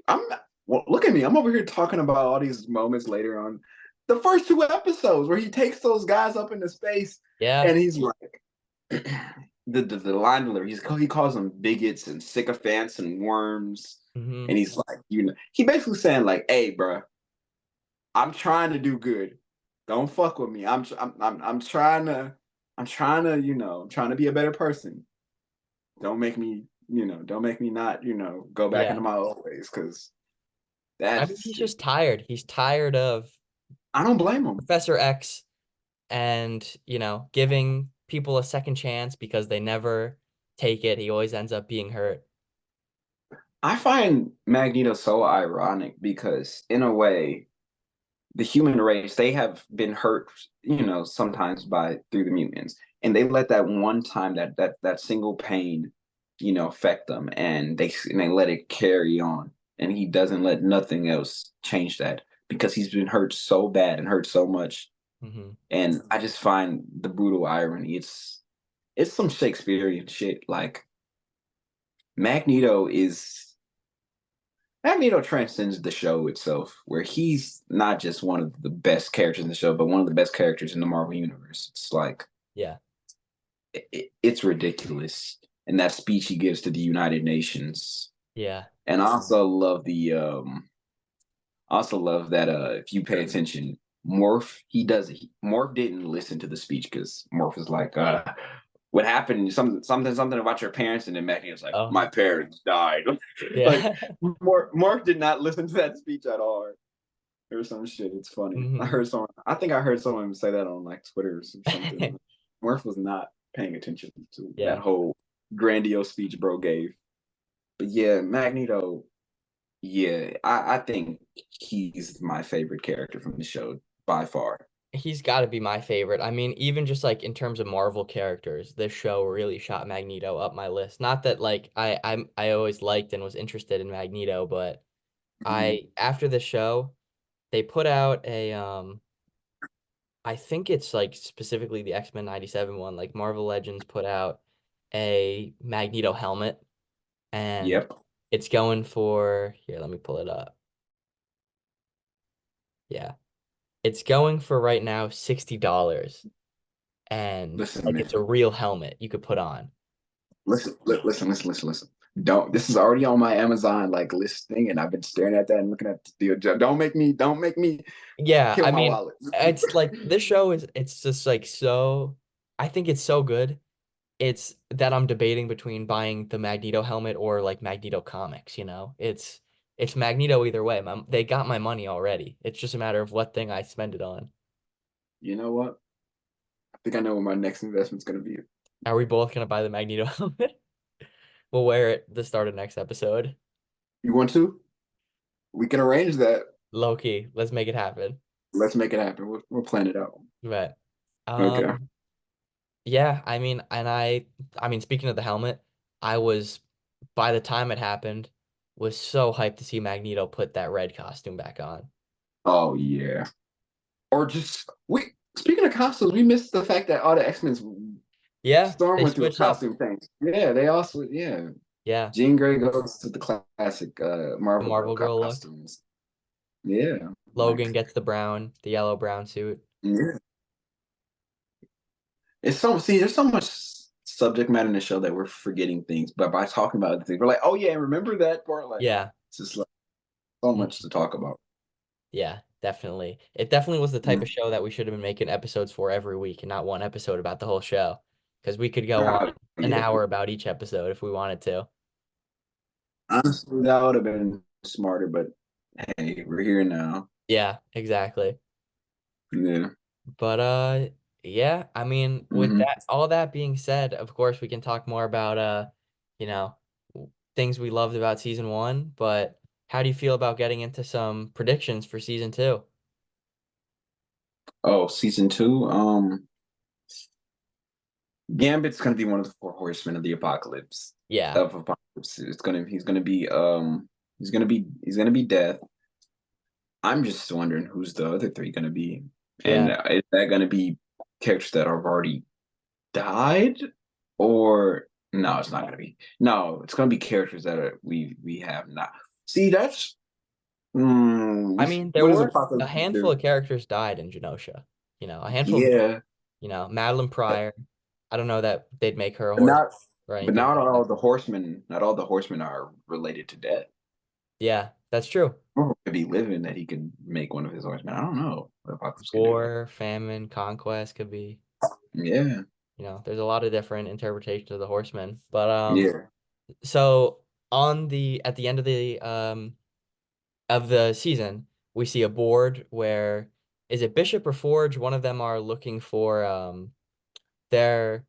[SPEAKER 2] I'm well, look at me. I'm over here talking about all these moments later on. The first 2 episodes where he takes those guys up into space
[SPEAKER 1] Yeah.
[SPEAKER 2] and he's like the line delivery. He calls them bigots and sycophants and worms.
[SPEAKER 1] Hmm.
[SPEAKER 2] And he's like, he basically saying like, "Hey, bro, I'm trying to do good. Don't fuck with me. I'm trying to I'm trying to be a better person. Don't make me not go back into
[SPEAKER 1] Yeah.
[SPEAKER 2] my old ways because
[SPEAKER 1] I mean,
[SPEAKER 2] that's
[SPEAKER 1] he's just tired. He's tired of
[SPEAKER 2] I don't blame him.
[SPEAKER 1] Professor X and, giving people a second chance because they never take it. He always ends up being hurt.
[SPEAKER 2] I find Magneto so ironic because, in a way, the human race, they have been hurt, sometimes by through the mutants, and they let that one time that single pain, affect them, and they let it carry on, and he doesn't let nothing else change that because he's been hurt so bad and hurt so much,
[SPEAKER 1] Hmm.
[SPEAKER 2] and I just find the brutal irony. It's some Shakespearean shit. Like Magneto is Magneto transcends the show itself, where he's not just one of the best characters in the show, but one of the best characters in the Marvel universe. It's like
[SPEAKER 1] Yeah.
[SPEAKER 2] it's ridiculous, and that speech he gives to the United Nations,
[SPEAKER 1] Yeah.
[SPEAKER 2] and I also love that if you pay attention, Morph didn't listen to the speech because Morph is like, what happened? Something about your parents, and then Magneto's like,
[SPEAKER 1] Oh,
[SPEAKER 2] my parents died. Like
[SPEAKER 1] yeah.
[SPEAKER 2] Morph did not listen to that speech at all. Or some shit. It's funny.
[SPEAKER 1] Hmm.
[SPEAKER 2] I think I heard someone say that on like Twitter or something. Morph was not paying attention to that
[SPEAKER 1] Yeah.
[SPEAKER 2] whole grandiose speech bro gave. But yeah, Magneto, yeah, I think he's my favorite character from the show by far.
[SPEAKER 1] He's got to be my favorite. I mean, even just like in terms of Marvel characters, this show really shot Magneto up my list. Not that like I always liked and was interested in Magneto, but
[SPEAKER 2] Mhm.
[SPEAKER 1] I after the show, they put out a I think it's like specifically the X-Men 97 one, like Marvel Legends put out a Magneto helmet and
[SPEAKER 2] Yep.
[SPEAKER 1] it's going for here, let me pull it up. Yeah. It's going for right now $60 and
[SPEAKER 2] Listen,
[SPEAKER 1] like
[SPEAKER 2] man.
[SPEAKER 1] it's a real helmet you could put on.
[SPEAKER 2] listen. Don't. This is already on my Amazon like listing, and I've been staring at that and looking at the deal. Don't make me
[SPEAKER 1] Yeah,
[SPEAKER 2] kill
[SPEAKER 1] I
[SPEAKER 2] my
[SPEAKER 1] mean,
[SPEAKER 2] wallet.
[SPEAKER 1] it's like this show is it's just like so I think it's so good. It's that I'm debating between buying the Magneto helmet or like Magneto comics, you know? It's Magneto either way. They got my money already. It's just a matter of what thing I spend it on.
[SPEAKER 2] You know what? I think I know what my next investment's gonna be.
[SPEAKER 1] Are we both gonna buy the Magneto helmet? We'll wear it the start of next episode.
[SPEAKER 2] You want to? We can arrange that.
[SPEAKER 1] Loki, let's make it happen.
[SPEAKER 2] Let's make it happen. We'll plan it out.
[SPEAKER 1] But
[SPEAKER 2] Okay.
[SPEAKER 1] yeah, I mean, I mean, speaking of the helmet, I was by the time it happened, was so hyped to see Magneto put that red costume back on.
[SPEAKER 2] Oh yeah. Or just we. Speaking of costumes, we missed the fact that all the X-Men's
[SPEAKER 1] Yeah,
[SPEAKER 2] Storm
[SPEAKER 1] they
[SPEAKER 2] went through a
[SPEAKER 1] switched up.
[SPEAKER 2] costume thing. Yeah, they also
[SPEAKER 1] Yeah,
[SPEAKER 2] Jean Grey goes to the classic
[SPEAKER 1] the
[SPEAKER 2] Marvel Girl
[SPEAKER 1] Marvel Girl look.
[SPEAKER 2] costumes. Yeah,
[SPEAKER 1] Logan
[SPEAKER 2] like
[SPEAKER 1] gets the yellow brown suit.
[SPEAKER 2] yeah. There's so much subject matter in the show that we're forgetting things, but by talking about the things, we're like, oh yeah, remember that part? Like
[SPEAKER 1] Yeah.
[SPEAKER 2] it's just like so
[SPEAKER 1] Mm,
[SPEAKER 2] much to talk about.
[SPEAKER 1] yeah, definitely. It definitely was the type
[SPEAKER 2] Mm.
[SPEAKER 1] of show that we should have been making episodes for every week and not one episode about the whole show. Because we could go on an
[SPEAKER 2] Yeah,
[SPEAKER 1] hour about each episode if we wanted to.
[SPEAKER 2] honestly, that would have been smarter, but hey, we're here now.
[SPEAKER 1] Yeah, exactly.
[SPEAKER 2] Yeah.
[SPEAKER 1] But yeah, I mean, with
[SPEAKER 2] Hmm.
[SPEAKER 1] that all that being said, of course we can talk more about you know, things we loved about season 1, but how do you feel about getting into some predictions for season 2?
[SPEAKER 2] Oh, season two. Gambit's gonna be one of the four horsemen of the apocalypse.
[SPEAKER 1] Yeah.
[SPEAKER 2] Of apocalypse. He's gonna be death. I'm just wondering who's the other three gonna be. And
[SPEAKER 1] Yeah.
[SPEAKER 2] is that gonna be characters that have already died? Or no, it's not gonna be. No, it's gonna be characters that we have not. See, that's
[SPEAKER 1] I mean, there
[SPEAKER 2] what is
[SPEAKER 1] were a
[SPEAKER 2] apocalypse
[SPEAKER 1] handful
[SPEAKER 2] do?
[SPEAKER 1] of characters died in Genosha. You know, a handful of,
[SPEAKER 2] Yeah,
[SPEAKER 1] Madeline Pryor. I don't know that they'd make her a
[SPEAKER 2] but
[SPEAKER 1] horse
[SPEAKER 2] not
[SPEAKER 1] or
[SPEAKER 2] but
[SPEAKER 1] anything
[SPEAKER 2] not
[SPEAKER 1] like that.
[SPEAKER 2] all the horsemen. Not all the horsemen are related to death.
[SPEAKER 1] Yeah, that's true.
[SPEAKER 2] Or could be living that he could make one of his horsemen. I don't know what Apocalypse could do.
[SPEAKER 1] War, famine, conquest could be,
[SPEAKER 2] Yeah,
[SPEAKER 1] there's a lot of different interpretations of the horsemen. But
[SPEAKER 2] yeah.
[SPEAKER 1] so at the end of the season, we see a board where is it Bishop or Forge? One of them are looking for their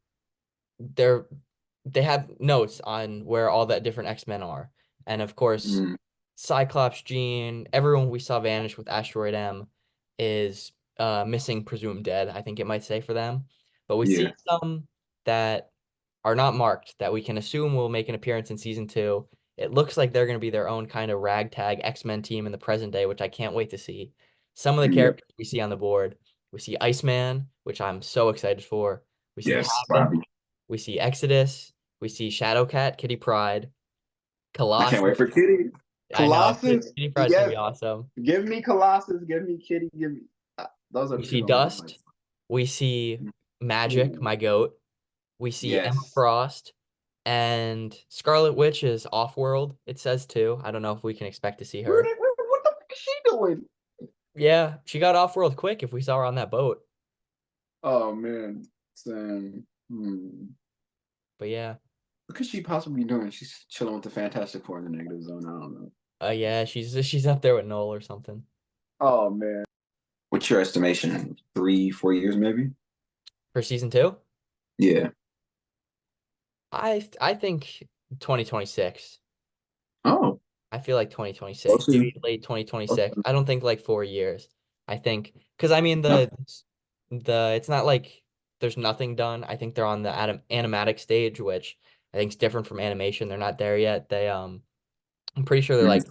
[SPEAKER 1] they're they have notes on where all the different X-Men are. And of course,
[SPEAKER 2] Mm,
[SPEAKER 1] Cyclops, Jean, everyone we saw vanish with Asteroid M is missing, presumed dead, I think it might say for them. But we see
[SPEAKER 2] yeah,
[SPEAKER 1] some that are not marked that we can assume will make an appearance in season 2. It looks like they're going to be their own kind of ragtag X-Men team in the present day, which I can't wait to see. Some of the
[SPEAKER 2] yeah.
[SPEAKER 1] characters we see on the board, we see Iceman, which I'm so excited for. We see
[SPEAKER 2] Yes,
[SPEAKER 1] Havoc,
[SPEAKER 2] Bobby.
[SPEAKER 1] we see Exodus, we see Shadowcat, Kitty Pryde,
[SPEAKER 2] I can't
[SPEAKER 1] Colossus.
[SPEAKER 2] wait for Kitty.
[SPEAKER 1] I know
[SPEAKER 2] Colossus.
[SPEAKER 1] Kitty Pryde's gonna
[SPEAKER 2] Yes,
[SPEAKER 1] be awesome.
[SPEAKER 2] give me Colossus. Give me Kitty. Give me. Those are
[SPEAKER 1] We
[SPEAKER 2] the two
[SPEAKER 1] see
[SPEAKER 2] I'm most hyped
[SPEAKER 1] Dust, we see
[SPEAKER 2] for.
[SPEAKER 1] Magic,
[SPEAKER 2] Ooh,
[SPEAKER 1] my goat. We see Emma
[SPEAKER 2] yes.
[SPEAKER 1] Frost and Scarlet Witch is off-world, it says too. I don't know if we can expect to see her.
[SPEAKER 2] What the fuck is she doing?
[SPEAKER 1] Yeah, she got off-world quick if we saw her on that boat.
[SPEAKER 2] Oh man, Sam.
[SPEAKER 1] But yeah.
[SPEAKER 2] What could she possibly be doing? She's chilling with the Fantastic Four in the negative zone. I don't know.
[SPEAKER 1] Yeah, she's up there with Noel or something.
[SPEAKER 2] Oh man. What's your estimation? 3, 4 years, maybe?
[SPEAKER 1] For season 2?
[SPEAKER 2] Yeah.
[SPEAKER 1] I think 2026.
[SPEAKER 2] Oh,
[SPEAKER 1] I feel like 2026,
[SPEAKER 2] close
[SPEAKER 1] maybe late 2026. I don't think like 4 years. I think because I mean
[SPEAKER 2] no.
[SPEAKER 1] the it's not like there's nothing done. I think they're on the animatic stage, which I think is different from animation. They're not there yet. I'm pretty sure they're like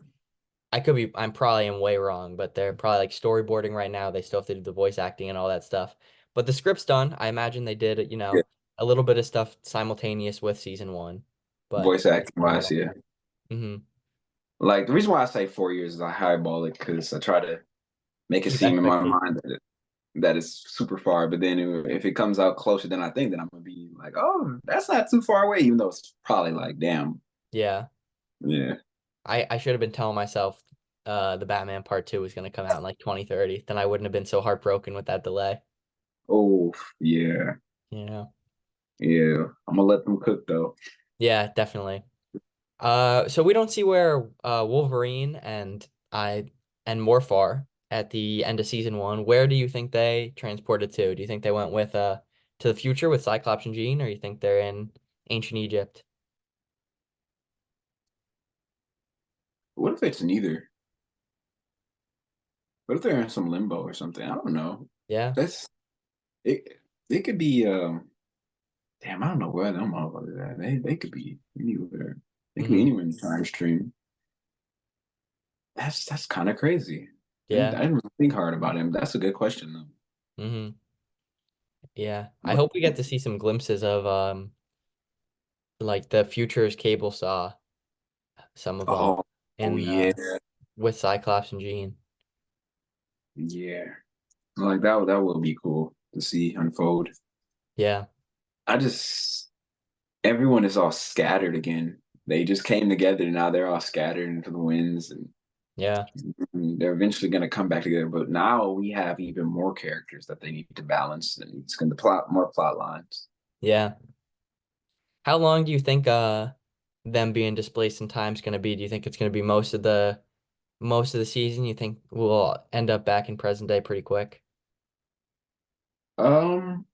[SPEAKER 2] Mhm.
[SPEAKER 1] I'm probably am way wrong, but they're probably like storyboarding right now. They still have to do the voice acting and all that stuff. But the script's done. I imagine they did,
[SPEAKER 2] Yeah.
[SPEAKER 1] a little bit of stuff simultaneous with season 1, but
[SPEAKER 2] Voice acting wise, yeah.
[SPEAKER 1] hmm
[SPEAKER 2] Like the reason why I say 4 years is I highball it because I try to make it
[SPEAKER 1] keep
[SPEAKER 2] seem in my
[SPEAKER 1] expectations.
[SPEAKER 2] mind that that is super far. But then if it comes out closer than I think, then I'm gonna be like, oh, that's not too far away, even though it's probably like, damn,
[SPEAKER 1] Yeah.
[SPEAKER 2] yeah.
[SPEAKER 1] I should have been telling myself the Batman Part 2 was gonna come out in like 2030. Then I wouldn't have been so heartbroken with that delay.
[SPEAKER 2] Oh, yeah,
[SPEAKER 1] You know?
[SPEAKER 2] yeah. I'm gonna let them cook though.
[SPEAKER 1] Yeah, definitely. So we don't see where Wolverine and Morph at the end of season one. Where do you think they transported to? Do you think they went with to the future with Cyclops and Jean, or you think they're in ancient Egypt?
[SPEAKER 2] What if it's neither? What if they're in some limbo or something? I don't know.
[SPEAKER 1] Yeah.
[SPEAKER 2] That's it. It could be. Damn, I don't know where them motherfuckers at. They could be anywhere. They could be
[SPEAKER 1] Hmm.
[SPEAKER 2] anywhere in the time stream. That's kind of crazy. I
[SPEAKER 1] Yeah.
[SPEAKER 2] didn't really think hard about him. That's a good question though.
[SPEAKER 1] Hmm. Yeah. I
[SPEAKER 2] But,
[SPEAKER 1] hope we get to see some glimpses of like the futures Cable saw, some of them
[SPEAKER 2] oh, oh
[SPEAKER 1] in
[SPEAKER 2] yeah,
[SPEAKER 1] with Cyclops and Jean.
[SPEAKER 2] yeah. Like that would be cool to see unfold.
[SPEAKER 1] Yeah.
[SPEAKER 2] I just everyone is all scattered again. They just came together and now they're all scattered into the winds
[SPEAKER 1] Yeah.
[SPEAKER 2] and they're eventually gonna come back together. But now we have even more characters that they need to balance and it's gonna plot more plot lines.
[SPEAKER 1] Yeah. How long do you think them being displaced in time is going to be? Do you think it's going to be most of the season? You think we'll end up back in present day pretty quick?
[SPEAKER 2] Um,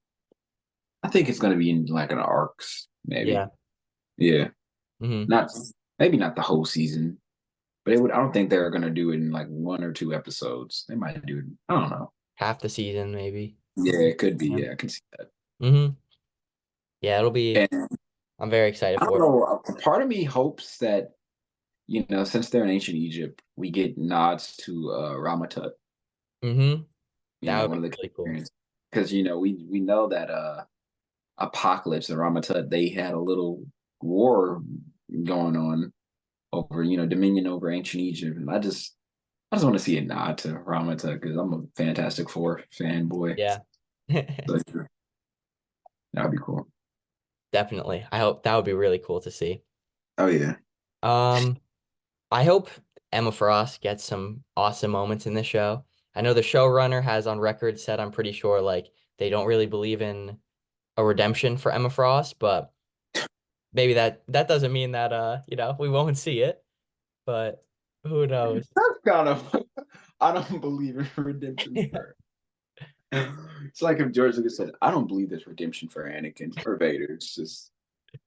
[SPEAKER 2] I think it's gonna be in like an arcs, maybe.
[SPEAKER 1] Yeah.
[SPEAKER 2] Yeah.
[SPEAKER 1] Hmm.
[SPEAKER 2] Not maybe not the whole season, but it would I don't think they're gonna do it in like one or two episodes. They might do it. I don't know.
[SPEAKER 1] Half the season maybe.
[SPEAKER 2] Yeah, it could be.
[SPEAKER 1] Yeah.
[SPEAKER 2] Yeah, I can see that.
[SPEAKER 1] Hmm. Yeah, it'll be.
[SPEAKER 2] And
[SPEAKER 1] I'm very excited
[SPEAKER 2] I don't
[SPEAKER 1] for it.
[SPEAKER 2] know. A part of me hopes that since they're in ancient Egypt, we get nods to Ramatut.
[SPEAKER 1] Hmm. That would
[SPEAKER 2] One
[SPEAKER 1] be
[SPEAKER 2] of the
[SPEAKER 1] really cool.
[SPEAKER 2] characters, because we know that Apocalypse and Ramatut they had a little war going on over dominion over ancient Egypt, and I just want to see a nod to Ramatut because I'm a Fantastic Four fanboy.
[SPEAKER 1] Yeah.
[SPEAKER 2] So that'd be cool.
[SPEAKER 1] Definitely. I hope that would be really cool to see.
[SPEAKER 2] Oh yeah.
[SPEAKER 1] Um, I hope Emma Frost gets some awesome moments in this show. I know the showrunner has on record said, I'm pretty sure, like, they don't really believe in a redemption for Emma Frost, but maybe that doesn't mean that we won't see it, but who knows?
[SPEAKER 2] That's kind of I don't believe in redemption for. It's like if George Lucas said, "I don't believe there's redemption for Anakin or Vader." It's just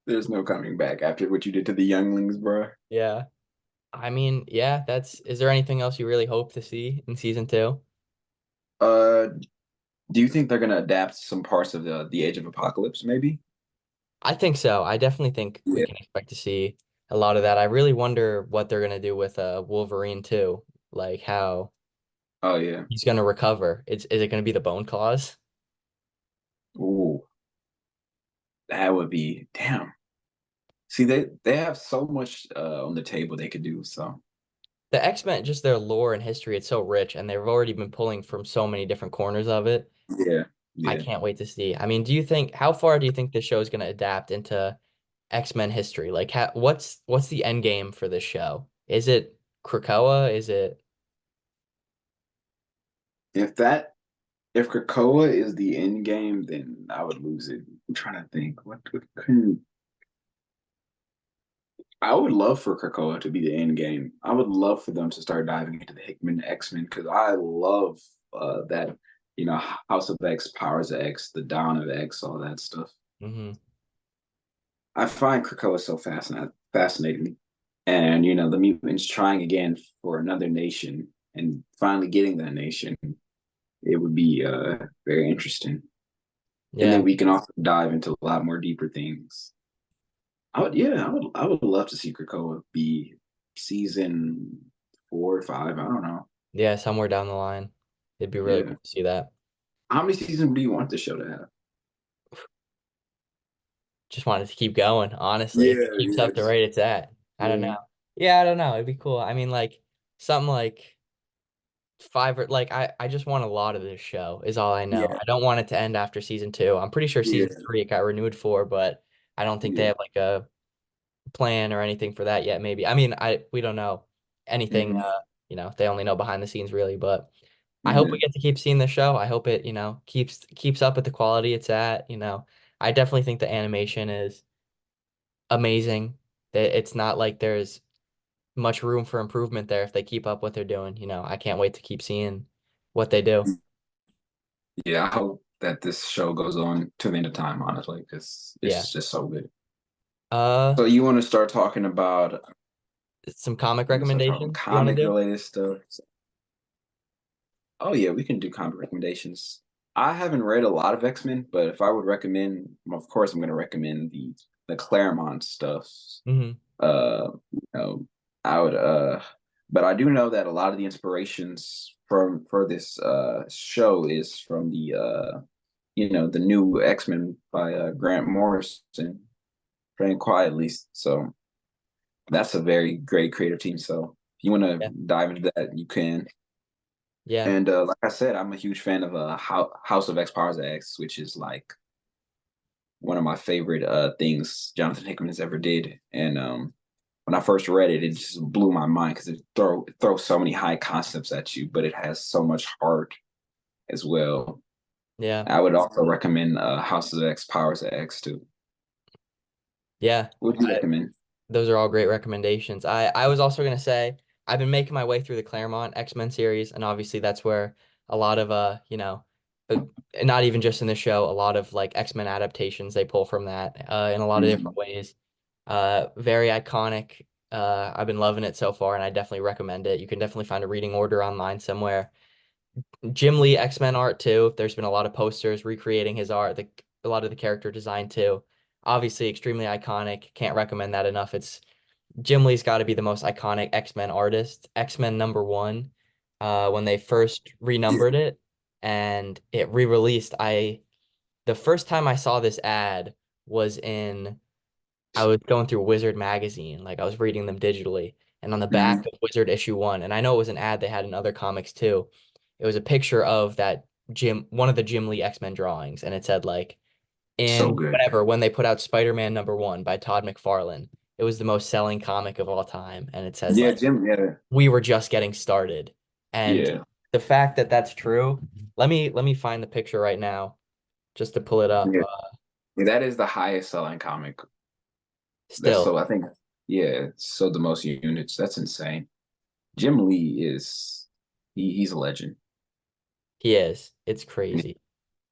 [SPEAKER 2] there's no coming back after what you did to the younglings, bro.
[SPEAKER 1] Yeah. I mean, yeah, is there anything else you really hope to see in season two?
[SPEAKER 2] Uh, do you think they're gonna adapt some parts of the Age of Apocalypse? Maybe.
[SPEAKER 1] I think so. I definitely think we
[SPEAKER 2] Yeah.
[SPEAKER 1] can expect to see a lot of that. I really wonder what they're gonna do with Wolverine too, like how
[SPEAKER 2] Oh yeah.
[SPEAKER 1] he's gonna recover. Is it gonna be the bone claws?
[SPEAKER 2] Ooh, that would be damn. See, they have so much on the table they could do. So
[SPEAKER 1] The X-Men, just their lore and history, it's so rich, and they've already been pulling from so many different corners of it.
[SPEAKER 2] yeah,
[SPEAKER 1] I
[SPEAKER 2] yeah.
[SPEAKER 1] can't wait to see. I mean, how far do you think this show is gonna adapt into X-Men history? Like, what's the end game for this show? Is it Krakoa? Is it?
[SPEAKER 2] If that if Krakoa is the end game, then I would lose it. I'm trying to think. What couldn't I would love for Krakoa to be the end game. I would love for them to start diving into the Hickman X-Men because I love that, House of X, Powers of X, the Dawn of X, all that stuff.
[SPEAKER 1] Hmm.
[SPEAKER 2] I find Krakoa so fascinating. And, the mutants trying again for another nation and finally getting that nation, it would be very interesting. And
[SPEAKER 1] Yeah.
[SPEAKER 2] then we can also dive into a lot more deeper things. Yeah, I would love to see Krakoa be season 4 or 5. I don't know.
[SPEAKER 1] Yeah, somewhere down the line. It'd be really
[SPEAKER 2] Yeah.
[SPEAKER 1] cool to see that.
[SPEAKER 2] How many seasons do you want the show to have?
[SPEAKER 1] Just wanted to keep going, honestly. If
[SPEAKER 2] Yeah,
[SPEAKER 1] it keeps
[SPEAKER 2] yeah,
[SPEAKER 1] up the rate it's at. I don't
[SPEAKER 2] yeah.
[SPEAKER 1] know. Yeah, I don't know. It'd be cool. I mean, like something like 5 or like I just want a lot of this show is all I know.
[SPEAKER 2] Yeah,
[SPEAKER 1] I don't want it to end after season 2. I'm pretty sure
[SPEAKER 2] yeah,
[SPEAKER 1] season 3 it got renewed for, but I don't think they
[SPEAKER 2] yeah.
[SPEAKER 1] have like a plan or anything for that yet, maybe. I mean, I we don't know anything,
[SPEAKER 2] Hmm.
[SPEAKER 1] they only know behind the scenes really, but I hope we
[SPEAKER 2] Yeah.
[SPEAKER 1] get to keep seeing this show. I hope it, keeps up with the quality it's at. I definitely think the animation is amazing. It's not like there's much room for improvement there if they keep up what they're doing. I can't wait to keep seeing what they do.
[SPEAKER 2] Yeah, I hope that this show goes on to the end of time, honestly, because
[SPEAKER 1] Yeah.
[SPEAKER 2] it's just so good.
[SPEAKER 1] Uh,
[SPEAKER 2] So you want to start talking about
[SPEAKER 1] some comic
[SPEAKER 2] you want to start talking
[SPEAKER 1] recommendations you want to
[SPEAKER 2] comic
[SPEAKER 1] do?
[SPEAKER 2] related stuff? Oh yeah, we can do comic recommendations. I haven't read a lot of X-Men, but if I would recommend, of course, I'm going to recommend the Claremont stuff.
[SPEAKER 1] Hmm.
[SPEAKER 2] You know, I would but I do know that a lot of the inspirations from for this show is from the new X-Men by Grant Morrison, Frank Quietly. So that's a very great creative team. So if you want to
[SPEAKER 1] Yeah.
[SPEAKER 2] dive into that, you can.
[SPEAKER 1] Yeah.
[SPEAKER 2] And like I said, I'm a huge fan of House of X Powers X, which is like one of my favorite things Jonathan Hickman has ever did. And when I first read it, it just blew my mind because it throws so many high concepts at you, but it has so much heart as well.
[SPEAKER 1] Yeah.
[SPEAKER 2] I would also recommend House of X Powers X too.
[SPEAKER 1] Yeah.
[SPEAKER 2] What would you recommend?
[SPEAKER 1] Those are all great recommendations. I was also gonna say I've been making my way through the Claremont X-Men series, and obviously that's where a lot of uh, not even just in the show, a lot of like X-Men adaptations they pull from that in a lot of
[SPEAKER 2] Mhm.
[SPEAKER 1] different ways. Very iconic. I've been loving it so far, and I definitely recommend it. You can definitely find a reading order online somewhere. Jim Lee X-Men art too. There's been a lot of posters recreating his art, a lot of the character design too. Obviously, extremely iconic. Can't recommend that enough. It's Jim Lee's got to be the most iconic X-Men artist. X-Men #1, when they first
[SPEAKER 2] Yeah.
[SPEAKER 1] renumbered it and it re-released, the first time I saw this ad was I was going through Wizard magazine, like I was reading them digitally, and on the back
[SPEAKER 2] Mhm.
[SPEAKER 1] of Wizard #1, and I know it was an ad they had in other comics too. It was a picture of one of the Jim Lee X-Men drawings, and it said like
[SPEAKER 2] So
[SPEAKER 1] in
[SPEAKER 2] good.
[SPEAKER 1] whatever when they put out Spider-Man #1 by Todd McFarlane. It was the most selling comic of all time, and it says
[SPEAKER 2] Yeah,
[SPEAKER 1] like
[SPEAKER 2] Jim. Yeah,
[SPEAKER 1] we were just getting started. And
[SPEAKER 2] yeah,
[SPEAKER 1] the fact that that's true, let me find the picture right now just to pull it up.
[SPEAKER 2] yeah. Yeah, that is the highest selling comic. That's
[SPEAKER 1] Still,
[SPEAKER 2] so. I think. Yeah, it's so the most units. That's insane. Jim Lee is he's a legend.
[SPEAKER 1] he is. It's crazy.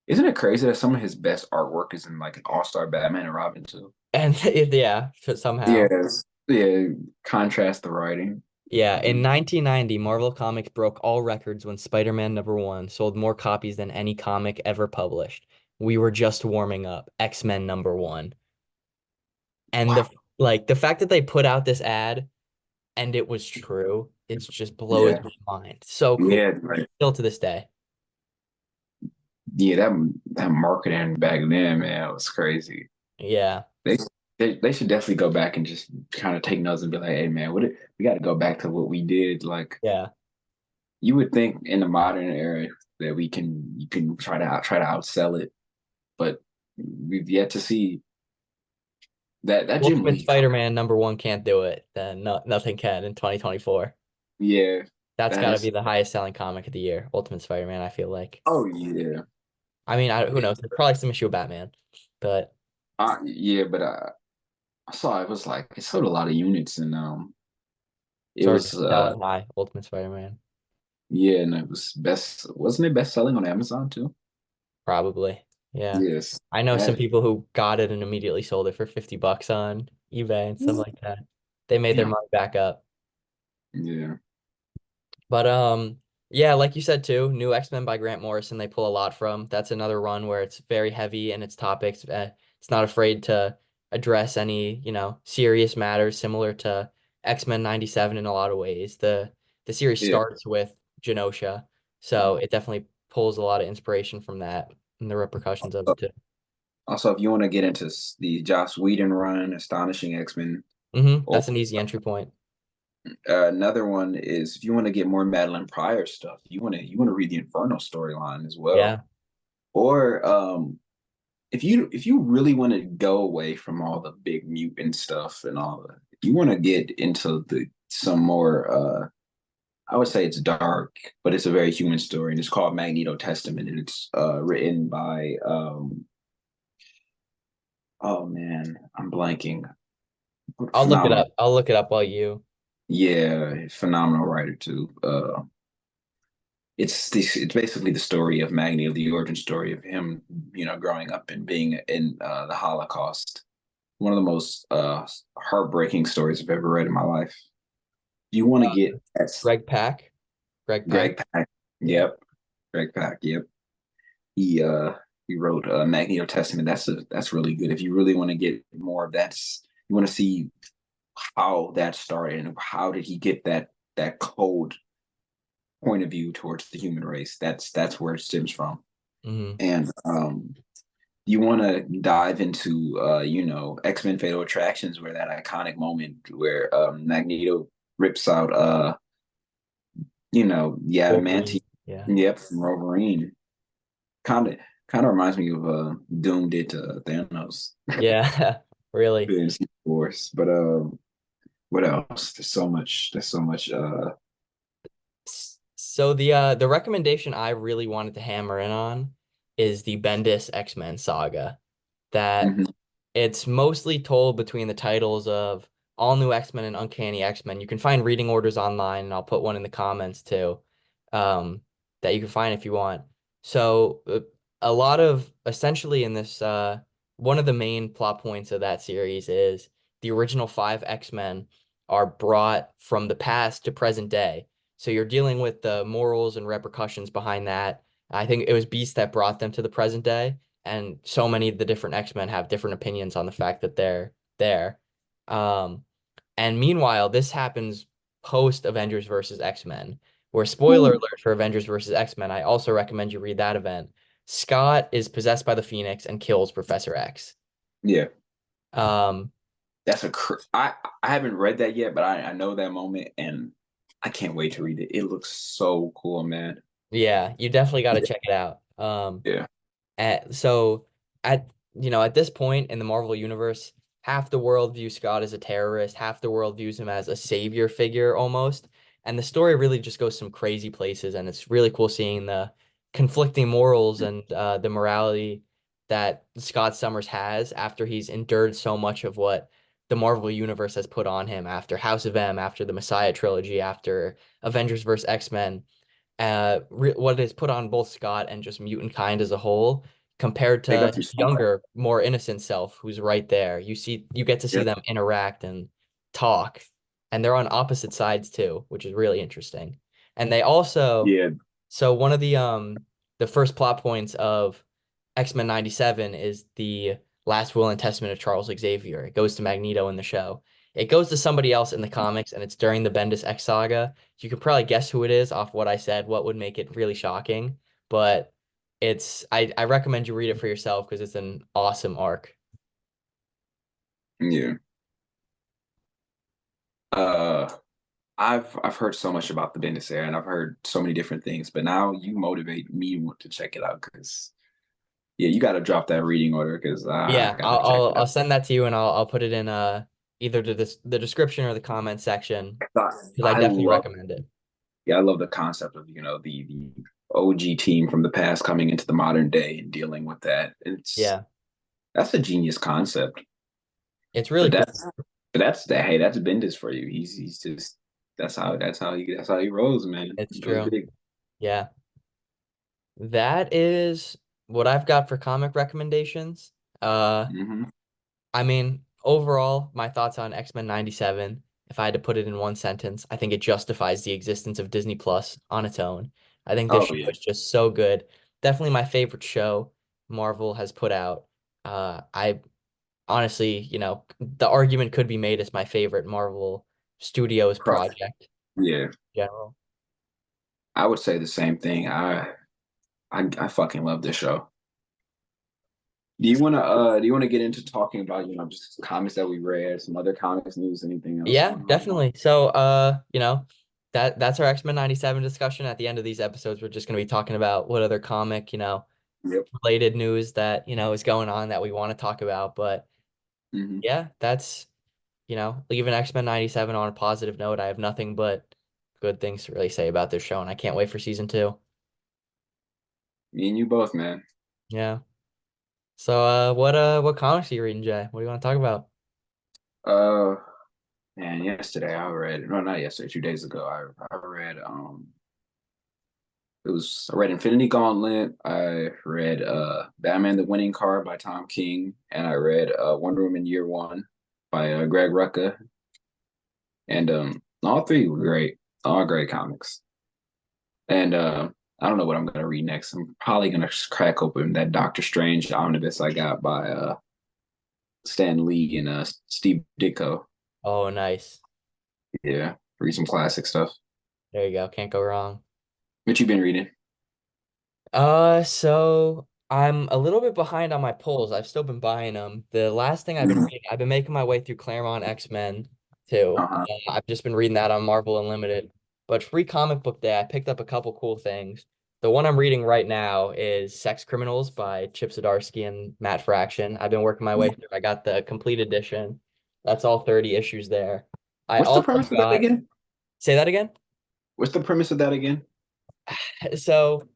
[SPEAKER 2] Isn't it crazy that some of his best artwork is in like an All-Star Batman and Robin too?
[SPEAKER 1] And yeah, somehow.
[SPEAKER 2] Yes. Yeah. Contrast the writing.
[SPEAKER 1] Yeah, in 1990, Marvel Comics broke all records when Spider-Man #1 sold more copies than any comic ever published. We were just warming up. X-Men #1. And
[SPEAKER 2] Wow.
[SPEAKER 1] the fact that they put out this ad and it was true, it just blows
[SPEAKER 2] Yeah.
[SPEAKER 1] my mind. So cool.
[SPEAKER 2] Yeah. Like,
[SPEAKER 1] Still to this day.
[SPEAKER 2] yeah. That marketing back then, man, was crazy.
[SPEAKER 1] Yeah.
[SPEAKER 2] They they should definitely go back and just kind of take notes and be like, hey, man, we got to go back to what we did. Like
[SPEAKER 1] Yeah.
[SPEAKER 2] you would think in the modern era that you can try to outsell it, but we've yet to see that Jim
[SPEAKER 1] Ultimate
[SPEAKER 2] Lee comic.
[SPEAKER 1] Spider-Man #1 can't do it, then nothing can in 2024.
[SPEAKER 2] Yeah,
[SPEAKER 1] That's
[SPEAKER 2] that
[SPEAKER 1] got to
[SPEAKER 2] is.
[SPEAKER 1] be the highest selling comic of the year, Ultimate Spider-Man, I feel like.
[SPEAKER 2] Oh yeah,
[SPEAKER 1] I mean, who
[SPEAKER 2] yeah.
[SPEAKER 1] knows? There's probably some issue with Batman, but
[SPEAKER 2] Yeah, but I saw it was like it sold a lot of units, and
[SPEAKER 1] it's
[SPEAKER 2] it
[SPEAKER 1] already
[SPEAKER 2] was
[SPEAKER 1] selling high, Ultimate Spider-Man.
[SPEAKER 2] yeah, and it was wasn't it best selling on Amazon too?
[SPEAKER 1] Probably. Yeah.
[SPEAKER 2] Yes,
[SPEAKER 1] I know some
[SPEAKER 2] that
[SPEAKER 1] people who got it and immediately sold it for 50 bucks on eBay and stuff like that. They made their
[SPEAKER 2] yeah,
[SPEAKER 1] money back up.
[SPEAKER 2] yeah,
[SPEAKER 1] But yeah, like you said too, new X-Men by Grant Morrison, they pull a lot from. That's another run where it's very heavy in its topics. It's not afraid to address any, serious matters similar to X-Men '97 in a lot of ways. The series
[SPEAKER 2] yeah.
[SPEAKER 1] starts with Genosha, so it definitely pulls a lot of inspiration from that and the repercussions of it too.
[SPEAKER 2] Also, if you want to get into the Joss Whedon run, Astonishing X-Men, or
[SPEAKER 1] That's an easy entry point.
[SPEAKER 2] Another one is if you want to get more Madeline Pryor stuff, you want to read the Inferno storyline as well.
[SPEAKER 1] Yeah.
[SPEAKER 2] Or if you really want to go away from all the big mutant stuff and all that, if you want to get into the some more I would say it's dark, but it's a very human story, and it's called Magneto Testament, and it's written by oh man, I'm blanking.
[SPEAKER 1] I'll look it
[SPEAKER 2] Phenomenal.
[SPEAKER 1] up. I'll look it up while you.
[SPEAKER 2] Yeah, phenomenal writer too. It's basically the story of Magneto, the origin story of him, growing up and being in the Holocaust. One of the most heartbreaking stories I've ever read in my life. You want to get that's
[SPEAKER 1] Greg Pak. Greg Pak.
[SPEAKER 2] Greg Pak.
[SPEAKER 1] Yeah.
[SPEAKER 2] Yep, Greg Pak. Yep. He uh he wrote Magneto Testament. That's really good. If you really want to get more of that, you want to see how that started and how did he get that cold point of view towards the human race. That's where it stems from.
[SPEAKER 1] Hmm.
[SPEAKER 2] And you want to dive into X-Men Fatal Attractions, where that iconic moment where Magneto rips out the
[SPEAKER 1] Wolverine.
[SPEAKER 2] adamantine,
[SPEAKER 1] Yeah.
[SPEAKER 2] yep, from Wolverine. Kind of reminds me of Doom did to Thanos
[SPEAKER 1] Yeah. Really.
[SPEAKER 2] in Secret Wars. But what else? There's so much
[SPEAKER 1] So the recommendation I really wanted to hammer in on is the Bendis X-Men saga. That
[SPEAKER 2] mhm.
[SPEAKER 1] it's mostly told between the titles of All New X-Men and Uncanny X-Men. You can find reading orders online, and I'll put one in the comments too, um, that you can find if you want. So a lot of essentially in this one of the main plot points of that series is the original five X-Men are brought from the past to present day. So you're dealing with the morals and repercussions behind that. I think it was Beast that brought them to the present day, and so many of the different X-Men have different opinions on the fact that they're there. Um, and meanwhile, this happens post Avengers versus X-Men, where spoiler
[SPEAKER 2] Ooh,
[SPEAKER 1] alert for Avengers versus X-Men, I also recommend you read that event. Scott is possessed by the Phoenix and kills Professor X.
[SPEAKER 2] yeah.
[SPEAKER 1] Um,
[SPEAKER 2] I haven't read that yet, but I know that moment and I can't wait to read it. It looks so cool, man.
[SPEAKER 1] yeah, you definitely got to check it out.
[SPEAKER 2] Yeah.
[SPEAKER 1] So at at this point in the Marvel universe, half the world views Scott as a terrorist, half the world views him as a savior figure almost. And the story really just goes some crazy places, and it's really cool seeing the conflicting morals and the morality that Scott Summers has after he's endured so much of what the Marvel universe has put on him after House of M, after the Messiah trilogy, after Avengers vs. X-Men, what is put on both Scott and just mutant kind as a whole, compared
[SPEAKER 2] They go
[SPEAKER 1] to
[SPEAKER 2] through
[SPEAKER 1] his
[SPEAKER 2] so much.
[SPEAKER 1] younger, more innocent self who's right there. You get to see
[SPEAKER 2] Yeah.
[SPEAKER 1] them interact and talk, and they're on opposite sides too, which is really interesting. And they also,
[SPEAKER 2] Yeah.
[SPEAKER 1] so one of the first plot points of X-Men 97 is the last will and testament of Charles Xavier. It goes to Magneto in the show. It goes to somebody else in the comics, and it's during the Bendis X saga. You can probably guess who it is off what I said, what would make it really shocking, but I recommend you read it for yourself because it's an awesome arc.
[SPEAKER 2] Yeah. Uh I've heard so much about the Bendis era and I've heard so many different things, but now you motivate me to want to check it out because yeah, you gotta drop that reading order because I
[SPEAKER 1] Yeah,
[SPEAKER 2] gotta check it
[SPEAKER 1] I'll
[SPEAKER 2] out.
[SPEAKER 1] send that to you, and I'll put it in either the description or the comment section
[SPEAKER 2] I,
[SPEAKER 1] because I
[SPEAKER 2] I
[SPEAKER 1] definitely
[SPEAKER 2] love
[SPEAKER 1] recommend it.
[SPEAKER 2] yeah, I love the concept of, the OG team from the past coming into the modern day and dealing with that.
[SPEAKER 1] Yeah,
[SPEAKER 2] That's a genius concept.
[SPEAKER 1] it's really
[SPEAKER 2] But
[SPEAKER 1] cool.
[SPEAKER 2] that's Bendis for you. He's just that's how he rolls, man.
[SPEAKER 1] It's
[SPEAKER 2] He goes
[SPEAKER 1] true.
[SPEAKER 2] big.
[SPEAKER 1] Yeah. That is what I've got for comic recommendations. Uh,
[SPEAKER 2] Hmm.
[SPEAKER 1] I mean, overall, my thoughts on X-Men 97, if I had to put it in one sentence, I think it justifies the existence of Disney Plus on its own. I think this
[SPEAKER 2] Oh
[SPEAKER 1] show
[SPEAKER 2] yeah.
[SPEAKER 1] is just so good. Definitely my favorite show Marvel has put out. I honestly, the argument could be made as my favorite Marvel Studios
[SPEAKER 2] Pro-
[SPEAKER 1] project
[SPEAKER 2] Yeah.
[SPEAKER 1] in general.
[SPEAKER 2] I would say the same thing. I fucking love this show. do you wanna get into talking about, just comics that we read, some other comics news, anything else
[SPEAKER 1] Yeah,
[SPEAKER 2] going on?
[SPEAKER 1] definitely. So, that's our X-Men 97 discussion. At the end of these episodes, we're just going to be talking about what other comic,
[SPEAKER 2] Yep.
[SPEAKER 1] related news that, is going on that we want to talk about. But
[SPEAKER 2] Hmm.
[SPEAKER 1] yeah, that's, leaving X-Men 97 on a positive note. I have nothing but good things to really say about this show, and I can't wait for season two.
[SPEAKER 2] Me and you both, man.
[SPEAKER 1] Yeah. So, what comics are you reading, Jay? What do you want to talk about?
[SPEAKER 2] Uh Man, yesterday I read, no, not yesterday, 2 days ago, I read I read Infinity Gauntlet, I read Batman the Winning Card by Tom King, and I read Wonder Woman Year One by Greg Rucka. And all three were great. All great comics. And I don't know what I'm gonna read next. I'm probably gonna crack open that Doctor Strange omnibus I got by Stan Lee and Steve Ditko.
[SPEAKER 1] Oh, nice.
[SPEAKER 2] Yeah, read some classic stuff.
[SPEAKER 1] There you go. Can't go wrong.
[SPEAKER 2] What you been reading?
[SPEAKER 1] So I'm a little bit behind on my pulls. I've still been buying them. The last thing I've been
[SPEAKER 2] Mhm.
[SPEAKER 1] reading, I've been making my way through Claremont X-Men too.
[SPEAKER 2] Uh-huh.
[SPEAKER 1] I've just been reading that on Marvel Unlimited. But free comic book day, I picked up a couple cool things. The one I'm reading right now is Sex Criminals by Chip Zdarsky and Matt Fraction. I've been working my way through. I got the complete edition. That's all 30 issues there. I
[SPEAKER 2] What's the
[SPEAKER 1] also
[SPEAKER 2] premise of that
[SPEAKER 1] got,
[SPEAKER 2] again?
[SPEAKER 1] say that again?
[SPEAKER 2] What's the premise of that again?
[SPEAKER 1] So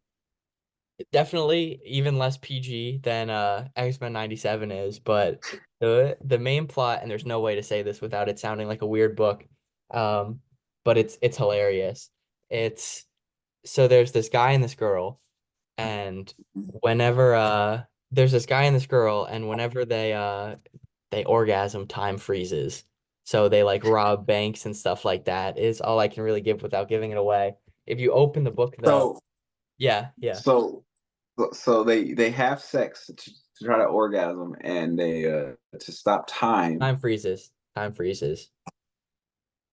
[SPEAKER 1] definitely even less PG than X-Men 97 is, but the main plot, and there's no way to say this without it sounding like a weird book, um, but it's hilarious. It's so there's this guy and this girl, and whenever there's this guy and this girl, and whenever they orgasm, time freezes. So they like rob banks and stuff like that is all I can really give without giving it away. If you open the book though,
[SPEAKER 2] So
[SPEAKER 1] yeah, yeah.
[SPEAKER 2] so so they have sex to try to orgasm and they to stop time.
[SPEAKER 1] Time freezes. Time freezes.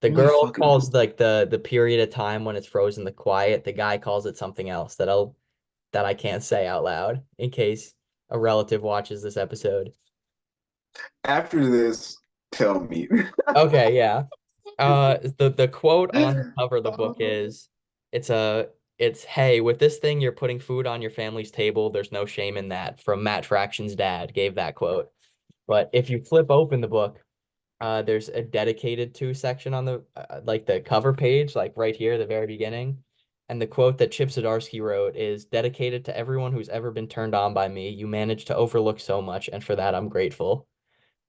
[SPEAKER 1] The
[SPEAKER 2] Holy
[SPEAKER 1] girl
[SPEAKER 2] fucking
[SPEAKER 1] calls like the period of time when it's frozen the quiet. The guy calls it something else that I can't say out loud in case a relative watches this episode.
[SPEAKER 2] after this, tell me.
[SPEAKER 1] Okay, yeah. The quote on the cover of the book is it's a it's hey, with this thing you're putting food on your family's table. There's no shame in that. From Matt Fraction's dad gave that quote. But if you flip open the book, there's a dedicated to section on the like the cover page, like right here, the very beginning. And the quote that Chip Zdarsky wrote is dedicated to everyone who's ever been turned on by me. You managed to overlook so much, and for that I'm grateful.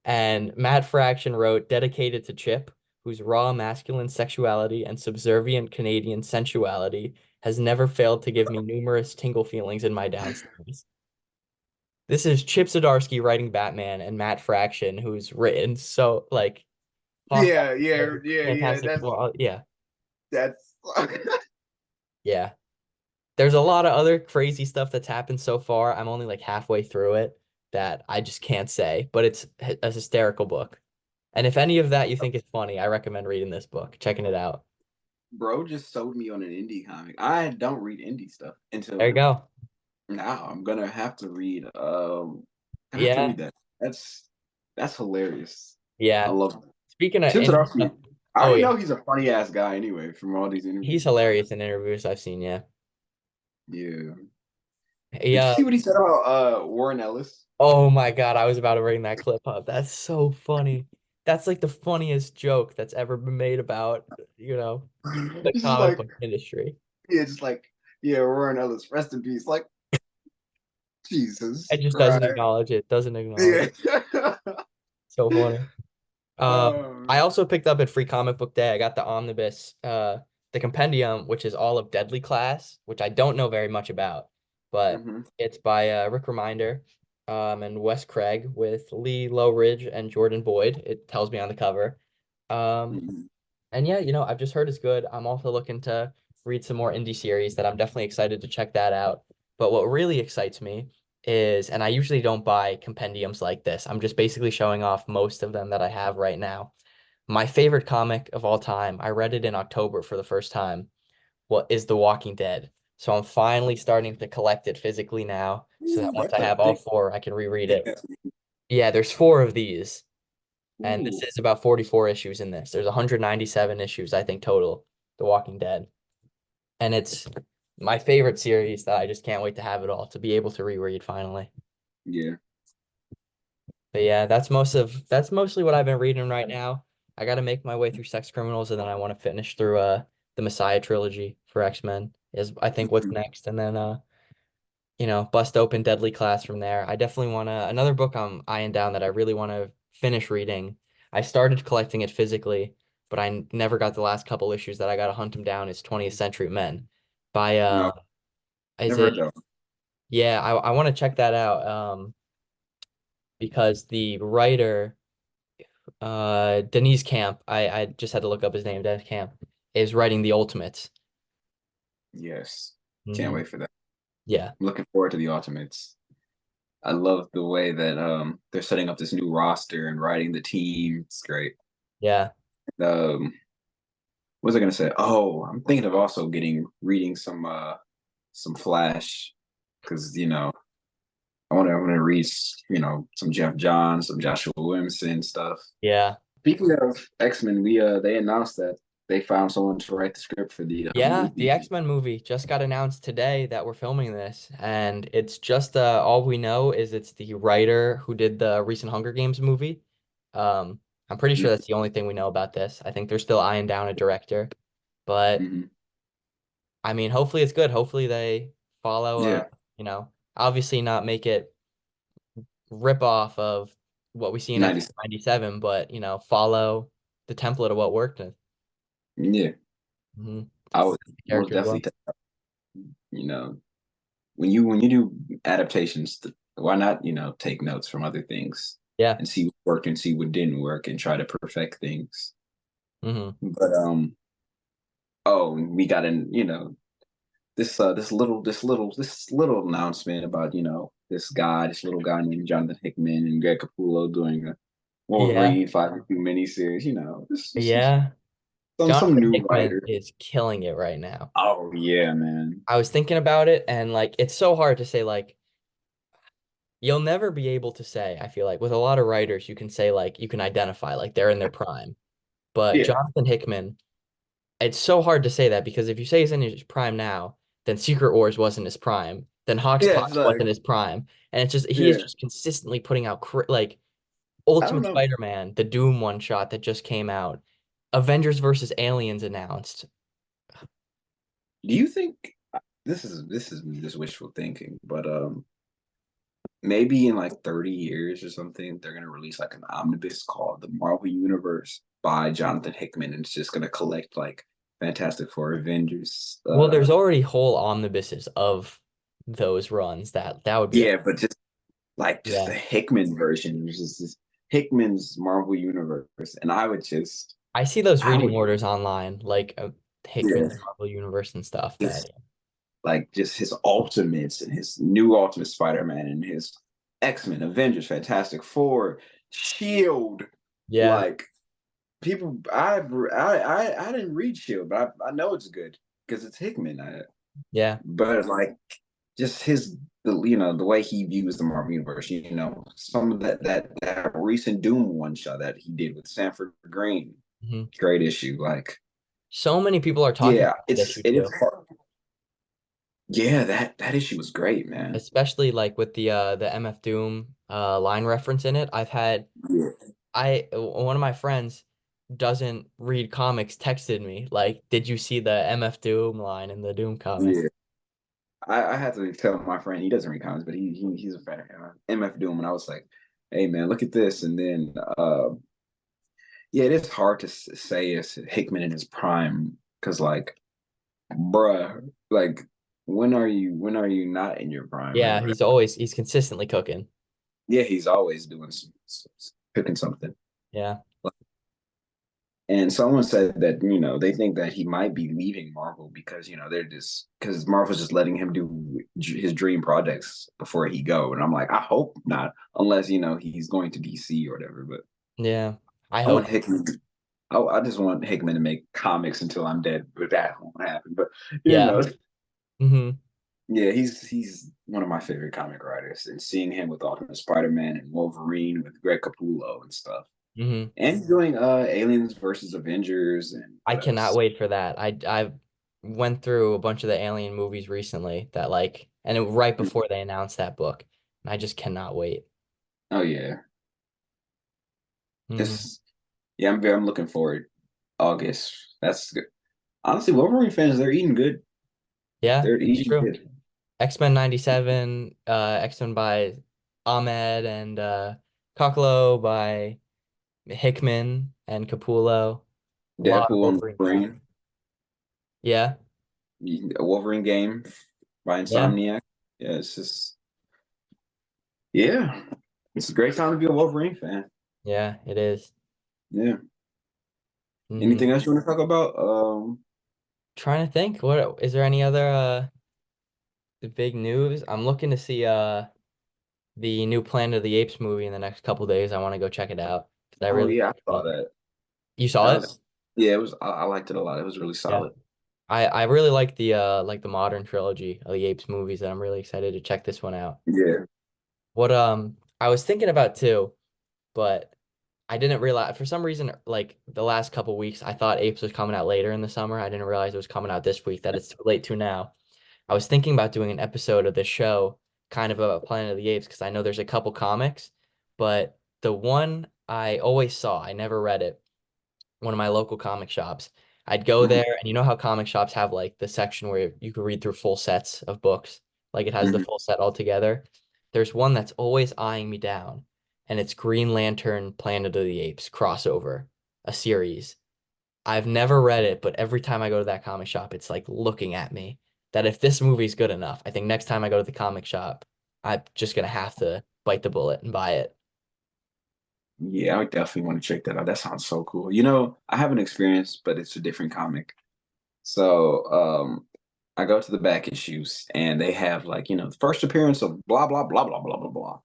[SPEAKER 1] And Matt Fraction wrote dedicated to Chip, whose raw masculine sexuality and subservient Canadian sensuality has never failed to give me numerous tingle feelings in my downstairs. This is Chip Zdarsky writing Batman and Matt Fraction, who's written so like Hawkeye,
[SPEAKER 2] Yeah, yeah, yeah, yeah.
[SPEAKER 1] Fantastic Four. Yeah,
[SPEAKER 2] That's
[SPEAKER 1] yeah. There's a lot of other crazy stuff that's happened so far. I'm only like halfway through it that I just can't say, but it's a hysterical book. And if any of that you think is funny, I recommend reading this book, checking it out.
[SPEAKER 2] bro just sold me on an indie comic. I don't read indie stuff
[SPEAKER 1] There you
[SPEAKER 2] until
[SPEAKER 1] go.
[SPEAKER 2] now. I'm gonna have to read I have to
[SPEAKER 1] Yeah,
[SPEAKER 2] read that. That's hilarious. I
[SPEAKER 1] yeah.
[SPEAKER 2] love it.
[SPEAKER 1] Speaking of
[SPEAKER 2] Chip
[SPEAKER 1] indie stuff,
[SPEAKER 2] Zdarsky. I
[SPEAKER 1] oh
[SPEAKER 2] already
[SPEAKER 1] yeah,
[SPEAKER 2] know he's a funny ass guy anyway from all these
[SPEAKER 1] he's
[SPEAKER 2] interviews.
[SPEAKER 1] hilarious in interviews I've seen. Yeah,
[SPEAKER 2] Yeah. Did you
[SPEAKER 1] yeah.
[SPEAKER 2] see what he said about Warren Ellis?
[SPEAKER 1] Oh my God, I was about to bring that clip up. That's so funny. That's like the funniest joke that's ever been made about, the
[SPEAKER 2] It's just
[SPEAKER 1] comic
[SPEAKER 2] like
[SPEAKER 1] book industry.
[SPEAKER 2] yeah, just like yeah, Warren Ellis, rest in peace. Like
[SPEAKER 1] It
[SPEAKER 2] Jesus
[SPEAKER 1] just doesn't
[SPEAKER 2] Christ.
[SPEAKER 1] acknowledge it. Doesn't acknowledge.
[SPEAKER 2] Yeah.
[SPEAKER 1] So funny. I
[SPEAKER 2] um,
[SPEAKER 1] also picked up at Free Comic Book Day. I got the omnibus, the compendium, which is all of Deadly Class, which I don't know very much about, but
[SPEAKER 2] mhm,
[SPEAKER 1] it's by Rick Remender, and Wes Craig with Lee Lowridge and Jordan Boyd. It tells me on the cover. Um,
[SPEAKER 2] mhm.
[SPEAKER 1] and yeah, I've just heard it's good. I'm also looking to read some more indie series that I'm definitely excited to check that out. But what really excites me is, and I usually don't buy compendiums like this. I'm just basically showing off most of them that I have right now. My favorite comic of all time, I read it in October for the first time, what is The Walking Dead. So I'm finally starting to collect it physically now, so that
[SPEAKER 2] Ooh,
[SPEAKER 1] once
[SPEAKER 2] that's
[SPEAKER 1] I
[SPEAKER 2] a
[SPEAKER 1] have all
[SPEAKER 2] thick.
[SPEAKER 1] four, I can reread it.
[SPEAKER 2] Yes.
[SPEAKER 1] Yeah, there's four of these, and this
[SPEAKER 2] Ooh,
[SPEAKER 1] is about 44 issues in this. There's 197 issues, I think, total, The Walking Dead. And it's my favorite series that I just can't wait to have it all, to be able to reread finally.
[SPEAKER 2] yeah.
[SPEAKER 1] But yeah, that's mostly what I've been reading right now. I got to make my way through Sex Criminals, and then I want to finish through the Messiah trilogy for X-Men is I think what's
[SPEAKER 2] Mhm.
[SPEAKER 1] next, and then bust open Deadly Class from there. I definitely want to another book I'm eyeing down that I really want to finish reading. I started collecting it physically, but I never got the last couple issues that I got to hunt them down. Is 20th Century Men by
[SPEAKER 2] No,
[SPEAKER 1] is
[SPEAKER 2] never
[SPEAKER 1] it
[SPEAKER 2] heard that one.
[SPEAKER 1] yeah, I want to check that out because the writer Denise Camp, I just had to look up his name, Denise Camp, is writing the Ultimates.
[SPEAKER 2] Yes. Can't
[SPEAKER 1] Hmm.
[SPEAKER 2] wait for that.
[SPEAKER 1] Yeah.
[SPEAKER 2] I'm looking forward to the Ultimates. I love the way that they're setting up this new roster and writing the team. It's great.
[SPEAKER 1] Yeah.
[SPEAKER 2] Um, what was I gonna say? Oh, I'm thinking of also getting reading some Flash because I want to read some Jeff Johns, some Joshua Williamson stuff.
[SPEAKER 1] Yeah.
[SPEAKER 2] Speaking of X-Men, we they announced that they found someone to write the script for the
[SPEAKER 1] Yeah, the
[SPEAKER 2] movie.
[SPEAKER 1] X-Men movie just got announced today that we're filming this, and it's just all we know is it's the writer who did the recent Hunger Games movie. Um, I'm pretty sure that's the only thing we know about this. I think they're still eyeing down a director, but
[SPEAKER 2] Mm-hmm.
[SPEAKER 1] I mean, hopefully it's good. Hopefully they follow
[SPEAKER 2] Yeah,
[SPEAKER 1] obviously not make it rip off of what we see in
[SPEAKER 2] '90s.
[SPEAKER 1] X-97, but follow the template of what worked.
[SPEAKER 2] Yeah,
[SPEAKER 1] Mm-hmm.
[SPEAKER 2] I would
[SPEAKER 1] The
[SPEAKER 2] most
[SPEAKER 1] characters
[SPEAKER 2] definitely.
[SPEAKER 1] well.
[SPEAKER 2] You know, when you do adaptations, why not take notes from other things
[SPEAKER 1] Yeah.
[SPEAKER 2] and see what worked and see what didn't work and try to perfect things.
[SPEAKER 1] Mm-hmm.
[SPEAKER 2] But oh, we got this little announcement about this little guy named Jonathan Hickman and Greg Capullo doing a
[SPEAKER 1] Yeah.
[SPEAKER 2] Wolverine 5 issue miniseries. This is
[SPEAKER 1] Yeah.
[SPEAKER 2] some
[SPEAKER 1] Jonathan
[SPEAKER 2] new
[SPEAKER 1] Hickman
[SPEAKER 2] writer.
[SPEAKER 1] is killing it right now.
[SPEAKER 2] Oh yeah, man.
[SPEAKER 1] I was thinking about it, and like it's so hard to say, like you'll never be able to say, I feel like with a lot of writers you can say, like you can identify like they're in their prime. But
[SPEAKER 2] Yeah,
[SPEAKER 1] Jonathan Hickman, it's so hard to say that because if you say he's in his prime now, then Secret Wars wasn't his prime, then
[SPEAKER 2] yeah. It's
[SPEAKER 1] Hoxpox
[SPEAKER 2] like
[SPEAKER 1] wasn't his prime, and it's just he is
[SPEAKER 2] yeah.
[SPEAKER 1] just consistently putting out like
[SPEAKER 2] I don't
[SPEAKER 1] Ultimate
[SPEAKER 2] know.
[SPEAKER 1] Spider-Man, the Doom one shot that just came out, Avengers versus Aliens announced.
[SPEAKER 2] Do you think this is just wishful thinking, but maybe in like 30 years or something, they're gonna release like an omnibus called the Marvel Universe by Jonathan Hickman, and it's just gonna collect like Fantastic Four, Avengers.
[SPEAKER 1] Well, there's already whole omnibuses of those runs. That would be a
[SPEAKER 2] Yeah, but just
[SPEAKER 1] yeah.
[SPEAKER 2] the Hickman version, which is just Hickman's Marvel Universe, and
[SPEAKER 1] I see those
[SPEAKER 2] I
[SPEAKER 1] reading
[SPEAKER 2] would,
[SPEAKER 1] orders online, like
[SPEAKER 2] yeah,
[SPEAKER 1] Hickman's Marvel Universe and stuff. That
[SPEAKER 2] just like just his Ultimates and his new Ultimate Spider-Man and his X-Men, Avengers, Fantastic Four, Shield,
[SPEAKER 1] yeah,
[SPEAKER 2] like people I didn't read Shield, but I know it's good because it's Hickman.
[SPEAKER 1] yeah,
[SPEAKER 2] But like just the way he views the Marvel universe, some of that recent Doom one shot that he did with Sanford Green,
[SPEAKER 1] hmm.
[SPEAKER 2] great issue. Like
[SPEAKER 1] So many people are talking
[SPEAKER 2] yeah,
[SPEAKER 1] about that
[SPEAKER 2] it's
[SPEAKER 1] issue
[SPEAKER 2] it is
[SPEAKER 1] too,
[SPEAKER 2] hard. Yeah, that issue was great, man.
[SPEAKER 1] especially like with the MF Doom line reference in it.
[SPEAKER 2] Yeah,
[SPEAKER 1] One of my friends doesn't read comics texted me like, "Did you see the MF Doom line in the Doom comic?"
[SPEAKER 2] yeah. I had to tell my friend he doesn't read comics, but he's a fan of MF Doom, and I was like, "Hey man, look at this!" And then yeah, it is hard to say it's Hickman in his prime because like, bruh, like when are you not in your prime or
[SPEAKER 1] Yeah,
[SPEAKER 2] whatever?
[SPEAKER 1] he's consistently cooking.
[SPEAKER 2] Yeah, he's always doing cooking something.
[SPEAKER 1] Yeah.
[SPEAKER 2] And someone said that they think that he might be leaving Marvel because they're just because Marvel's just letting him do his dream projects before he go. And I'm like, I hope not, unless he's going to DC or whatever. But
[SPEAKER 1] Yeah. I
[SPEAKER 2] I want
[SPEAKER 1] hope.
[SPEAKER 2] Hickman. I just want Hickman to make comics until I'm dead, but that won't happen. But you
[SPEAKER 1] Yeah.
[SPEAKER 2] know,
[SPEAKER 1] Mm-hmm.
[SPEAKER 2] Yeah, he's one of my favorite comic writers, and seeing him with Ultimate Spider-Man and Wolverine with Greg Capullo and stuff,
[SPEAKER 1] Mm-hmm.
[SPEAKER 2] and he's doing Aliens versus Avengers and
[SPEAKER 1] I
[SPEAKER 2] what
[SPEAKER 1] cannot
[SPEAKER 2] else?
[SPEAKER 1] wait for that. I went through a bunch of the Alien movies recently that like, and it, right before they announced that book, and I just cannot wait.
[SPEAKER 2] Oh yeah,
[SPEAKER 1] Hmm.
[SPEAKER 2] it's yeah. I'm looking forward. August. That's good. Honestly, Wolverine fans, they're eating good.
[SPEAKER 1] Yeah,
[SPEAKER 2] They're
[SPEAKER 1] it's
[SPEAKER 2] eating
[SPEAKER 1] true.
[SPEAKER 2] good.
[SPEAKER 1] X-Men 97, X-Men by Ahmed and Cocklow by Hickman and Capullo. A lot of
[SPEAKER 2] Deadpool and
[SPEAKER 1] Wolverine fans.
[SPEAKER 2] Wolverine.
[SPEAKER 1] Yeah,
[SPEAKER 2] A Wolverine game by
[SPEAKER 1] yeah,
[SPEAKER 2] Insomniac. Yeah, it's just yeah. It's a great time to be a Wolverine fan.
[SPEAKER 1] yeah, it is.
[SPEAKER 2] Yeah.
[SPEAKER 1] Hmm.
[SPEAKER 2] Anything else you want to talk about?
[SPEAKER 1] Trying to think, what is there any other big news? I'm looking to see the new Planet of the Apes movie in the next couple days. I want to go check it out because I
[SPEAKER 2] Oh
[SPEAKER 1] really
[SPEAKER 2] yeah, I
[SPEAKER 1] liked
[SPEAKER 2] saw
[SPEAKER 1] it.
[SPEAKER 2] that.
[SPEAKER 1] You saw
[SPEAKER 2] That
[SPEAKER 1] it?
[SPEAKER 2] was yeah, it was I liked it a lot. It was really
[SPEAKER 1] Yeah.
[SPEAKER 2] solid.
[SPEAKER 1] I really like the modern trilogy of the Apes movies, and I'm really excited to check this one out.
[SPEAKER 2] Yeah.
[SPEAKER 1] What I was thinking about too, but I didn't realize for some reason like the last couple weeks I thought Apes was coming out later in the summer. I didn't realize it was coming out this week, that it's too late to now. I was thinking about doing an episode of this show kind of about Planet of the Apes because I know there's a couple comics, but the one I always saw, I never read it, one of my local comic shops. I'd go
[SPEAKER 2] Mhm,
[SPEAKER 1] there, and you know how comic shops have like the section where you can read through full sets of books, like it has the
[SPEAKER 2] mhm.
[SPEAKER 1] full set all together. There's one that's always eyeing me down, and it's Green Lantern Planet of the Apes crossover, a series. I've never read it, but every time I go to that comic shop, it's like looking at me that if this movie's good enough, I think next time I go to the comic shop, I'm just gonna have to bite the bullet and buy it.
[SPEAKER 2] Yeah, I would definitely want to check that out. That sounds so cool. You know, I have an experience, but it's a different comic. So I go to the back issues and they have like, the first appearance of blah blah blah blah blah blah blah.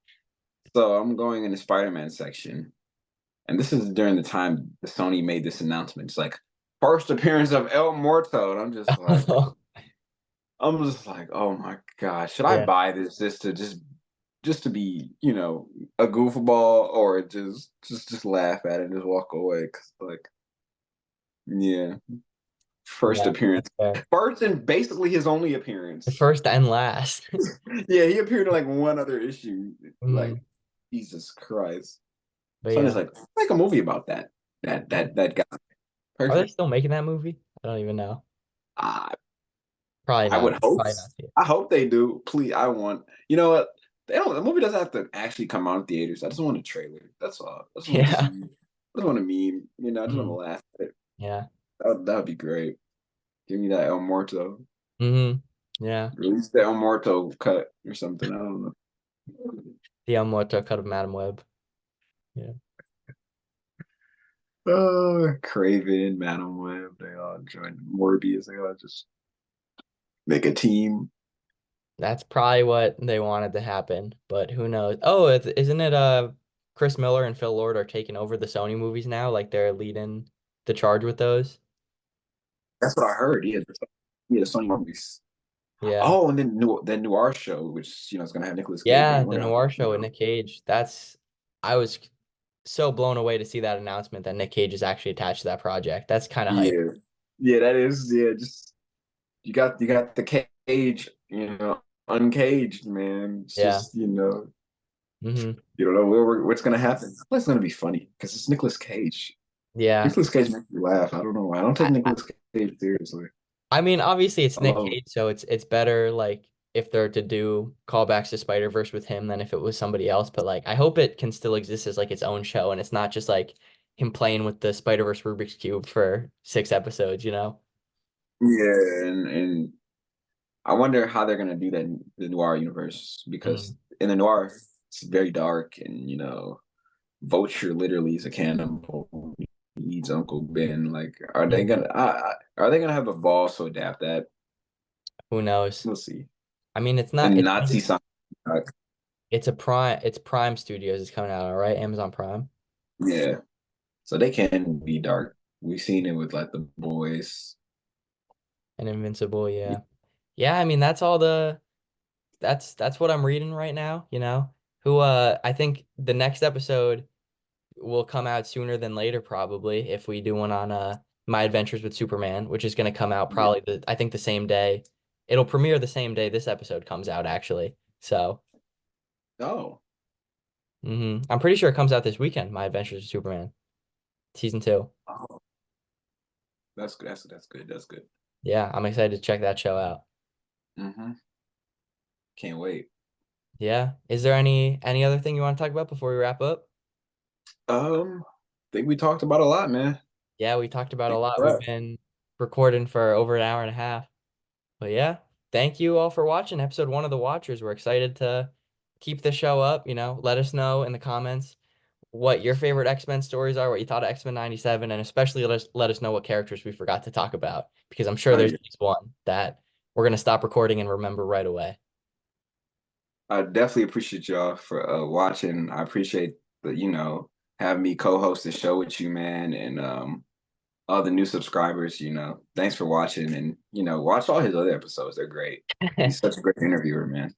[SPEAKER 2] So I'm going in the Spider-Man section. And this is during the time the Sony made this announcement. It's like first appearance of El Morto. And I'm just like, oh my gosh, should I
[SPEAKER 1] Yeah,
[SPEAKER 2] buy this just to be, a goofball or just laugh at it and just walk away? 'Cause, like, yeah, first
[SPEAKER 1] yeah,
[SPEAKER 2] appearance,
[SPEAKER 1] that's fair.
[SPEAKER 2] first and basically his only
[SPEAKER 1] The
[SPEAKER 2] appearance.
[SPEAKER 1] first and last.
[SPEAKER 2] Yeah, he appeared in like one other issue. Like,
[SPEAKER 1] Mhm.
[SPEAKER 2] Jesus Christ.
[SPEAKER 1] But
[SPEAKER 2] So I'm just
[SPEAKER 1] yeah,
[SPEAKER 2] like, make a movie about that. That guy.
[SPEAKER 1] are they
[SPEAKER 2] Perfect.
[SPEAKER 1] still making that movie? I don't even know.
[SPEAKER 2] I
[SPEAKER 1] Probably
[SPEAKER 2] I
[SPEAKER 1] not.
[SPEAKER 2] would hope.
[SPEAKER 1] Probably not yet.
[SPEAKER 2] I hope they do. Please, I want. You know what? They don't. The movie doesn't have to actually come out in theaters. I just want a trailer. That's all. I just want to
[SPEAKER 1] Yeah.
[SPEAKER 2] see. I just want a meme. I just want to
[SPEAKER 1] Mhm.
[SPEAKER 2] laugh at it.
[SPEAKER 1] Yeah.
[SPEAKER 2] That would be great. Give me that El Morto.
[SPEAKER 1] Hmm. Yeah.
[SPEAKER 2] Release the El Morto cut or something. I don't know.
[SPEAKER 1] The Morto cut of Madam Web. Yeah.
[SPEAKER 2] Craven, Madam Web, they all join Morbius. They all just make a team.
[SPEAKER 1] That's probably what they wanted to happen, but who knows? Oh, isn't it Chris Miller and Phil Lord are taking over the Sony movies now? Like they're leading the charge with those?
[SPEAKER 2] That's what I heard. Yeah, the Sony movies.
[SPEAKER 1] Yeah.
[SPEAKER 2] Oh, and then the Noir show, which is gonna have Nicolas Cage in
[SPEAKER 1] Yeah,
[SPEAKER 2] it.
[SPEAKER 1] the
[SPEAKER 2] What else?
[SPEAKER 1] Noir show with Nick Cage. That's I was so blown away to see that announcement that Nick Cage is actually attached to that project. That's kind of hype.
[SPEAKER 2] Yeah, yeah, that is. Yeah, just you got the cage, uncaged, man. It's
[SPEAKER 1] Yeah.
[SPEAKER 2] just
[SPEAKER 1] Hmm.
[SPEAKER 2] you don't know what's gonna happen. It's gonna be funny because it's Nicolas Cage.
[SPEAKER 1] Yeah.
[SPEAKER 2] Nicolas Cage makes me laugh. I don't know why. I don't take
[SPEAKER 1] I,
[SPEAKER 2] Nicolas Cage seriously.
[SPEAKER 1] I mean, obviously it's
[SPEAKER 2] I
[SPEAKER 1] Nick
[SPEAKER 2] love him.
[SPEAKER 1] Cage, so it's better like if they're to do callbacks to Spider-Verse with him than if it was somebody else. But like I hope it can still exist as like its own show and it's not just like him playing with the Spider-Verse Rubik's Cube for 6 episodes, you know?
[SPEAKER 2] Yeah, and I wonder how they're gonna do that in the Noir universe because
[SPEAKER 1] Mm.
[SPEAKER 2] in the Noir it's very dark and Vulture literally is a cannibal. He eats Uncle Ben. Like,
[SPEAKER 1] Mhm.
[SPEAKER 2] are they gonna have the balls to adapt that?
[SPEAKER 1] Who knows?
[SPEAKER 2] We'll see.
[SPEAKER 1] I mean, it's not
[SPEAKER 2] And
[SPEAKER 1] it's
[SPEAKER 2] Nazi sci
[SPEAKER 1] it's Prime Studios is coming out, all right? Amazon Prime
[SPEAKER 2] yeah. So they can be dark. We've seen it with like the boys.
[SPEAKER 1] and Invincible, yeah. Yeah, I mean that's what I'm reading right now, you know. Who I think the next episode will come out sooner than later probably if we do one on My Adventures with Superman, which is going to come out
[SPEAKER 2] Yeah.
[SPEAKER 1] probably I think the same day. It'll premiere the same day this episode comes out actually. So,
[SPEAKER 2] Oh,
[SPEAKER 1] I'm pretty sure it comes out this weekend, My Adventures with Superman, season 2.
[SPEAKER 2] oh, that's good. That's good. That's good.
[SPEAKER 1] Yeah, I'm excited to check that show out.
[SPEAKER 2] Hmm. Can't wait.
[SPEAKER 1] Yeah. Is there any other thing you want to talk about before we wrap up?
[SPEAKER 2] Think we talked about a lot, man.
[SPEAKER 1] Yeah, we talked about a
[SPEAKER 2] Think
[SPEAKER 1] lot.
[SPEAKER 2] we're
[SPEAKER 1] We've
[SPEAKER 2] up.
[SPEAKER 1] been recording for over an hour and a half. But yeah, thank you all for watching episode 1 of The Watchers. We're excited to keep the show up. Let us know in the comments what your favorite X-Men stories are, what you thought of X-Men 97, and especially let us know what characters we forgot to talk about, because I'm sure
[SPEAKER 2] Oh,
[SPEAKER 1] there's
[SPEAKER 2] yeah.
[SPEAKER 1] at least one that we're going to stop recording and remember right away.
[SPEAKER 2] I definitely appreciate y'all for watching. I appreciate the having me co-host the show with you, man, and all the new subscribers. Thanks for watching, and watch all his other episodes. They're great. He's such a great interviewer, man.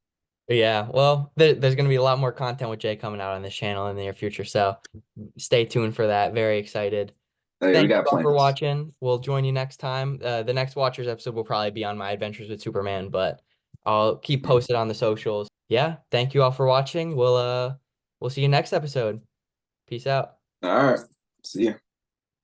[SPEAKER 1] But yeah, well, there's going to be a lot more content with Jay coming out on this channel in the near future, so stay tuned for that. Very excited.
[SPEAKER 2] Hey, we
[SPEAKER 1] Thank you
[SPEAKER 2] got
[SPEAKER 1] all for
[SPEAKER 2] plans.
[SPEAKER 1] watching. We'll join you next time. The next Watchers episode will probably be on My Adventures with Superman, but I'll keep posted on the socials. Yeah, thank you all for watching. We'll see you next episode. Peace out.
[SPEAKER 2] All right. See ya.